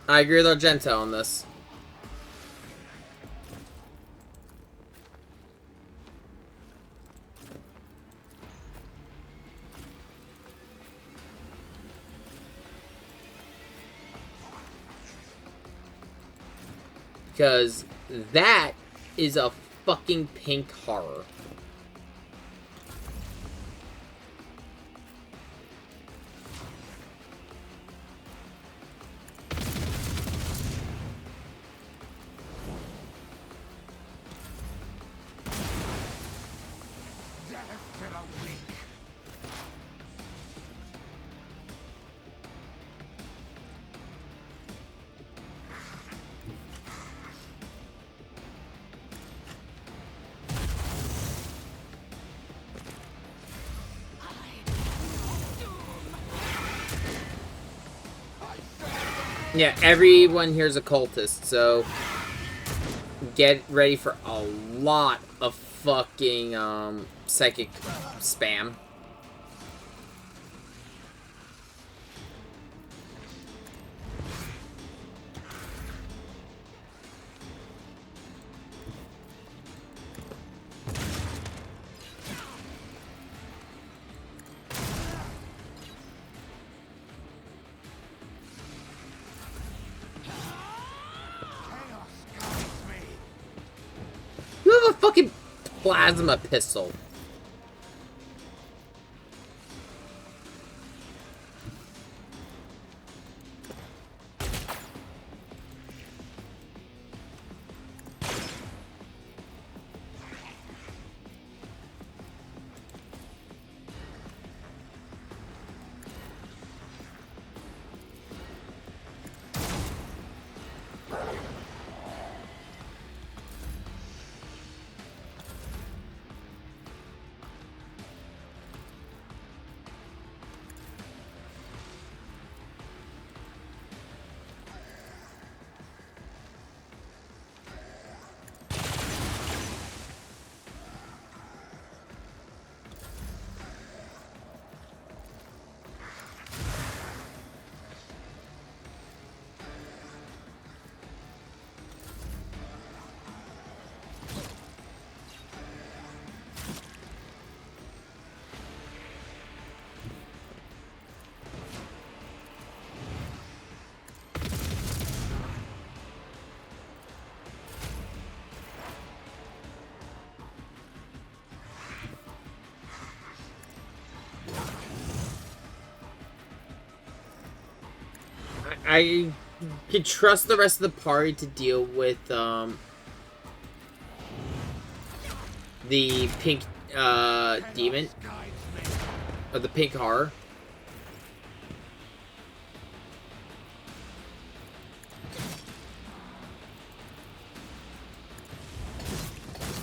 I agree with Argento on this. Because that is a fucking pink horror. Yeah, everyone here's a cultist, so get ready for a lot of fucking psychic spam. You have a fucking plasma pistol. I can trust the rest of the party to deal with the pink demon or the pink horror.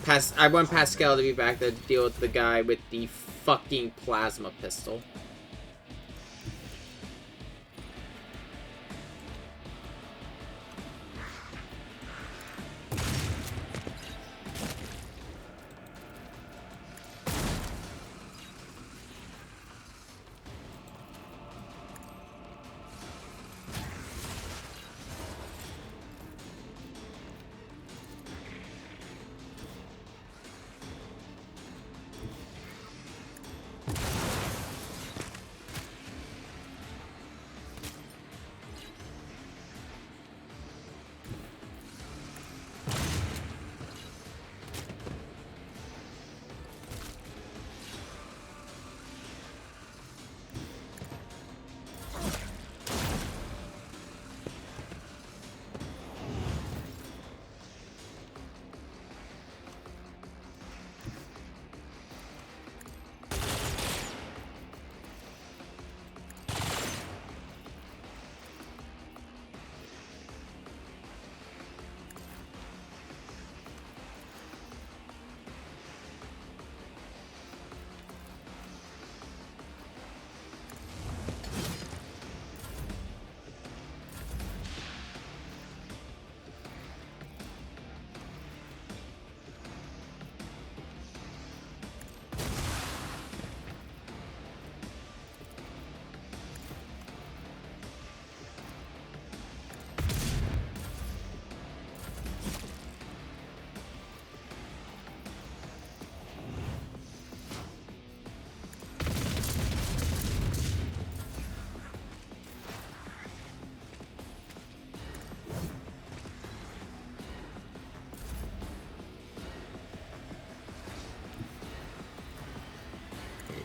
I want Pascal to be back to deal with the guy with the fucking plasma pistol.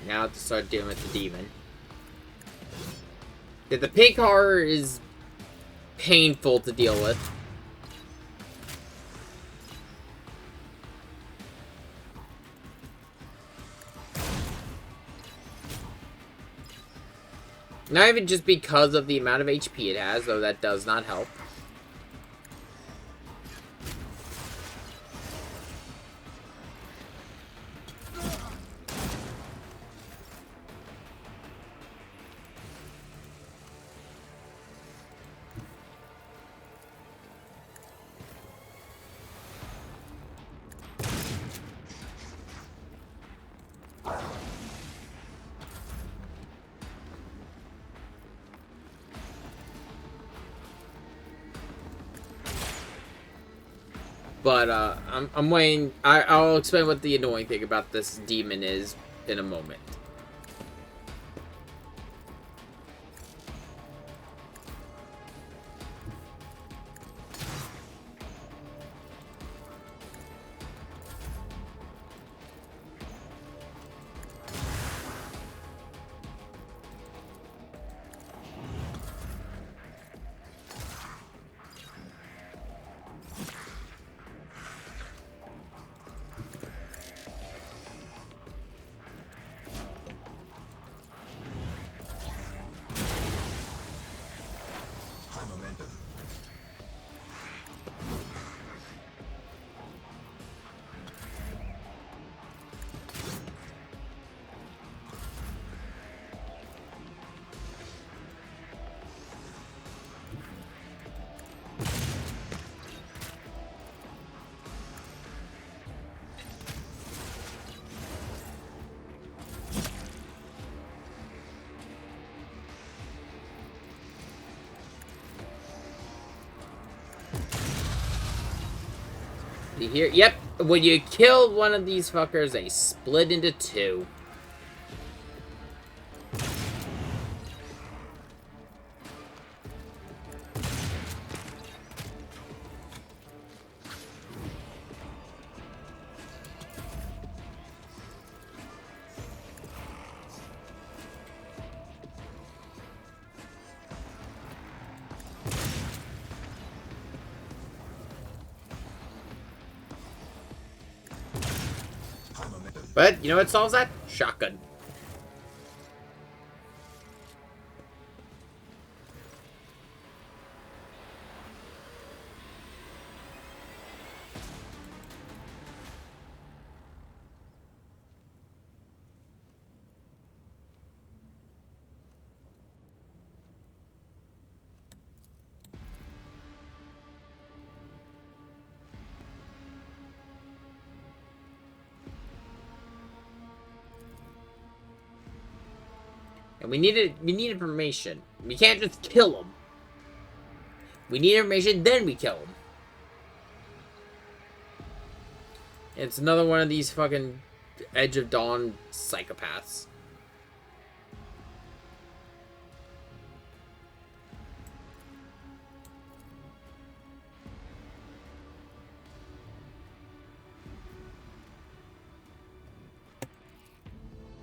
Now I have to start dealing with the demon. Yeah, the pig horror is painful to deal with. Not even just because of the amount of HP it has, though that does not help. But, I'm waiting. I'll explain what the annoying thing about this demon is in a moment. You hear? Yep. When you kill one of these fuckers, they split into two. But, you know what solves that? Shotgun. And we need information. We can't just kill them. We need information, then we kill them. It's another one of these fucking Edge of Dawn psychopaths.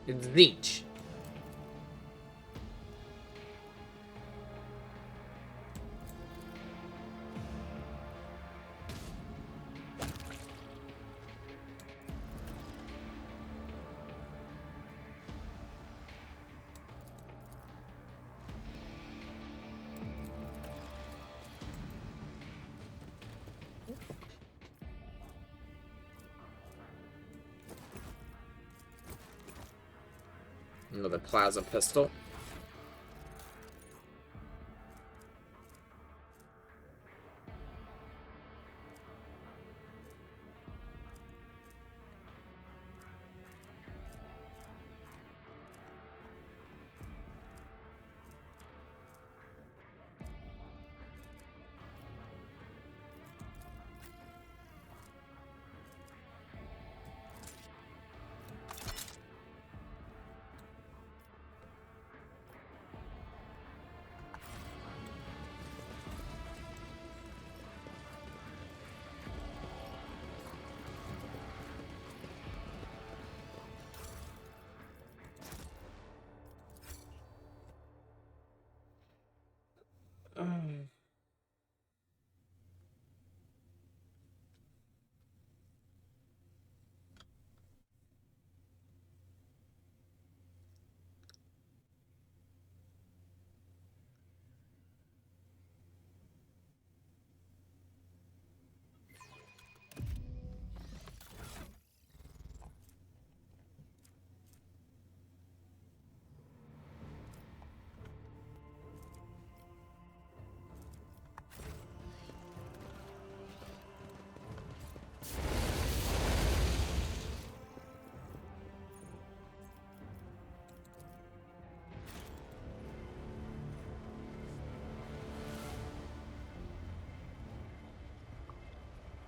It's Zinch. Another plasma pistol.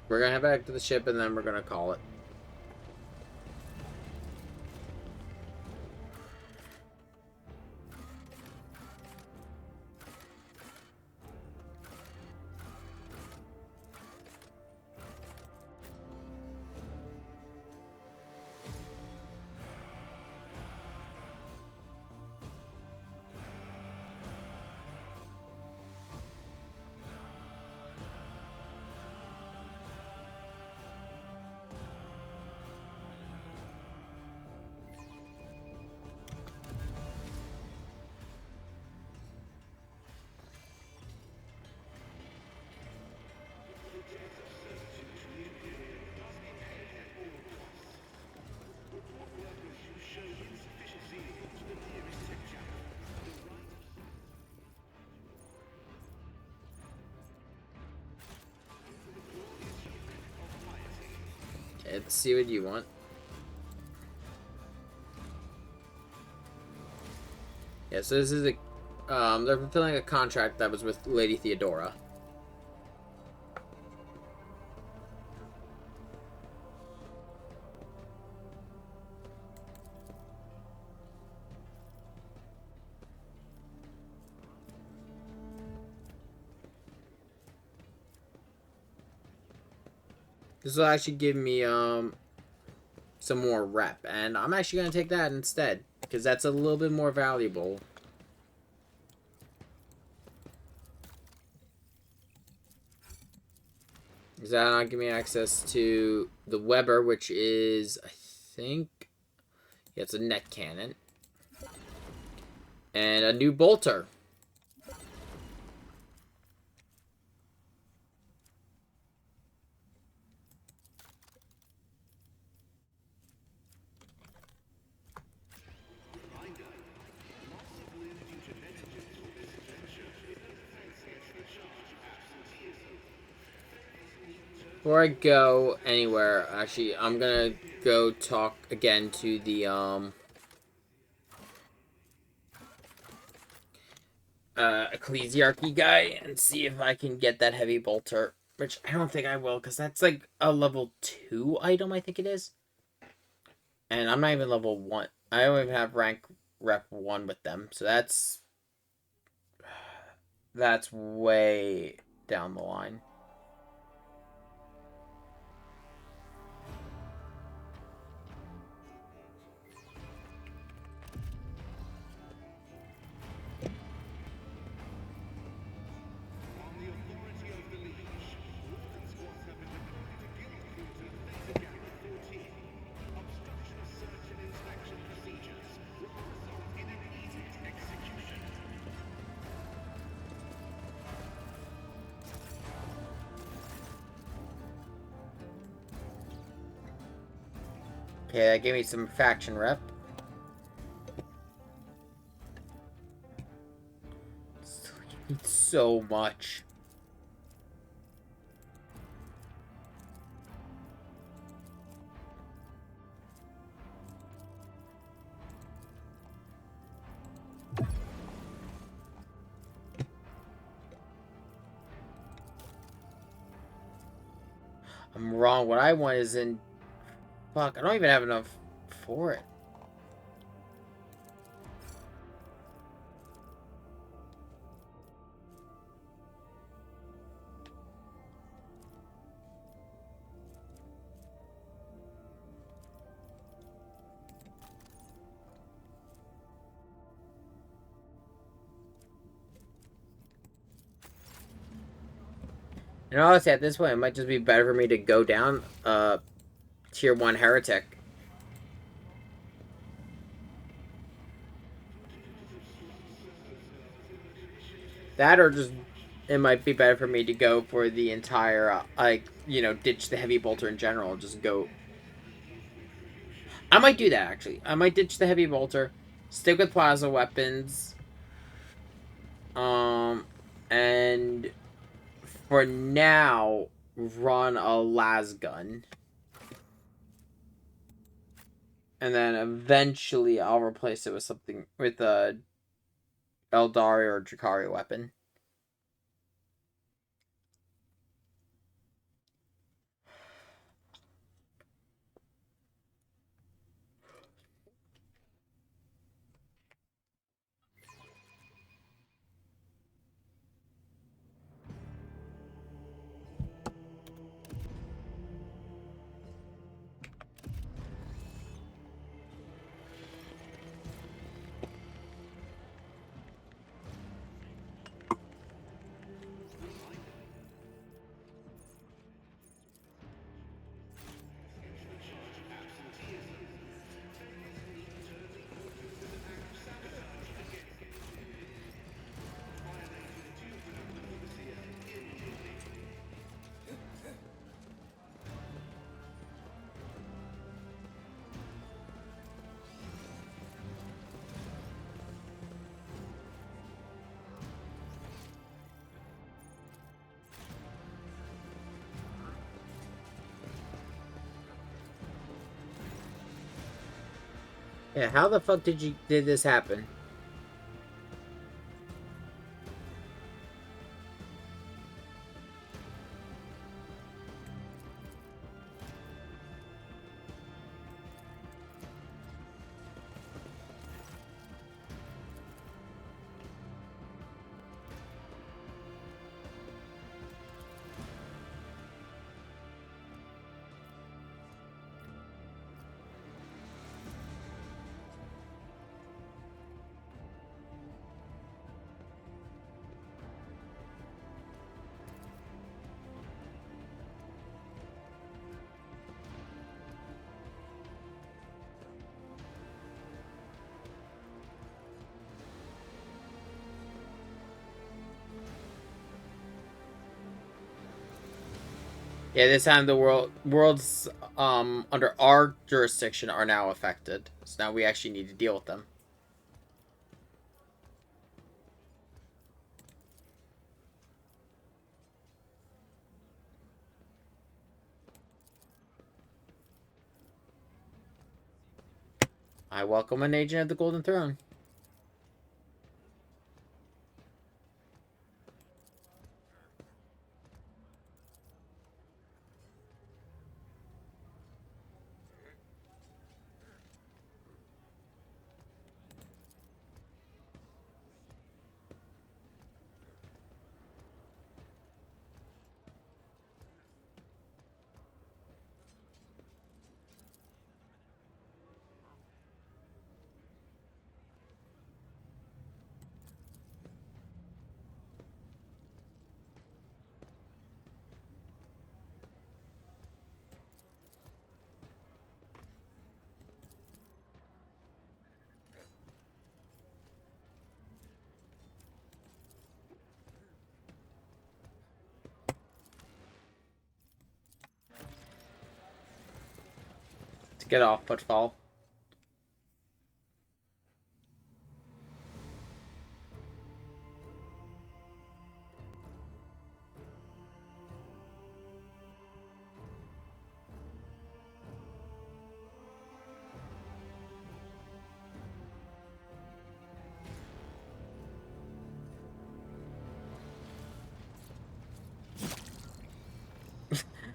We're gonna head back to the ship and then we're gonna call it. Okay, let's see what you want. Yeah, so this is a they're fulfilling a contract that was with Lady Theodora. This will actually give me some more rep, and I'm actually gonna take that instead because that's a little bit more valuable. Does that not give me access to the Weber, which is, I think, yeah, it's a net cannon. And a new bolter. Before I go anywhere, actually, I'm gonna go talk again to the, ecclesiarchy guy and see if I can get that heavy bolter, which I don't think I will, because that's like a level 2 item, I think it is. And I'm not even level 1. I don't even have rank rep 1 with them, so that's way down the line. Okay, that gave me some faction rep. It's so much. I'm wrong. What I want is in... Fuck, I don't even have enough for it. And honestly, at this point, it might just be better for me to go down tier 1 heretic. That, or just it might be better for me to go for the entire like, you know, ditch the heavy bolter in general and just go. I might do that, actually. I might ditch the heavy bolter, stick with plasma weapons, and for now run a las gun. And then eventually I'll replace it with something with a Eldari or Drakari weapon. Yeah, how the fuck did this happen? Yeah, this time the worlds under our jurisdiction are now affected. So now we actually need to deal with them. I welcome an agent of the Golden Throne. to get off Footfall.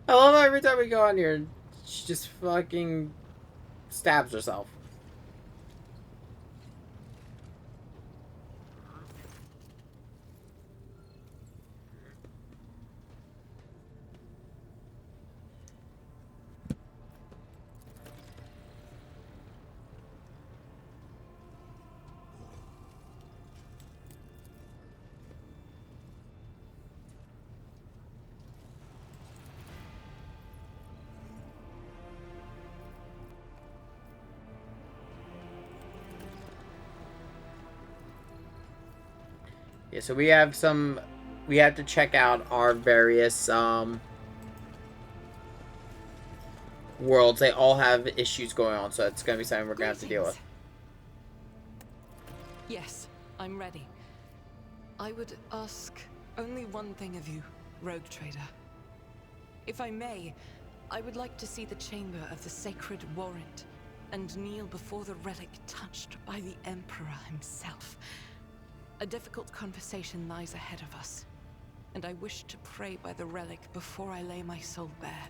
I love how every time we go on here, she just fucking stabs herself. Yeah, so we have to check out our various, worlds. They all have issues going on, so it's gonna be something we're gonna have to deal with. Yes, I'm ready. I would ask only one thing of you, Rogue Trader. If I may, I would like to see the chamber of the Sacred Warrant and kneel before the relic touched by the Emperor himself. A difficult conversation lies ahead of us, and I wish to pray by the relic before I lay my soul bare.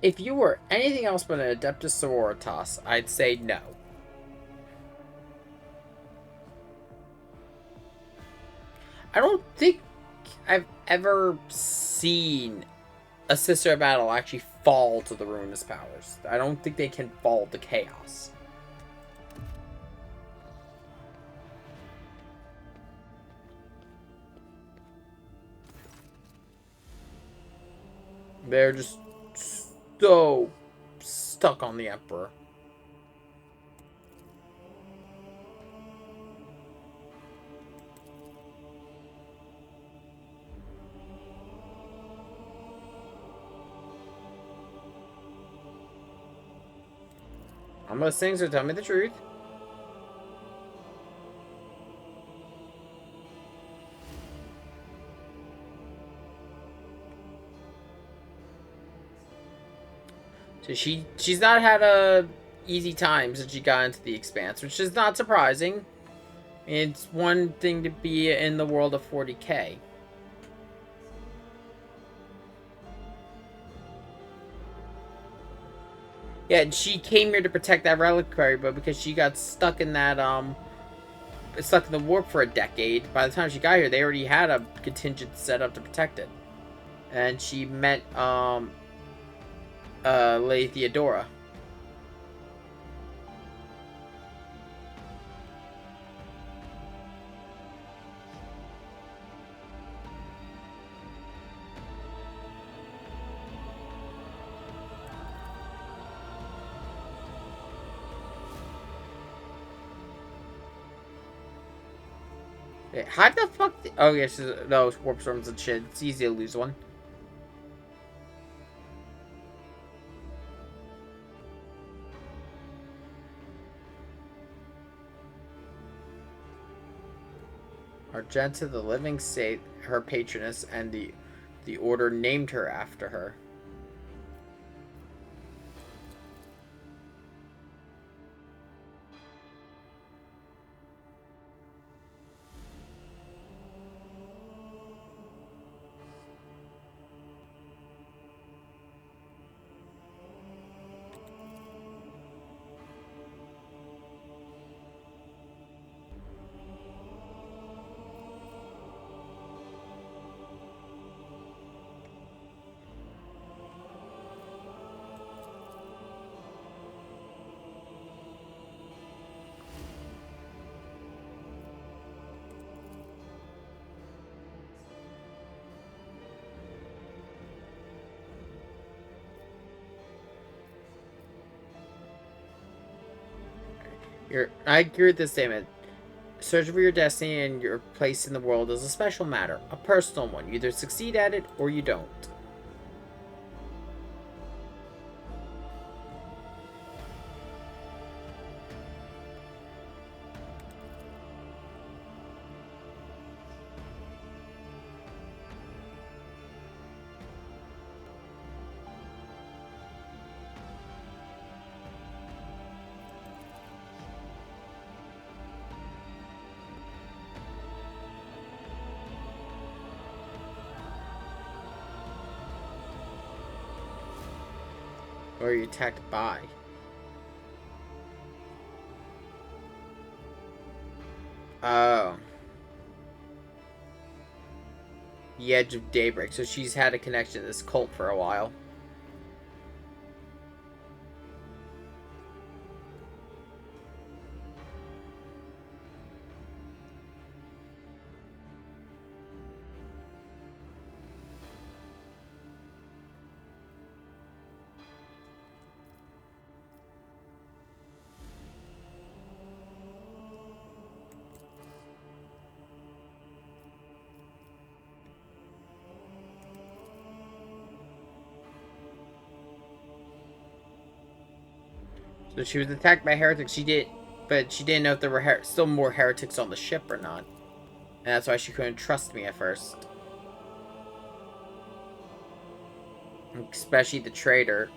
If you were anything else but an Adeptus Sororitas, I'd say no. I don't think I've ever seen a Sister of Battle actually fall to the Ruinous Powers. I don't think they can fall to Chaos. They're just so stuck on the Emperor. I'm gonna sing, so tell me the truth. So she's not had a easy time since she got into the Expanse, which is not surprising. It's one thing to be in the world of 40k. Yeah, and she came here to protect that reliquary, but because she got stuck in that stuck in the warp for a decade, by the time she got here, they already had a contingent set up to protect it. And she met Lady Theodora. How the fuck? Oh yes, no, warp storms and shit. It's easy to lose one. Argenta, the living saint, her patroness, and the order named her after her. I agree with this statement. Search for your destiny and your place in the world is a special matter, a personal one. You either succeed at it or you don't. Or are you attacked by? Oh. The Edge of Daybreak. So she's had a connection to this cult for a while. So she was attacked by heretics. But she didn't know if there were still more heretics on the ship or not. And that's why she couldn't trust me at first. Especially the traitor.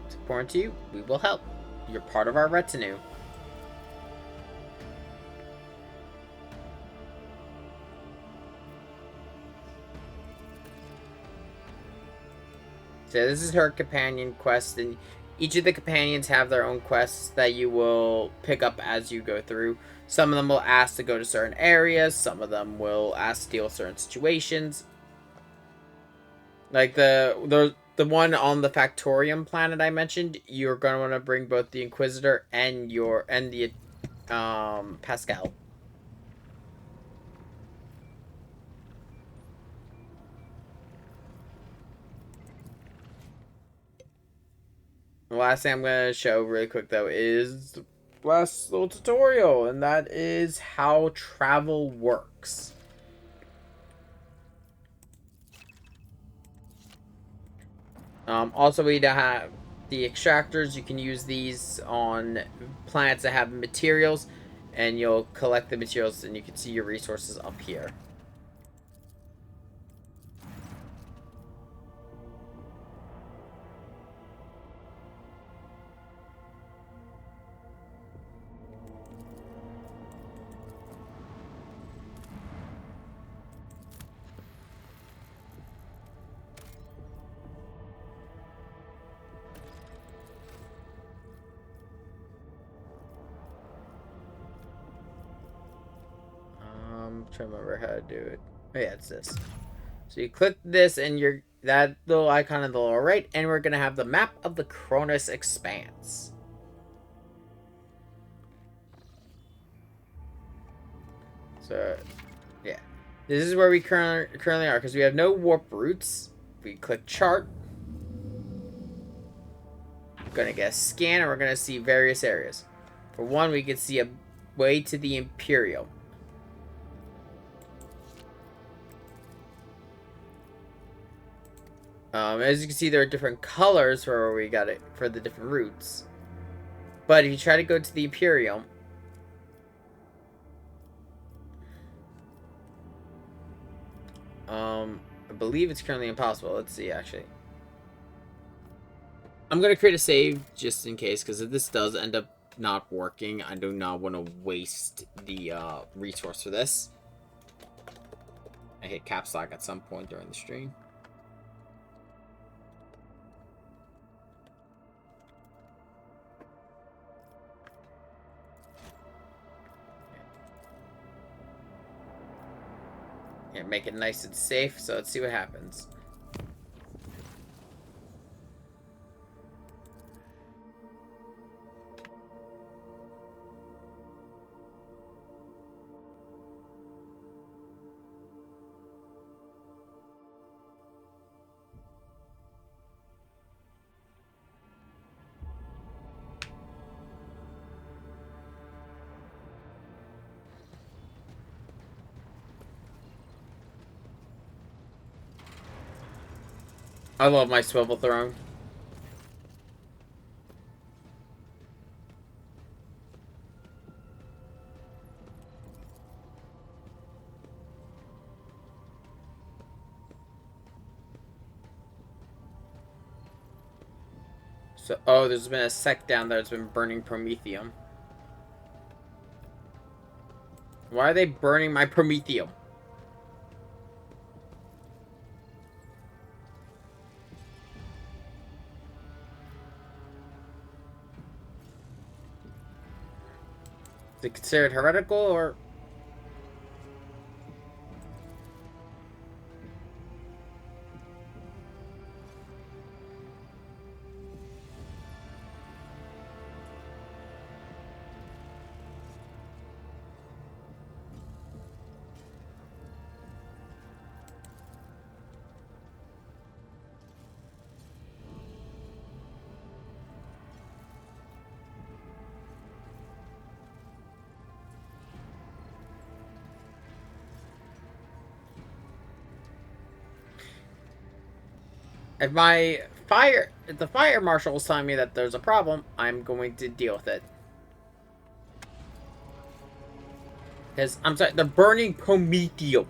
It's important to you. We will help. You're part of our retinue. So this is her companion quest, and each of the companions have their own quests that you will pick up as you go through. Some of them will ask to go to certain areas. Some of them will ask to deal with certain situations. Like the one on the Factorium planet I mentioned, you're gonna want to bring both the Inquisitor and the Pascal. The last thing I'm going to show really quick, though, is the last little tutorial, and that is how travel works. Also, we have the extractors. You can use these on planets that have materials, and you'll collect the materials, and you can see your resources up here. I'm trying to remember how to do it. Oh yeah, it's this. So you click this and that little icon in the lower right, and we're gonna have the map of the Cronus Expanse. So yeah. This is where we currently are, because we have no warp routes. We click chart. We're gonna get a scan, and we're gonna see various areas. For one, we can see a way to the Imperial. As you can see, there are different colors for where we got it for the different routes. But if you try to go to the Imperium, I believe it's currently impossible. Let's see, actually. I'm gonna create a save just in case, because if this does end up not working, I do not want to waste the resource for this. I hit caps lock at some point during the stream. Yeah, make it nice and safe, so let's see what happens. I love my swivel throne. So, oh, there's been a sect down there that's been burning promethium. Why are they burning my promethium? Is it considered heretical, or... If the fire marshal is telling me that there's a problem, I'm going to deal with it. Because, I'm sorry, they're burning promethium.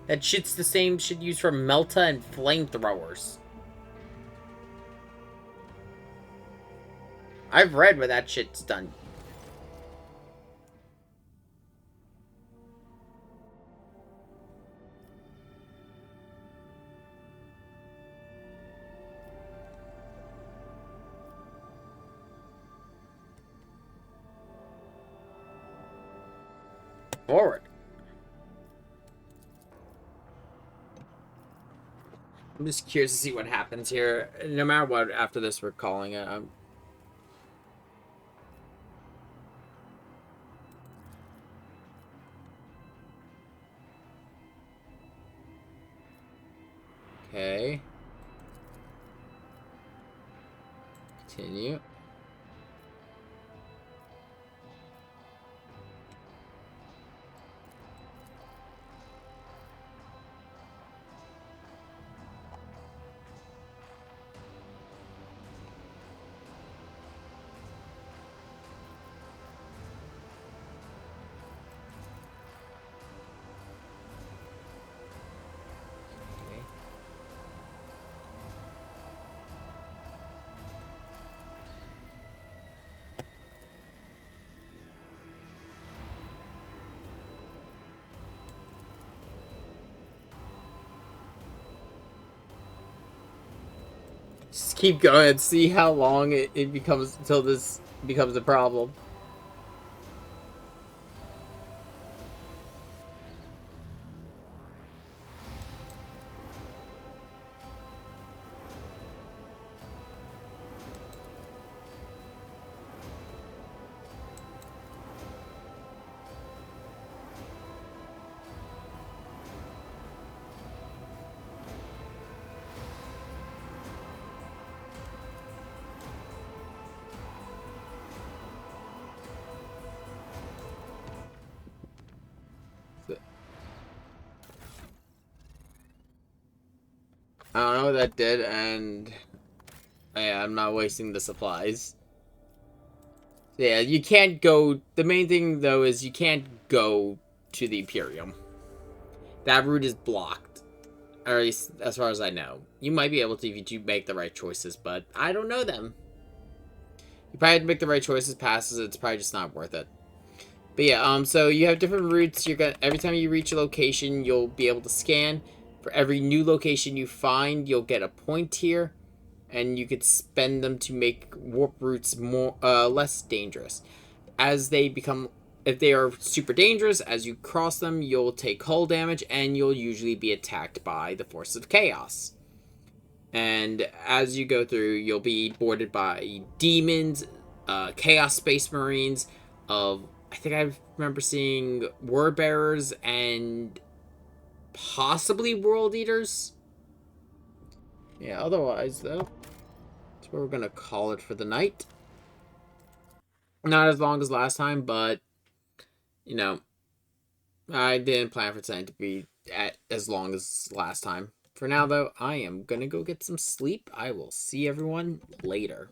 That shit's the same shit used for melta and flamethrowers. I've read where that shit's done. Forward. I'm just curious to see what happens here. No matter what, after this, we're calling it. Okay. Continue. Just keep going and see how long it becomes until this becomes a problem. I don't know what that did, and yeah, I'm not wasting the supplies. Yeah, you can't go. The main thing though is you can't go to the Imperium. That route is blocked, or at least as far as I know. You might be able to if you do make the right choices, but I don't know them. You probably have to make the right choices. Passes, it's probably just not worth it. But yeah, so you have different routes. You're gonna every time you reach a location, you'll be able to scan. For every new location you find, you'll get a point here, and you could spend them to make warp routes more less dangerous. As they become, if they are super dangerous, as you cross them, you'll take hull damage, and you'll usually be attacked by the forces of chaos. And as you go through, you'll be boarded by demons, chaos space marines, I think I remember seeing word bearers and possibly world eaters. Yeah, otherwise though, that's where we're gonna call it for the night. Not as long as last time, but you know, I didn't plan for tonight to be at as long as last time. For now though, I am gonna go get some sleep. I will see everyone later.